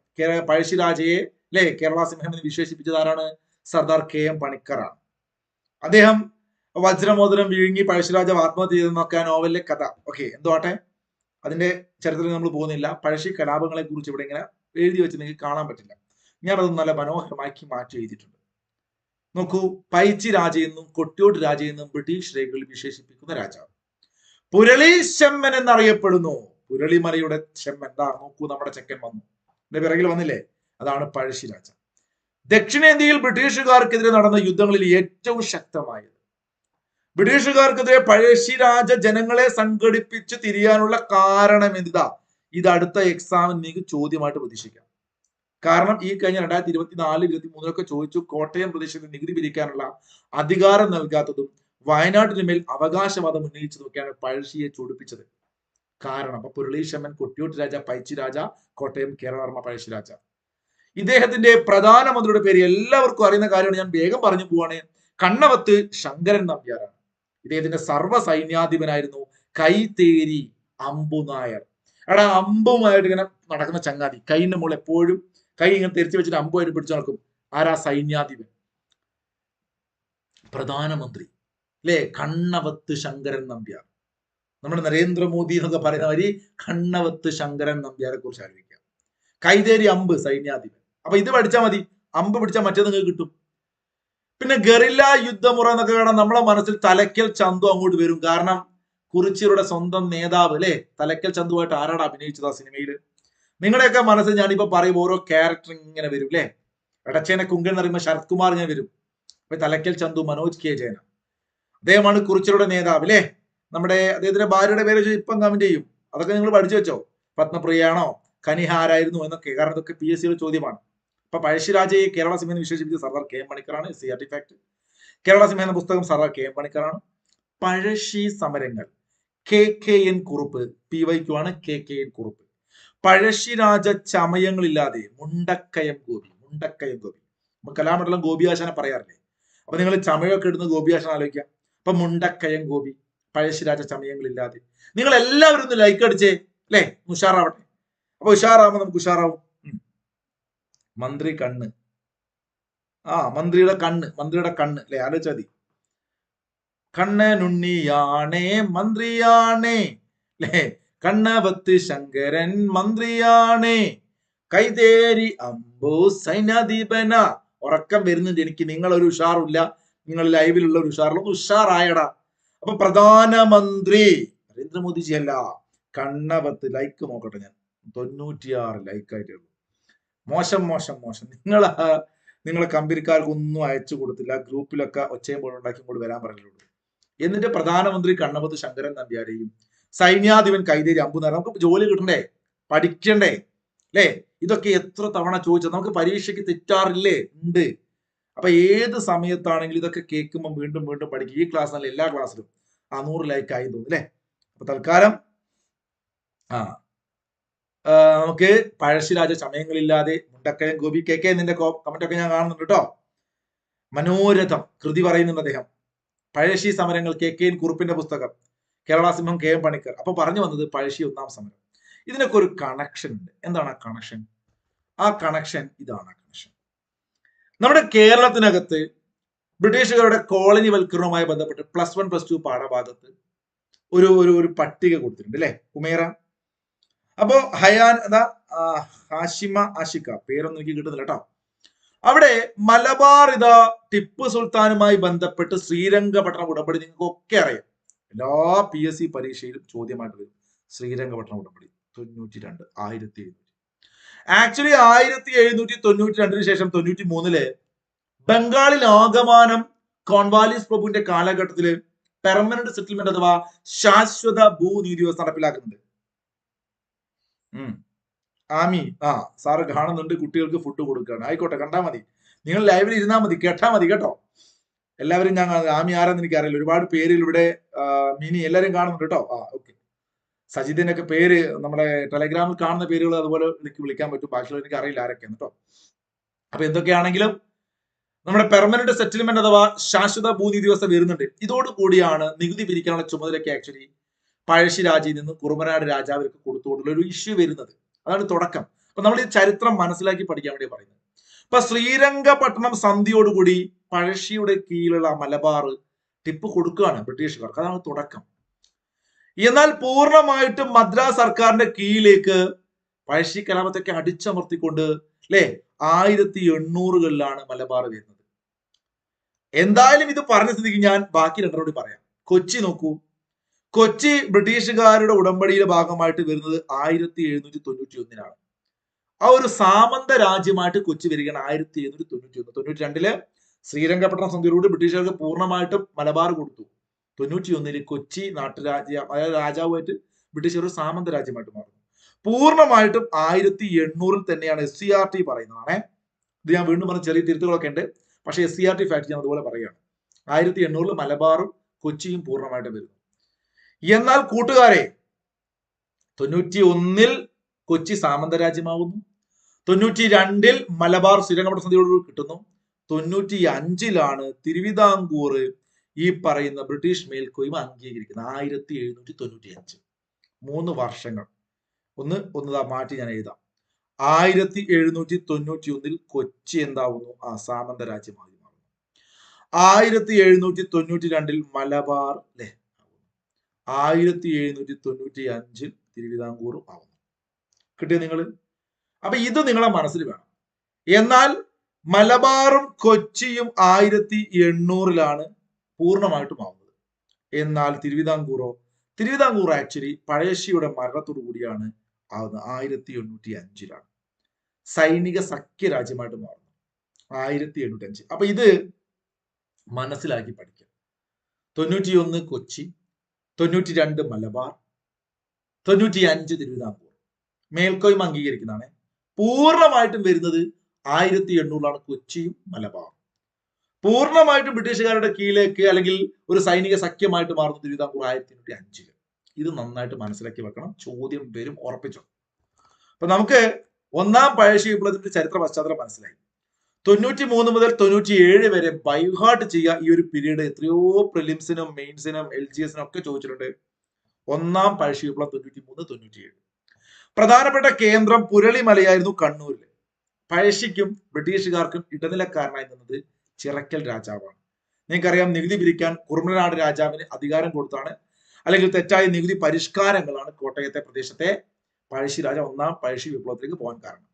പഴശ്ശിരാജയെ അല്ലെ കേരള സിംഹം എന്ന് വിശേഷിപ്പിച്ചത് ആരാണ്? സർദാർ KM പണിക്കറാണ്. അദ്ദേഹം വജ്രമോതിരം വിഴുങ്ങി പഴശ്ശിരാജ ആത്മഹത്യ ചെയ്തെന്നൊക്കെ ആ നോവലിലെ കഥ. ഓക്കെ, എന്തോട്ടെ, അതിന്റെ ചരിത്രത്തിൽ നമ്മൾ പോകുന്നില്ല. പഴശ്ശി കലാപങ്ങളെ കുറിച്ച് ഇവിടെ ഇങ്ങനെ എഴുതി വെച്ച് നിങ്ങൾക്ക് കാണാൻ പറ്റില്ല. ഞാനത് നല്ല മനോഹരമാക്കി മാറ്റി എഴുതിയിട്ടുണ്ട്. നോക്കൂ, പഴശ്ശി രാജയെന്നും കൊട്ടിയോട് രാജയെന്നും ബ്രിട്ടീഷ് രേഖകളിൽ വിശേഷിപ്പിക്കുന്ന രാജാവ് പുരളി ചെമ്മൻ എന്നറിയപ്പെടുന്നു. പുരളിമലയുടെ ചെമ്മൻ. നോക്കൂ, നമ്മുടെ ചെക്കൻ വന്നു, എന്റെ പിറകിൽ വന്നില്ലേ, അതാണ് പഴശ്ശി രാജ. ദക്ഷിണേന്ത്യയിൽ ബ്രിട്ടീഷുകാർക്കെതിരെ നടന്ന യുദ്ധങ്ങളിൽ ഏറ്റവും ശക്തമായത്. ബ്രിട്ടീഷുകാർക്കെതിരെ പഴശ്ശിരാജ ജനങ്ങളെ സംഘടിപ്പിച്ച് തിരിയാനുള്ള കാരണം എന്താ? ഇത് അടുത്ത എക്സാമിന് നിങ്ങൾക്ക് ചോദ്യമായിട്ട് പ്രതീക്ഷിക്കാം. കാരണം ഈ കഴിഞ്ഞ 2024-23 ചോദിച്ചു, കോട്ടയം പ്രദേശത്ത് നികുതി പിരിക്കാനുള്ള അധികാരം നൽകാത്തതും വയനാട്ടിന് മേൽ അവകാശവാദം ഉന്നയിച്ചതൊക്കെയാണ് പഴശ്ശിയെ ചൊടിപ്പിച്ചത്. കാരണം അപ്പൊ പുരളീശമ്മൻ, കൊട്ടിയൂട്ട് രാജ, പൈച്ചി രാജ, കോട്ടയം കേരളവർമ്മ പഴശ്ശി രാജ. ഇദ്ദേഹത്തിന്റെ പ്രധാനമന്ത്രിയുടെ പേര് എല്ലാവർക്കും അറിയുന്ന കാര്യമാണ്, ഞാൻ വേഗം പറഞ്ഞു പോവാണ്. കണ്ണവത്ത് ശങ്കരൻ നമ്പ്യാരാണ്. ഇദ്ദേഹത്തിന്റെ സർവ്വ സൈന്യാധിപനായിരുന്നു കൈതേരി അമ്പു നായർ. എടാ, അമ്പുമായിട്ട് ഇങ്ങനെ നടക്കുന്ന ചങ്ങാതി, കൈന്റെ മുകളിൽ എപ്പോഴും കൈ ഇങ്ങനെ തിരിച്ചു വെച്ചിട്ട് അമ്പുമായിട്ട് പിടിച്ചു നടക്കും. ആരാ? സൈന്യാധിപൻ, പ്രധാനമന്ത്രി അല്ലെ, കണ്ണവത്ത് ശങ്കരൻ നമ്പ്യാർ. നമ്മുടെ നരേന്ദ്രമോദി എന്നൊക്കെ പറയുന്ന വരി കണ്ണവത്ത് ശങ്കരൻ നമ്പ്യാരെ കുറിച്ച് ആലോചിക്കാം. കൈതേരി അമ്പ്, സൈന്യാധിപൻ. അപ്പൊ ഇത് പഠിച്ചാൽ മതി, അമ്പ് പിടിച്ചാൽ മറ്റേത് നിങ്ങൾക്ക് കിട്ടും. പിന്നെ ഗറില്ല യുദ്ധമുറ എന്നൊക്കെ കാണാൻ നമ്മളെ മനസ്സിൽ തലക്കൽ ചന്തു അങ്ങോട്ട് വരും. കാരണം കുറിച്യരുടെ സ്വന്തം നേതാവ് അല്ലെ, തലക്കൽ ചന്തുവായിട്ട് ആരാണ് അഭിനയിച്ചത് ആ സിനിമയിൽ? നിങ്ങളുടെയൊക്കെ മനസ്സിൽ ഞാനിപ്പോ പറയുമ്പോൾ ഓരോ ക്യാരക്ടർ ഇങ്ങനെ വരും അല്ലെ. എടച്ചേനെ കുങ്കൻ എന്ന് പറയുമ്പോൾ ശരത് കുമാർ ഇങ്ങനെ വരും. അപ്പൊ തലക്കൽ ചന്തു മനോജ് കെ ജയന, അദ്ദേഹമാണ് കുറിച്യരുടെ നേതാവ് അല്ലെ. നമ്മുടെ അദ്ദേഹത്തിന്റെ ഭാര്യയുടെ പേര് ഇപ്പം കമന്റ് ചെയ്യും, അതൊക്കെ നിങ്ങൾ പഠിച്ചു വെച്ചോ. പത്മപ്രിയാണോ, കനിഹ ആരായിരുന്നു എന്നൊക്കെ, കാരണം ഇതൊക്കെ PSC യുടെ ചോദ്യമാണ്. അപ്പൊ പഴശ്ശിരാജയെ കേരള സിംഹം എന്ന് വിശേഷിപ്പിച്ചത് സർദാർ KM പണിക്കറാണ്. ആർട്ടിഫാക്ട് കേരള സിംഹം എന്ന പുസ്തകം സർദാർ KM പണിക്കറാണ്. പഴശ്ശി സമരങ്ങൾ KKN കുറുപ്പ്, PYQ ആണ് KKN കുറുപ്പ്. പഴശ്ശിരാജ ചമയങ്ങളില്ലാതെ മുണ്ടക്കയം ഗോപി, മുണ്ടക്കയം ഗോപി. അപ്പൊ കലാമണ്ഡലം ഗോപിയാശാനെ പറയാറില്ലേ? അപ്പൊ നിങ്ങൾ ചമയൊക്കെ ഇടുന്ന ഗോപിയാശാൻ ആലോചിക്കാം. അപ്പൊ മുണ്ടക്കയം ഗോപി, പഴശ്ശിരാജ ചമയങ്ങളില്ലാതെ. നിങ്ങൾ എല്ലാവരും ഒന്ന് ലൈക്ക് അടിച്ചേ അല്ലെ, ഉഷാറാവട്ടെ. അപ്പൊ ഉഷാറാവുമ്പോ നമുക്ക് ഉഷാറാവും. മന്ത്രി കണ്ണ്, മന്ത്രിയുടെ കണ്ണ്, മന്ത്രിയുടെ കണ്ണ് അല്ലെ, ആലോചിച്ചാൽ മതി. കണ്ണനുണ്ണിയാണേ മന്ത്രിയാണേ അല്ലെ, കണ്ണവത്ത് ശങ്കരൻ മന്ത്രിയാണേ, കൈതേരി അമ്പു സൈന്യാധിപന. ഉറക്കം വരുന്നുണ്ട് എനിക്ക്, നിങ്ങളൊരു ഉഷാറില്ല, നിങ്ങൾ ലൈവിലുള്ള ഒരു ഉഷാറില്ല, ഒന്ന് ഉഷാറായടാ. അപ്പൊ പ്രധാനമന്ത്രി നരേന്ദ്രമോദിജി അല്ല, കണ്ണവത്ത്. ലൈക്ക് നോക്കട്ടെ, ഞാൻ 96 ലൈക്കായിട്ടേ ഉള്ളൂ. മോശം മോശം മോശം. നിങ്ങളെ കമ്പനിക്കാർക്ക് ഒന്നും അയച്ചു കൊടുത്തില്ല, ഗ്രൂപ്പിലൊക്കെ ഒച്ചയും പോലെ ഉണ്ടാക്കി കൊണ്ട് വരാൻ പറഞ്ഞിട്ടുണ്ട്. എന്നിട്ട് പ്രധാനമന്ത്രി കണ്ണവത്ത് ശങ്കരൻ നമ്പ്യാരെയും സൈന്യാധിപൻ കൈതേരി അമ്പുനാർ. നമുക്ക് ജോലി കിട്ടണ്ടേ, പഠിക്കണ്ടേ അല്ലേ? ഇതൊക്കെ എത്ര തവണ ചോദിച്ചത്, നമുക്ക് പരീക്ഷയ്ക്ക് തെറ്റാറില്ലേ? ഉണ്ട്. അപ്പൊ ഏത് സമയത്താണെങ്കിലും ഇതൊക്കെ കേൾക്കുമ്പോൾ വീണ്ടും വീണ്ടും പഠിക്കും. ഈ ക്ലാസ്സിനല്ല, എല്ലാ ക്ലാസ്സിലും 100 ലൈക്ക് ആയി തോന്നുന്നു അല്ലെ. അപ്പൊ തൽക്കാലം നമുക്ക് പഴശ്ശിരാജ ചമയങ്ങളില്ലാതെ, മുണ്ടക്കയം ഗോപി, KK നിന്റെ കമന്റ് ഒക്കെ ഞാൻ കാണുന്നുണ്ട് കേട്ടോ. മനോരഥം കൃതി പറയുന്നുണ്ട് അദ്ദേഹം. പഴശ്ശി സമരങ്ങൾ KKN കുറുപ്പിന്റെ പുസ്തകം, കേരള സിംഹം KM പണിക്കർ. അപ്പൊ പറഞ്ഞു വന്നത് പഴശ്ശി ഒന്നാം സമരം. ഇതിനൊക്കെ ഒരു കണക്ഷൻ ഉണ്ട്. എന്താണ് ആ കണക്ഷൻ? ആ കണക്ഷൻ ഇതാണ്. കണക്ഷൻ നമ്മുടെ കേരളത്തിനകത്ത് ബ്രിട്ടീഷുകാരുടെ കോളനിവൽക്കരണവുമായി ബന്ധപ്പെട്ട് +1 +2 പാഠഭാഗത്ത് ഒരു പട്ടിക കൊടുത്തിട്ടുണ്ട് അല്ലെ, ഉമേറ. അപ്പോ ഹാഷിമ ആഷിക, പേരൊന്നും എനിക്ക് കിട്ടുന്നില്ല കേട്ടോ. അവിടെ മലബാർ ടിപ്പു സുൽത്താനുമായി ബന്ധപ്പെട്ട് ശ്രീരംഗപട്ടണം ഉടമ്പടി നിങ്ങൾക്ക് ഒക്കെ അറിയാം. എല്ലാ PSC പരീക്ഷയിലും ചോദ്യമായിട്ട് വരും. ശ്രീരംഗപട്ടണം ഉടമ്പടി 92 ആക്ച്വലി 1792 ശേഷം 93 ബംഗാളിൽ ആകമാനം കോൺവാലിസ് പ്രഭുവിന്റെ കാലഘട്ടത്തില് പെർമനന്റ് സെറ്റിൽമെന്റ് അഥവാ ശാശ്വത ഭൂനീതി വ്യവസ്ഥ നടപ്പിലാക്കുന്നുണ്ട്. ആമി സാറ് കാണുന്നുണ്ട്, കുട്ടികൾക്ക് ഫുഡ് കൊടുക്കുകയാണ്. ആയിക്കോട്ടെ, കണ്ടാൽ മതി, നിങ്ങൾ ലൈവിൽ ഇരുന്നാൽ മതി, കേട്ടാ മതി കേട്ടോ. എല്ലാവരും ഞാൻ ആമി ആരെന്ന് എനിക്ക് അറിയില്ല, ഒരുപാട് പേരുകൾ ഇവിടെ. മിനി എല്ലാവരും കാണുന്നുണ്ട് കേട്ടോ. ഓക്കെ. സജിദിന്റെ ഒക്കെ പേര് നമ്മുടെ ടെലഗ്രാമിൽ കാണുന്ന പേരുകൾ അതുപോലെ എനിക്ക് വിളിക്കാൻ പറ്റും. ബാക്കിയുള്ള എനിക്ക് അറിയില്ല ആരൊക്കെയാണ് കേട്ടോ. അപ്പൊ എന്തൊക്കെയാണെങ്കിലും നമ്മുടെ പെർമനന്റ് സെറ്റിൽമെന്റ് അഥവാ ശാശ്വത ഭൂനീതി വ്യവസ്ഥ വരുന്നുണ്ട്. ഇതോടുകൂടിയാണ് നികുതി പിരിക്കാനുള്ള ചുമതലയ്ക്ക് ആക്ച്വലി പഴശ്ശിരാജയിൽ നിന്ന് കുറുമനാട് രാജാവിற்கு കൊടുത്തുകൊണ്ടുള്ള ഒരു ഇഷ്യൂ വരുന്നത്. അതാണ് തുടക്കം. അപ്പൊ നമ്മൾ ഈ ചരിത്രം മനസ്സിലാക്കി പഠിക്കാൻ വേണ്ടി പറയുന്നത്. അപ്പൊ ശ്രീരംഗപട്ടണം സന്ധിയോടുകൂടി പഴശ്ശിയുടെ കീഴിലുള്ള മലബാർ ടിപ്പു കൊടുക്കുകയാണ് ബ്രിട്ടീഷുകാർക്ക്. അതാണ് തുടക്കം. എന്നാൽ പൂർണ്ണമായിട്ടും മദ്രാസ് സർക്കാരിന്റെ കീഴിലേക്ക് പഴശ്ശി കലാപത്തൊക്കെ അടിച്ചമർത്തിക്കൊണ്ട് അല്ലെ 1800-കളിലാണ് മലബാർ വരുന്നത്. എന്തായാലും ഇത് പറഞ്ഞ സ്ഥിതിക്ക് ഞാൻ ബാക്കി രണ്ടരോട് പറയാം. കൊച്ചി നോക്കൂ. കൊച്ചി ബ്രിട്ടീഷുകാരുടെ ഉടമ്പടിയുടെ ഭാഗമായിട്ട് വരുന്നത് 1791-ലാണ്. ആ ഒരു സാമന്ത രാജ്യമായിട്ട് കൊച്ചി വരികയാണ് 1791. 92 ശ്രീരംഗപട്ടണം സന്ധിയോടുകൂടി ബ്രിട്ടീഷുകാർക്ക് പൂർണ്ണമായിട്ടും മലബാർ കൊടുത്തു. 91 കൊച്ചി നാട്ടുരാജ്യം, അതായത് രാജാവുമായിട്ട് ബ്രിട്ടീഷുകാർ സാമന്ത രാജ്യമായിട്ട് മാറുന്നു. പൂർണ്ണമായിട്ടും 1800 തന്നെയാണ് SCERT പറയുന്നതാണ്. ഇത് ഞാൻ വീണ്ടും പറഞ്ഞ ചെറിയ തിരുത്തുകളൊക്കെ ഉണ്ട്, പക്ഷേ SCERT ഫാക്ട് ഞാൻ അതുപോലെ പറയുകയാണ്. 1800 മലബാറും കൊച്ചിയും പൂർണ്ണമായിട്ടും വരുന്നു. എന്നാൽ കൂട്ടുകാരെ 91 കൊച്ചി സാമന്തരാജ്യമാവുന്നു, 92 മലബാർ ശ്രീരംഗപട്ടണസന്ധിയോട് കിട്ടുന്നു, 95 തിരുവിതാംകൂർ ഈ പറയുന്ന ബ്രിട്ടീഷ് മേൽക്കോയ്മ അംഗീകരിക്കുന്നത്. 1795, 3 വർഷങ്ങൾ. ഒന്ന് മാറ്റി ഞാൻ എഴുതാം. 1791 കൊച്ചി എന്താവുന്നു? സാമന്ത രാജ്യമായി മാറുന്നു. 1792 മലബാർ അല്ലെ, 1795 തിരുവിതാംകൂറും ആവുന്നു. കിട്ടിയോ നിങ്ങൾ? അപ്പൊ ഇത് നിങ്ങളെ മനസ്സിൽ വേണം. എന്നാൽ മലബാറും കൊച്ചിയും 1800 പൂർണ്ണമായിട്ടും ആവുന്നത്. എന്നാൽ തിരുവിതാംകൂർ ആക്ച്വലി പഴശ്ശിയുടെ മരണത്തോടു കൂടിയാണ് ആവുന്നത്. 1805 സൈനിക സഖ്യ രാജ്യമായിട്ട് മാറുന്നു. 1805. അപ്പൊ ഇത് മനസ്സിലാക്കി പഠിക്കാം. 91 കൊച്ചി, 92 മലബാർ, 95 തിരുവിതാംകൂർ മേൽക്കോയ്മ അംഗീകരിക്കുന്നതാണ്. പൂർണ്ണമായിട്ടും വരുന്നത് 1800 കൊച്ചിയും മലബാറും. പൂർണ്ണമായിട്ടും ബ്രിട്ടീഷുകാരുടെ കീഴിലേക്ക് അല്ലെങ്കിൽ ഒരു സൈനിക സഖ്യമായിട്ട് മാറുന്ന തിരുവിതാംകൂർ 1805. ഇത് നന്നായിട്ട് മനസ്സിലാക്കി വെക്കണം. ചോദ്യം വരും, ഉറപ്പിച്ചോ. അപ്പൊ നമുക്ക് ഒന്നാം പഴശ്ശി വിപ്ലവത്തിന്റെ ചരിത്ര പശ്ചാത്തലം മനസ്സിലായി. 93 മുതൽ 97 വരെ ബൈഹാർട്ട് ചെയ്യുക. ഈ ഒരു പീരീഡ് എത്രയോ പ്രിലിംസിനും മെയിൻസിനും LGSനും ഒക്കെ ചോദിച്ചിട്ടുണ്ട്. ഒന്നാം പഴശ്ശി വിപ്ലവം 93-97. പ്രധാനപ്പെട്ട കേന്ദ്രം പുരളിമലയായിരുന്നു കണ്ണൂരിൽ. പഴശ്ശിക്കും ബ്രിട്ടീഷുകാർക്കും ഇടനിലക്കാരനായി നിന്നത് ചിറക്കൽ രാജാവാണ്. നിങ്ങൾക്കറിയാം, നികുതി പിരിക്കാൻ കുറുമ്പനാട് രാജാവിന് അധികാരം കൊടുത്താണ്, അല്ലെങ്കിൽ തെറ്റായ നികുതി പരിഷ്കാരങ്ങളാണ് കോട്ടയത്തെ പ്രദേശത്തെ പഴശ്ശി രാജ ഒന്നാം പഴശ്ശി വിപ്ലവത്തിലേക്ക് പോകാൻ കാരണം.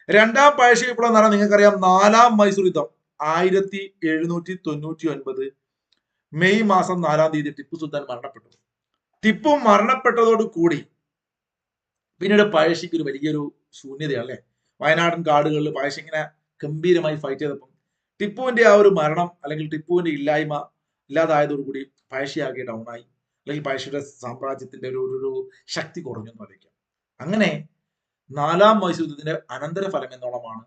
രണ്ടാം പഴശ്ശി വിപ്ലവം എന്ന് പറഞ്ഞാൽ നിങ്ങൾക്കറിയാം, 4ാം മൈസൂർ യുദ്ധം 1799 മെയ് മാസം 4-ാം തീയതി ടിപ്പു സുൽത്താൻ മരണപ്പെട്ടു. ടിപ്പു മരണപ്പെട്ടതോട് കൂടി പിന്നീട് പഴശ്ശിക്ക് ഒരു വലിയൊരു ശൂന്യതയാണ് അല്ലെ. വയനാടൻ കാടുകളിൽ പഴശ്ശി ഇങ്ങനെ ഗംഭീരമായി ഫൈറ്റ് ചെയ്തപ്പം ടിപ്പുവിന്റെ ആ ഒരു മരണം അല്ലെങ്കിൽ ടിപ്പുവിന്റെ ഇല്ലാതായതോടുകൂടി പഴശ്ശി ആകെ ഡൗൺ ആയി, അല്ലെങ്കിൽ പഴശ്ശിയുടെ സാമ്രാജ്യത്തിന്റെ ഒരു ശക്തി കുറഞ്ഞു എന്ന് അറിയിക്കാം. അങ്ങനെ 4ാം മൈസൂർ യുദ്ധത്തിന്റെ അനന്തരഫലം എന്നോണമാണ്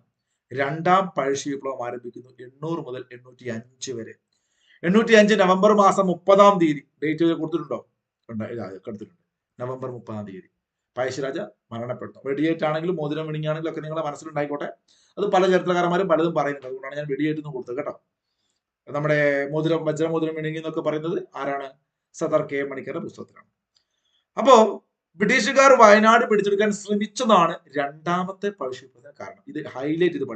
രണ്ടാം പഴശ്ശി വിപ്ലവം ആരംഭിക്കുന്നു. 800 മുതൽ 805 വരെ. 805 നവംബർ മാസം 30-ാം തീയതി ഡേറ്റ് കൊടുത്തിട്ടുണ്ടോ? കൊടുത്തിട്ടുണ്ട്. നവംബർ 30-ാം തീയതി പഴശ്ശിരാജ മരണപ്പെടുന്നു. വെടിയേറ്റ് ആണെങ്കിലും മോതിരം വിണിങ്ങാണെങ്കിലും ഒക്കെ നിങ്ങളെ മനസ്സിലുണ്ടായിക്കോട്ടെ. അത് പല ചരിത്രകാരന്മാരും പലതും പറയുന്നുണ്ട്. അതുകൊണ്ടാണ് ഞാൻ വെടിയേറ്റ് കൊടുത്തത് കേട്ടോ. നമ്മുടെ വജ്രമോതിരം വിണിങ്ങി എന്നൊക്കെ പറയുന്നത് ആരാണ്? സദർ K മണിക്കരുടെ പുസ്തകത്തിലാണ്. അപ്പോ ബ്രിട്ടീഷുകാർ വയനാട് പിടിച്ചെടുക്കാൻ ശ്രമിച്ചതാണ് രണ്ടാമത്തെ പഴശ്ശി വിപ്ലവത്തിന് കാരണം. ഇത് ഹൈലൈറ്റ് ചെയ്ത്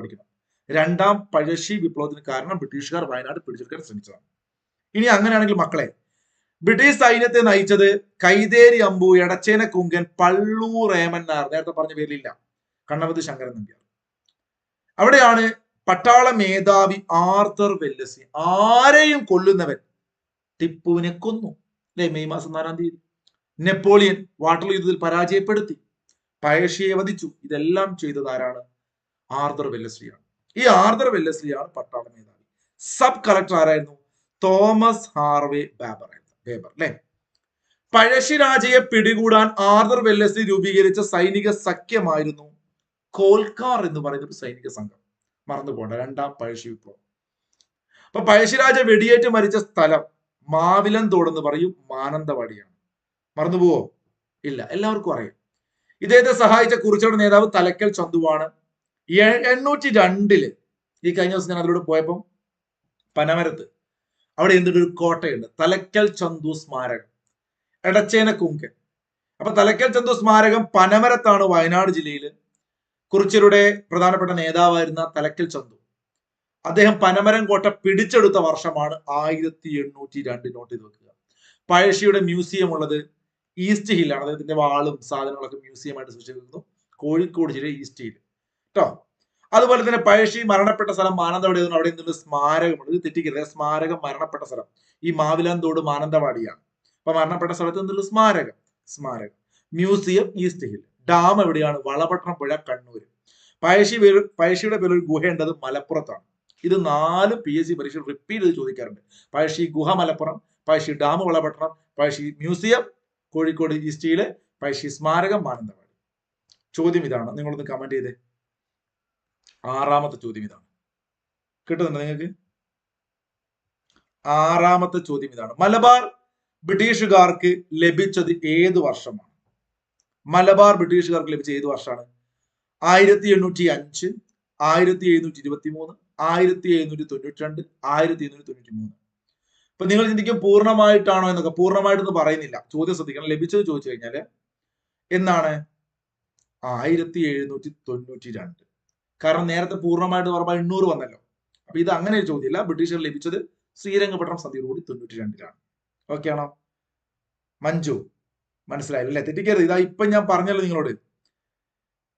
പഠിക്കണം. രണ്ടാം പഴശ്ശി വിപ്ലവത്തിന് കാരണം ബ്രിട്ടീഷുകാർ വയനാട് പിടിച്ചെടുക്കാൻ ശ്രമിച്ചതാണ്. ഇനി അങ്ങനെയാണെങ്കിൽ മക്കളെ, ബ്രിട്ടീഷ് സൈന്യത്തെ നയിച്ചത് കൈതേരി അമ്പു, എടച്ചേന കുങ്കൻ, പള്ളൂർ ഏമന്നാർ, നേരത്തെ പറഞ്ഞ പേരിലില്ല, കണ്ണവത്ത് ശങ്കരൻ നമ്പ്യാർ. അവിടെയാണ് പട്ടാള മേധാവി ആർതർ വെല്ലസ്ലി, ആരെയും കൊല്ലുന്നവൻ, ടിപ്പുവിനെ കൊന്നു അല്ലെ. മെയ് മാസം 4-ാം തീയതി നെപ്പോളിയൻ വാട്ടർലൂ യുദ്ധത്തിൽ പരാജയപ്പെടുത്തി, പഴശ്ശിയെ വധിച്ചു. ഇതെല്ലാം ചെയ്തത് ആരാണ്? ആർതർ വെല്ലസ്ലിയാണ്. ഈ ആർതർ വെല്ലസ്ലിയാണ് പട്ടാള മേധാവി. സബ് കളക്ടർ ആരായിരുന്നു? തോമസ് ഹാർവേ ബേബർ അല്ലെ. പഴശ്ശിരാജയെ പിടികൂടാൻ ആർതർ വെല്ലസ്ലി രൂപീകരിച്ച സൈനിക സഖ്യമായിരുന്നു കോൽക്കാർ എന്ന് പറയുന്ന ഒരു സൈനിക സംഘം. മറന്നു പോകണ്ട, രണ്ടാം പഴശ്ശി വിപ്ലവം. അപ്പൊ പഴശ്ശിരാജ വെടിയേറ്റ് മരിച്ച സ്ഥലം മാവിലന്തോട് എന്ന് പറയും, മാനന്തവാടിയാണ്. മറന്നുപോവോ? ഇല്ല, എല്ലാവർക്കും അറിയാം. ഇദ്ദേഹത്തെ സഹായിച്ച കുറിച്ചയുടെ നേതാവ് തലക്കൽ ചന്തുവാണ്. 802 ഈ കഴിഞ്ഞ ദിവസം ഞാൻ അതിലൂടെ പോയപ്പം പനമരത്ത് അവിടെ എന്തൊരു കോട്ടയുണ്ട്, തലക്കൽ ചന്തു സ്മാരകം, എടച്ചേന കുങ്കൻ. അപ്പൊ തലക്കൽ ചന്തു സ്മാരകം പനമരത്താണ്, വയനാട് ജില്ലയിൽ. കുറിച്യരുടെ പ്രധാനപ്പെട്ട നേതാവായിരുന്ന തലക്കൽ ചന്തു, അദ്ദേഹം പനമരം കോട്ട പിടിച്ചെടുത്ത വർഷമാണ് 1802. നോട്ട് ചെയ്ത് വെക്കുക. പഴശ്ശിയുടെ മ്യൂസിയം ഉള്ളത് ഈസ്റ്റ് ഹില്ലാണ്. അദ്ദേഹത്തിന്റെ വാളും സാധനങ്ങളൊക്കെ മ്യൂസിയം ആയിട്ട് സൂക്ഷിച്ചിരിക്കുന്നു, കോഴിക്കോട് ജില്ല ഈസ്റ്റ് ഹിൽ കേട്ടോ. അതുപോലെ തന്നെ പഴശ്ശി മരണപ്പെട്ട സ്ഥലം മാനന്തവാടി, അവിടെ എന്തൊരു സ്മാരകമുണ്ട്. ഇത് തെറ്റിക്കരുത്. സ്മാരകം മരണപ്പെട്ട സ്ഥലം ഈ മാവിലാന്തോട് മാനന്തവാടിയാണ്. അപ്പൊ മരണപ്പെട്ട സ്ഥലത്ത് എന്തൊരു സ്മാരകം. Museum east hill. ഡാം എവിടെയാണ്? വളപട്ടണം പുഴ, കണ്ണൂർ. പഴശ്ശിയുടെ പേരിൽ ഗുഹയുണ്ട്, അത് മലപ്പുറത്താണ്. ഇത് 4 PSC പരീക്ഷ റിപ്പീറ്റ് ചെയ്ത് ചോദിക്കാറുണ്ട്. പഴശ്ശി ഗുഹ Malappuram, Pazhassi dam Valapattanam, Pazhassi museum Kozhikode east hill, Pazhassi സ്മാരകം മാനന്തവാടി. ചോദ്യം ഇതാണ്, നിങ്ങളൊന്ന് കമന്റ് ചെയ്തേ. 6ാമത്തെ ചോദ്യം ഇതാണ്. കിട്ടുന്നുണ്ടോ നിങ്ങൾക്ക്? 6ാമത്തെ ചോദ്യം ഇതാണ്. മലബാർ ബ്രിട്ടീഷുകാർക്ക് ലഭിച്ചത് ഏത് വർഷമാണ്? മലബാർ ബ്രിട്ടീഷുകാർക്ക് ലഭിച്ച ഏത് വർഷമാണ്? 1805, 1723, 1792, 1793. ഇപ്പൊ നിങ്ങൾ ചിന്തിക്കും പൂർണ്ണമായിട്ടാണോ എന്നൊക്കെ. പൂർണ്ണമായിട്ടൊന്നും പറയുന്നില്ല. ചോദ്യം ശ്രദ്ധിക്കണം. ലഭിച്ചത് ചോദിച്ചു കഴിഞ്ഞാല് എന്നാണ്? 1792. കാരണം നേരത്തെ പൂർണ്ണമായിട്ട് പറയുമ്പോൾ 800 വന്നല്ലോ. അപ്പൊ ഇത് അങ്ങനെ ഒരു ചോദ്യമില്ല. ബ്രിട്ടീഷുകാർ ലഭിച്ചത് ശ്രീരംഗപട്ടണം സന്ധിയോടുകൂടി 92-ലാണ്. ഓക്കെ ആണോ? മഞ്ജു മനസ്സിലായില്ല അല്ലെ? തെറ്റിക്കരുത്. ഇതാ ഇപ്പൊ ഞാൻ പറഞ്ഞല്ലോ നിങ്ങളോട്.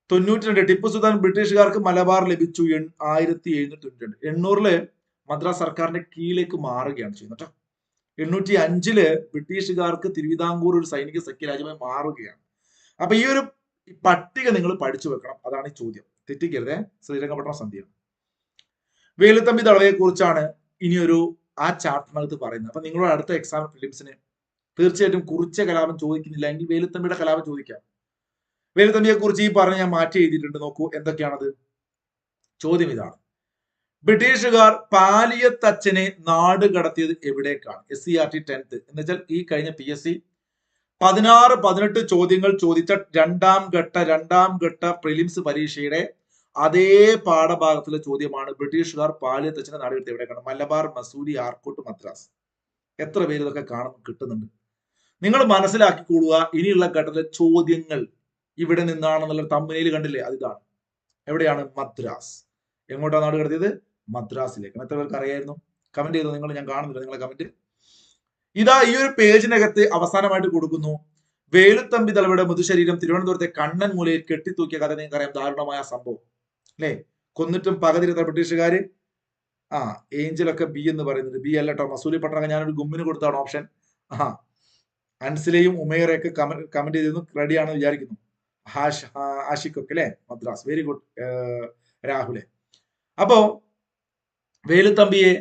92. ടിപ്പു സുൽത്താൻ ബ്രിട്ടീഷുകാർക്ക് മലബാർ ലഭിച്ചു 1792. 800 മദ്രാസ് സർക്കാരിന്റെ കീഴിലേക്ക് മാറുകയാണ് ചെയ്യുന്നത് കേട്ടോ. 805 ബ്രിട്ടീഷുകാർക്ക് തിരുവിതാംകൂർ ഒരു സൈനിക സഖ്യരാജ്യമായി മാറുകയാണ്. അപ്പൊ ഈ ഒരു പട്ടിക നിങ്ങൾ പഠിച്ചു വെക്കണം. അതാണ് ഈ ചോദ്യം. തെറ്റിക്കരുതേ. ശ്രീരംഗപട്ടണം സന്ധിയാണ്. വേലുത്തമ്പി ദളവയെ കുറിച്ചാണ് ഇനിയൊരു ആ ചാപ്റ്ററിനകത്ത് പറയുന്നത്. അപ്പൊ നിങ്ങളുടെ അടുത്ത എക്സാം ഫിലിംസിന് തീർച്ചയായിട്ടും കുറിച്ച കലാപം ചോദിക്കുന്നില്ല എങ്കിൽ വേലുത്തമ്പിയുടെ കലാപം ചോദിക്കാം. വേലുത്തമ്പിയെ കുറിച്ച് ഈ പറഞ്ഞ് ഞാൻ മാറ്റി എഴുതിയിട്ടുണ്ട്. നോക്കൂ എന്തൊക്കെയാണത്. ചോദ്യം ഇതാണ്. ബ്രിട്ടീഷുകാർ പാലിയത്തച്ഛനെ നാട് കടത്തിയത് എവിടേക്കാണ്? SCERT 10th എന്ന് വെച്ചാൽ ഈ കഴിഞ്ഞ PSC 16-18 ചോദ്യങ്ങൾ ചോദിച്ച രണ്ടാം ഘട്ട പ്രിലിംസ് പരീക്ഷയുടെ അതേ പാഠഭാഗത്തിലെ ചോദ്യമാണ്. ബ്രിട്ടീഷുകാർ പാലിയത്തച്ഛനെ നാട് കടത്തിയത് എവിടേക്കാണ്? മലബാർ, മസൂരി, ആർക്കോട്ട്, മദ്രാസ്. എത്ര പേര് ഇതൊക്കെ കിട്ടുന്നുണ്ട്? നിങ്ങൾ മനസ്സിലാക്കിക്കൊള്ളുക. ഇനിയുള്ള ഘട്ടത്തിലെ ചോദ്യങ്ങൾ ഇവിടെ നിന്നാണെന്നുള്ള തമ്പനയിൽ കണ്ടില്ലേ? അതിതാണ്. എവിടെയാണ്? മദ്രാസ്. എങ്ങോട്ടാണ് നാട് കടത്തിയത്? മദ്രാസിലേക്കാണ്. എത്ര പേർക്ക് അറിയായിരുന്നു? കമന്റ് ചെയ്തോ നിങ്ങൾ? ഞാൻ കാണുന്നില്ല നിങ്ങളെ കമന്റ്. ഇതാ ഈ ഒരു പേജിനകത്ത് അവസാനമായിട്ട് കൊടുക്കുന്നു. വേലുത്തമ്പി ദളവയുടെ മൃതശരീരം തിരുവനന്തപുരത്തെ കണ്ണൻ മൂലയിൽ കെട്ടിത്തൂക്കിയ കഥ നിങ്ങൾക്ക് അറിയാം. ദാരുണമായ സംഭവം അല്ലെ? കൊന്നിട്ടും പകതിരുത്ത ബ്രിട്ടീഷുകാര്. ഏഞ്ചലൊക്കെ ബി എന്ന് പറയുന്നത്. ബി അല്ല കേട്ടോ. മസൂലി പട്ടണം ഞാനൊരു ഗുമ്മിന് കൊടുത്താണ് ഓപ്ഷൻ. അൻസിലയും ഉമേറയൊക്കെ കമന്റ് ചെയ്തിരുന്നു. റെഡിയാണെന്ന് വിചാരിക്കുന്നു. ആഷിഖൊക്കെ അല്ലെ? മദ്രാസ്. വെരി ഗുഡ് രാഹുലെ. അപ്പോ വേലുത്തമ്പിയെ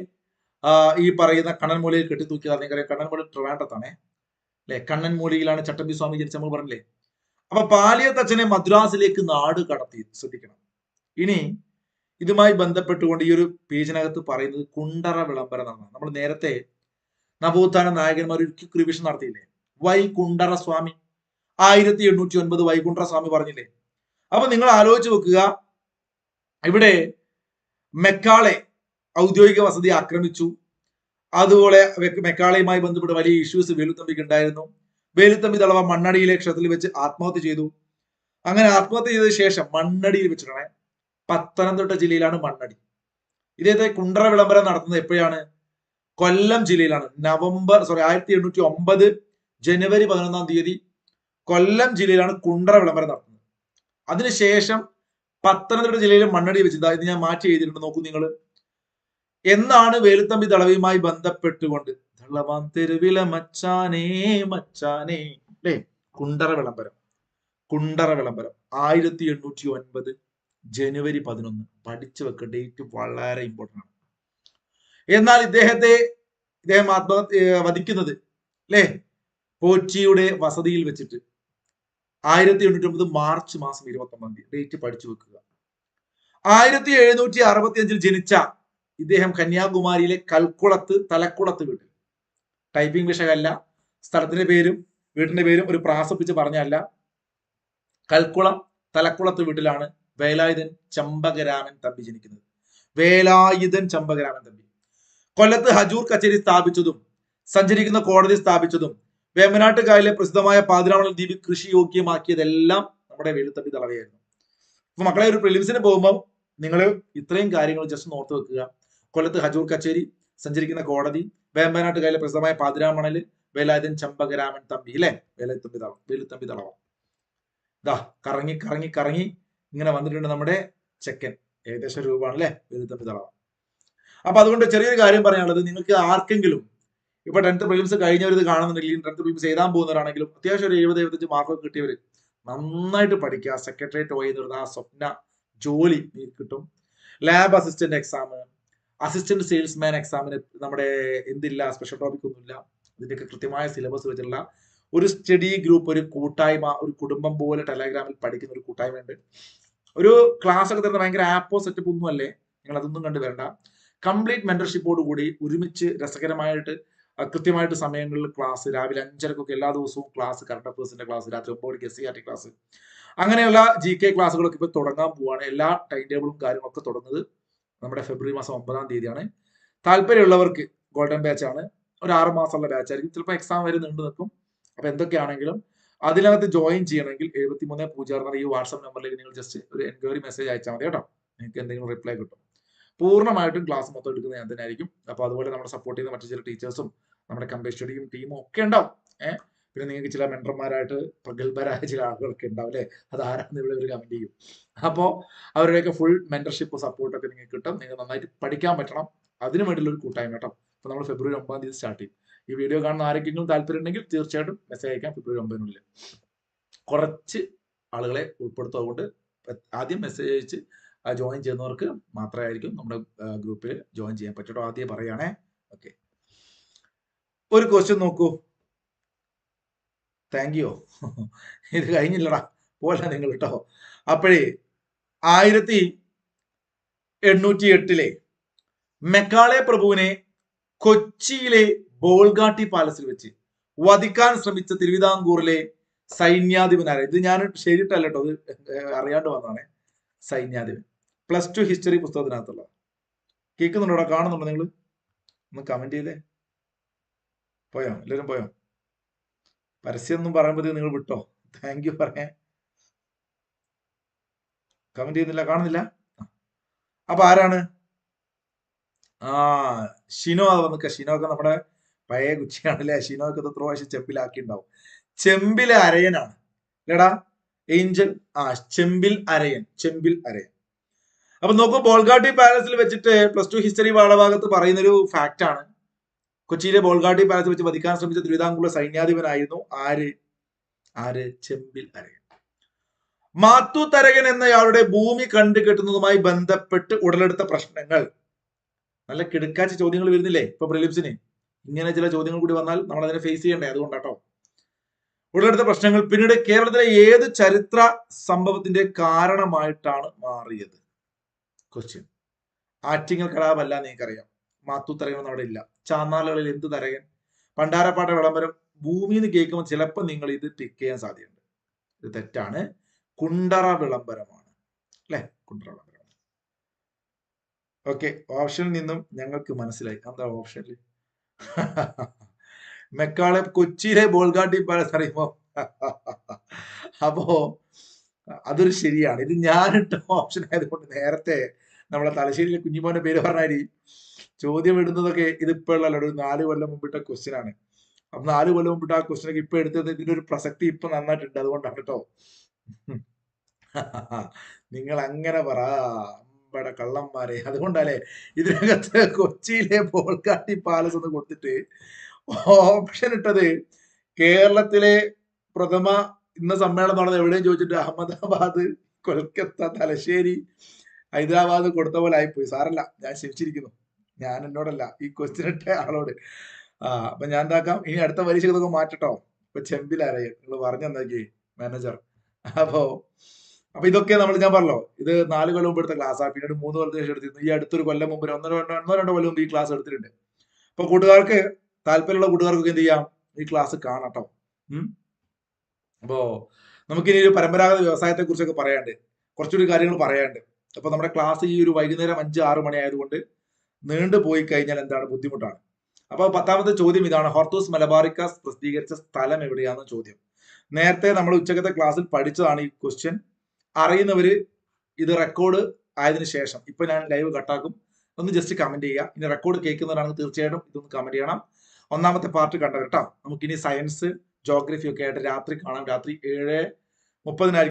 ഈ പറയുന്ന കണ്ണൻമൂലയിൽ കെട്ടിത്തൂക്കിയത് നിങ്ങൾക്കറിയാം. കണ്ണൻമൂല ട്രിവാൻഡ്രത്താണേ അല്ലെ? കണ്ണൻമൂലയിലാണ് ചട്ടമ്പി സ്വാമി ജനിച്ച നമ്മൾ പറഞ്ഞില്ലേ? അപ്പൊ പാലിയത്തച്ഛനെ മദ്രാസിലേക്ക് നാട് കടത്തി. ശ്രദ്ധിക്കണം. ഇനി ഇതുമായി ബന്ധപ്പെട്ടുകൊണ്ട് ഈ ഒരു പേജിനകത്ത് പറയുന്നത് കുണ്ടറ വിളംബരം എന്നാണ്. നമ്മൾ നേരത്തെ നവോത്ഥാന നായകന്മാർ ഒരു ക്വിക്ക് റിവിഷൻ നടത്തിയില്ലേ? വൈകുണ്ഠറ സ്വാമി 1809 വൈകുണ്ഠറ സ്വാമി പറഞ്ഞില്ലേ? അപ്പൊ നിങ്ങൾ ആലോചിച്ച് വെക്കുക. ഇവിടെ മെക്കാളെ ഔദ്യോഗിക വസതി ആക്രമിച്ചു. അതുപോലെ മെക്കാളയുമായി ബന്ധപ്പെട്ട് വലിയ ഇഷ്യൂസ് വേലുത്തമ്പിക്ക് ഉണ്ടായിരുന്നു. വേലുത്തമ്പി ദളവ മണ്ണടിയിലെ ക്ഷേത്രത്തിൽ വെച്ച് ആത്മഹത്യ ചെയ്തു. അങ്ങനെ ആത്മഹത്യ ചെയ്ത ശേഷം മണ്ണടിയിൽ വെച്ചിട്ടാണ്. പത്തനംതിട്ട ജില്ലയിലാണ് മണ്ണടി. ഇദ്ദേഹത്തെ കുണ്ടറ വിളംബരം നടത്തുന്നത് എപ്പോഴാണ്? കൊല്ലം ജില്ലയിലാണ്. 1809 ജനുവരി 11-ാം തീയതി കൊല്ലം ജില്ലയിലാണ് കുണ്ടറ വിളംബരം നടത്തുന്നത്. അതിനുശേഷം പത്തനംതിട്ട ജില്ലയിലെ മണ്ണടി വെച്ച് ഇത് ഞാൻ മാറ്റി എഴുതിയിട്ടുണ്ട്. നോക്കൂ നിങ്ങൾ. എന്നാണ് വേലുത്തമ്പി ദളവയുമായി ബന്ധപ്പെട്ടുകൊണ്ട് ദളവാം തെരുവിലെ മച്ചാനേ മച്ചാനേ അല്ലേ? കുണ്ടറ വിളംബരം 1809 ജനുവരി 11. പഠിച്ചു വെക്ക. ഡേറ്റ് വളരെ ഇമ്പോർട്ടൻ്റ് ആണ്. എന്നാൽ ഇദ്ദേഹം വധിക്കുന്നത് അല്ലേ പോറ്റിയുടെ വസതിയിൽ വെച്ചിട്ട് 1809 മാർച്ച് മാസം 29-ാം തീയതി. ഡേറ്റ് പഠിച്ചു വെക്കുക. 1765 ജനിച്ച ഇദ്ദേഹം കന്യാകുമാരിയിലെ തലക്കുളത്ത് വീട്ടിൽ. ടൈപ്പിംഗ് വിഷയമല്ല. സ്ഥലത്തിന്റെ പേരും വീടിന്റെ പേരും ഒരു പ്രാസപ്പിച്ച് പറഞ്ഞല്ല. തലക്കുളത്ത് വീട്ടിലാണ് വേലായുധൻ ചമ്പകരാമൻ തമ്പി ജനിക്കുന്നത്. വേലായുധൻ ചമ്പകരാമൻ തമ്പി. കൊല്ലത്ത് ഹജൂർ കച്ചേരി സ്ഥാപിച്ചതും സഞ്ചരിക്കുന്ന കോടതി സ്ഥാപിച്ചതും വേമ്പനാട്ട് കായലിലെ പ്രസിദ്ധമായ പാതിരാമണൽ ദ്വീപ് കൃഷി യോഗ്യമാക്കിയതെല്ലാം നമ്മുടെ വേലുത്തമ്പി ദളവയായിരുന്നു. അപ്പൊ മക്കളെ ഒരു പ്രിലിംസിന് പോകുമ്പോൾ നിങ്ങൾ ഇത്രയും കാര്യങ്ങൾ ജസ്റ്റ് ഓർത്ത് വെക്കുക. കൊല്ലത്ത് ഹജൂർ കച്ചേരി, സഞ്ചരിക്കുന്ന കോടതി, വേമ്പനാട്ട് കായലിലെ പ്രസിദ്ധമായ പാതിരാമണല്, വേലായുധൻ ചമ്പകരാമൻ തമ്പി അല്ലെ? വേലുത്തമ്പി ദളവ. ഇതാ കറങ്ങി ഇങ്ങനെ വന്നിട്ടുണ്ട് നമ്മുടെ ചെക്കൻ. ഏകദേശം രൂപമാണ് അല്ലെ? വേലുത്തമ്പി ദളവ. അപ്പൊ അതുകൊണ്ട് ചെറിയൊരു കാര്യം പറയാനുള്ളത്, നിങ്ങൾക്ക് ആർക്കെങ്കിലും ഇപ്പൊ 10th പ്രിലിംസ് കഴിഞ്ഞവർ ഇത് കാണുന്നുണ്ടെങ്കിൽ 10th പ്രിലിംസ് എഴുതാൻ പോകുന്നവരാണെങ്കിലും അത്യാവശ്യം ഒരു 70-75 മാർക്കൊക്കെ കിട്ടിയവർ നന്നായിട്ട് പഠിക്കുക. സെക്രട്ടേറിയറ്റ് പോയി ആ സ്വപ്ന ജോലി കിട്ടും. Lab assistant exam, assistant salesman എക്സാമിന് നമ്മുടെ എന്തില്ല, സ്പെഷ്യൽ ടോപ്പിക് ഒന്നുമില്ല. ഇതിന്റെയൊക്കെ കൃത്യമായ സിലബസ് വെച്ചിട്ടുള്ള ഒരു സ്റ്റഡി ഗ്രൂപ്പ്, ഒരു കൂട്ടായ്മ, ഒരു കുടുംബം പോലെ ടെലഗ്രാമിൽ പഠിക്കുന്ന ഒരു കൂട്ടായ്മയുണ്ട്. ഒരു ക്ലാസ് ഒക്കെ തരുന്ന ഭയങ്കര ആപ്പോ സെറ്റപ്പ് ഒന്നും അല്ലേ, നിങ്ങൾ അതൊന്നും കണ്ടു വരണ്ട. കംപ്ലീറ്റ് മെന്റർഷിപ്പോട് കൂടി ഒരുമിച്ച് രസകരമായിട്ട് കൃത്യമായിട്ട് സമയങ്ങളിൽ ക്ലാസ്, രാവിലെ 5:30 എല്ലാ ദിവസവും ക്ലാസ്, കറണ്ട് അഫേഴ്സിന്റെ ക്ലാസ്, രാത്രി 9 SCERT ക്ലാസ്, അങ്ങനെയുള്ള GK ക്ലാസ്സുകളൊക്കെ ഇപ്പൊ തുടങ്ങാൻ പോവാണ്. എല്ലാ ടൈം ടേബിളും കാര്യങ്ങളൊക്കെ തുടങ്ങുന്നത് നമ്മുടെ ഫെബ്രുവരി മാസം 9-ാം തീയതിയാണ്. താല്പര്യമുള്ളവർക്ക് ഗോൾഡൻ ബാച്ച് ആണ്. ഒരു 6 മാസമുള്ള ബാച്ച് ആയിരിക്കും. ചിലപ്പോൾ എക്സാം വരെ നീണ്ടു നിൽക്കും. അപ്പൊ എന്തൊക്കെയാണെങ്കിലും അതിനകത്ത് ജോയിൻ ചെയ്യണമെങ്കിൽ 7306 ഈ വാട്സ്ആപ്പ് നമ്പറിലേക്ക് നിങ്ങൾ ജസ്റ്റ് ഒരു എൻക്വയറി മെസ്സേജ് അയച്ചാൽ മതി കേട്ടോ. നിങ്ങൾക്ക് എന്തെങ്കിലും റിപ്ലൈ കിട്ടും. പൂർണ്ണമായിട്ടും ക്ലാസ് മൊത്തം എടുക്കുന്നത് ഞാൻ തന്നെ ആയിരിക്കും. അപ്പൊ അതുപോലെ നമ്മുടെ സപ്പോർട്ട് ചെയ്യുന്ന മറ്റു ചില ടീച്ചേഴ്സും നമ്മുടെ കമ്പനി സ്റ്റഡിയും ടീമും ഒക്കെ ഉണ്ടാവും. പിന്നെ നിങ്ങൾക്ക് ചില മെന്റർമാരായിട്ട് പ്രഗത്ഭരായ ചില ആളുകളൊക്കെ ഉണ്ടാവും അല്ലെ, അത് ആരാന്ന് ഇവിടെ ഒരു കമന്റ് ചെയ്യും. അപ്പോൾ അവരുടെയൊക്കെ ഫുൾ മെന്റർഷിപ്പ് സപ്പോർട്ടൊക്കെ നിങ്ങൾക്ക് കിട്ടും. നിങ്ങൾ നന്നായിട്ട് പഠിക്കാൻ പറ്റണം, അതിനു വേണ്ടിയുള്ള ഒരു കൂട്ടായ്മ കേട്ടോ. അപ്പൊ നമ്മൾ ഫെബ്രുവരി 9-ാം തീയതി സ്റ്റാർട്ട് ചെയ്യും. ഈ വീഡിയോ കാണുന്ന ആരെങ്കിലും താല്പര്യം ഉണ്ടെങ്കിൽ തീർച്ചയായിട്ടും മെസ്സേജ് അയക്കാം. ഫെബ്രുവരി 9-നുള്ളിൽ കുറച്ച് ആളുകളെ ഉൾപ്പെടുത്തുകൊണ്ട് ആദ്യം മെസ്സേജ് അയച്ച് ജോയിൻ ചെയ്യുന്നവർക്ക് മാത്രമായിരിക്കും നമ്മുടെ ഗ്രൂപ്പിൽ ജോയിൻ ചെയ്യാൻ പറ്റുള്ളൂ. ആദ്യം പറയുകയാണേ. ഓക്കെ, ഒരു ക്വസ്റ്റ്യൻ നോക്കൂ. Thank you. ഇത് കഴിഞ്ഞില്ലടാ, പോലെ നിങ്ങൾ കേട്ടോ. അപ്പോഴേ 1808 മെക്കാളെ പ്രഭുവിനെ കൊച്ചിയിലെ ബോൾഗാട്ടി പാലസിൽ വെച്ച് വധിക്കാൻ ശ്രമിച്ച തിരുവിതാംകൂറിലെ സൈന്യാധിപനായ, ഇത് ഞാൻ ശരിയിട്ടല്ല കേട്ടോ, അത് അറിയാണ്ട് വന്നതാണ്. സൈന്യാധിപൻ +2 ഹിസ്റ്ററി പുസ്തകത്തിനകത്തുള്ള. കേൾക്കുന്നുണ്ടോ? കാണുന്നുണ്ടോ നിങ്ങൾ? ഒന്ന് കമന്റ് ചെയ്തേ. പോയോ? എല്ലാവരും പോയോ? പരസ്യം ഒന്നും പറയുമ്പോഴത്തേക്ക് നിങ്ങൾ വിട്ടോ? താങ്ക് യു പറയാൻ. കമന്റ് ചെയ്യുന്നില്ല, കാണുന്നില്ല. അപ്പൊ ആരാണ്? ഷിനോ അത് വന്നിക്ക. ഷിനോ ഒക്കെ നമ്മുടെ പഴയ കുച്ചിയാണല്ലേ. ഷിനോ ഒക്കെ എത്ര പ്രാവശ്യം ചെമ്പിലാക്കി ഉണ്ടാവും. ചെമ്പിലെ അരയനാണ് അല്ലേടാ ഏഞ്ചൽ. ചെമ്പിൽ അരയൻ. അപ്പൊ നോക്കൂ, ബോൾഗാട്ടി പാലസിൽ വെച്ചിട്ട് +2 ഹിസ്റ്ററി പാഠഭാഗത്ത് പറയുന്നൊരു ഫാക്ട് ആണ്. കൊച്ചിയിലെ ബോൾഗാട്ടി പാലസിൽ വെച്ച് വധിക്കാൻ ശ്രമിച്ച തിരുവിതാംകൂറിലെ സൈന്യാധിപനായിരുന്നു ആര്? ചെമ്പിൽ അരയൻ. മാത്തു തരകൻ എന്നയാളുടെ ഭൂമി കണ്ടുകെട്ടുന്നതുമായി ബന്ധപ്പെട്ട് ഉടലെടുത്ത പ്രശ്നങ്ങൾ. നല്ല കിടക്കാച്ച ചോദ്യങ്ങൾ വരുന്നില്ലേ ഇപ്പൊ പ്രിലിംസിന്? ഇങ്ങനെ ചില ചോദ്യങ്ങൾ കൂടി വന്നാൽ നമ്മൾ അതിനെ ഫേസ് ചെയ്യണ്ടേ, അതുകൊണ്ടാട്ടോ. ഉടലെടുത്ത പ്രശ്നങ്ങൾ പിന്നീട് കേരളത്തിലെ ഏത് ചരിത്ര സംഭവത്തിന്റെ കാരണമായിട്ടാണ് മാറിയത്? ക്വസ്റ്റ്യൻ. ആറ്റിങ്ങൽ കലാപല്ല, നിങ്ങൾക്കറിയാം. മാത്തു തരകൻ അവിടെ ഇല്ല. ചാന്നാളുകളിൽ എന്ത് തരകൻ? പണ്ടാരപ്പാട്ട വിളംബരം. ഭൂമി എന്ന് കേൾക്കുമ്പോൾ ചിലപ്പോൾ നിങ്ങൾ ഇത് ടിക്ക് ചെയ്യാൻ സാധ്യതയുണ്ട്. ഇത് തെറ്റാണ്. കുണ്ടറ വിളംബരമാണ് അല്ലെ? കുണ്ടറ വിളംബരം. ഓക്കെ, ഓപ്ഷനിൽ നിന്നും ഞങ്ങൾക്ക് മനസ്സിലായി. എന്താ ഓപ്ഷനിൽ? മെക്കാളെ കൊച്ചിയിലെ ബോൾഗാട്ടി പാലസ് അറിയുമോ? അപ്പോ അതൊരു ശരിയാണ്. ഇത് ഞാനിട്ട ഓപ്ഷൻ ആയതുകൊണ്ട് നേരത്തെ നമ്മളെ തലശ്ശേരിയിലെ കുഞ്ഞിമോന്റെ പേര് പറഞ്ഞാൽ ചോദ്യം ഇടുന്നതൊക്കെ ഇതിപ്പോ ഉള്ള ഒരു 4 കൊല്ലം മുമ്പിട്ട ക്വസ്റ്റ്യൻ ആണ്. അപ്പൊ 4 കൊല്ലം മുമ്പിട്ട് ആ ക്വസ്റ്റ്യനൊക്കെ ഇപ്പൊ എടുത്തത് ഇതിന്റെ ഒരു പ്രസക്തി ഇപ്പൊ നന്നായിട്ടുണ്ട്, അതുകൊണ്ടാണ് കേട്ടോ. നിങ്ങൾ അങ്ങനെ പറ കള്ളന്മാരെ. അതുകൊണ്ടല്ലേ ഇതിനകത്ത് കൊച്ചിയിലെ ബോൾഗാട്ടി പാലസ് എന്ന് കൊടുത്തിട്ട് ഓപ്ഷൻ ഇട്ടത്. കേരളത്തിലെ പ്രഥമ ഇന്ന സമ്മേളനം നടന്നത് എവിടെയും ചോദിച്ചിട്ട് അഹമ്മദാബാദ്, കൊൽക്കത്ത, തലശ്ശേരി, ഹൈദരാബാദ് കൊടുത്ത പോലെ ആയിപ്പോയി. സാരല്ല, ഞാൻ ക്ഷമിച്ചിരിക്കുന്നു. ഞാൻ എന്നോടല്ല, ഈ ക്വസ്റ്റ്യൻ ഇട്ട ആളോട്. അപ്പൊ ഞാൻ എന്താക്കാം, ഇനി അടുത്ത പരീക്ഷ ഇതൊക്കെ മാറ്റട്ടോ. ഇപ്പൊ ചെമ്പിലറിയാം നിങ്ങൾ പറഞ്ഞെന്താക്കി മാനേജർ. അപ്പൊ ഇതൊക്കെ ഞാൻ പറഞ്ഞല്ലോ, ഇത് 4 കൊല്ലം മുമ്പ് എടുത്ത ക്ലാസ്സാണ്. പിന്നീട് 3 കൊല്ലത്തിന് ശേഷം എടുത്തിരുന്നു. ഈ അടുത്തൊരു കൊല്ലം മുമ്പ് 1-2 കൊല്ലം മുമ്പ് ഈ ക്ലാസ് എടുത്തിട്ടുണ്ട്. അപ്പൊ കൂട്ടുകാർക്ക്, താല്പര്യമുള്ള കൂട്ടുകാർക്കൊക്കെ എന്ത് ചെയ്യാം, ഈ ക്ലാസ് കാണട്ടോ. അപ്പോ നമുക്കിനി ഒരു പരമ്പരാഗത വ്യവസായത്തെ കുറിച്ചൊക്കെ പറയാണ്ട്, കുറച്ചുകൂടി കാര്യങ്ങൾ പറയാണ്ട്. അപ്പൊ നമ്മുടെ ക്ലാസ് ഈ ഒരു വൈകുന്നേരം 5-6 മണി ആയതുകൊണ്ട് നീണ്ടു പോയി കഴിഞ്ഞാൽ എന്താണ് ബുദ്ധിമുട്ടാണ്. അപ്പൊ 10ാമത്തെ ചോദ്യം ഇതാണ്. ഹോർത്തൂസ് മലബാറിക്കസ് പ്രസിദ്ധീകരിച്ച സ്ഥലം എവിടെയാണെന്ന് ചോദ്യം. നേരത്തെ നമ്മൾ ഉച്ചക്കത്തെ ക്ലാസ്സിൽ പഠിച്ചതാണ് ഈ ക്വസ്റ്റ്യൻ. അറിയുന്നവര് ഇത് റെക്കോർഡ് ആയതിനു ശേഷം, ഇപ്പൊ ഞാൻ ലൈവ് കട്ടാക്കും, ഒന്ന് ജസ്റ്റ് കമന്റ് ചെയ്യുക. ഇനി റെക്കോർഡ് കേൾക്കുന്നവരാണെങ്കിൽ തീർച്ചയായിട്ടും ഇതൊന്ന് കമന്റ് ചെയ്യണം. 1ാമത്തെ പാർട്ട് കണ്ടവർ കേട്ടോ. നമുക്കിനി സയൻസ്, ജോഗ്രഫി ഒക്കെ ആയിട്ട് രാത്രി കാണാം. രാത്രി 7:30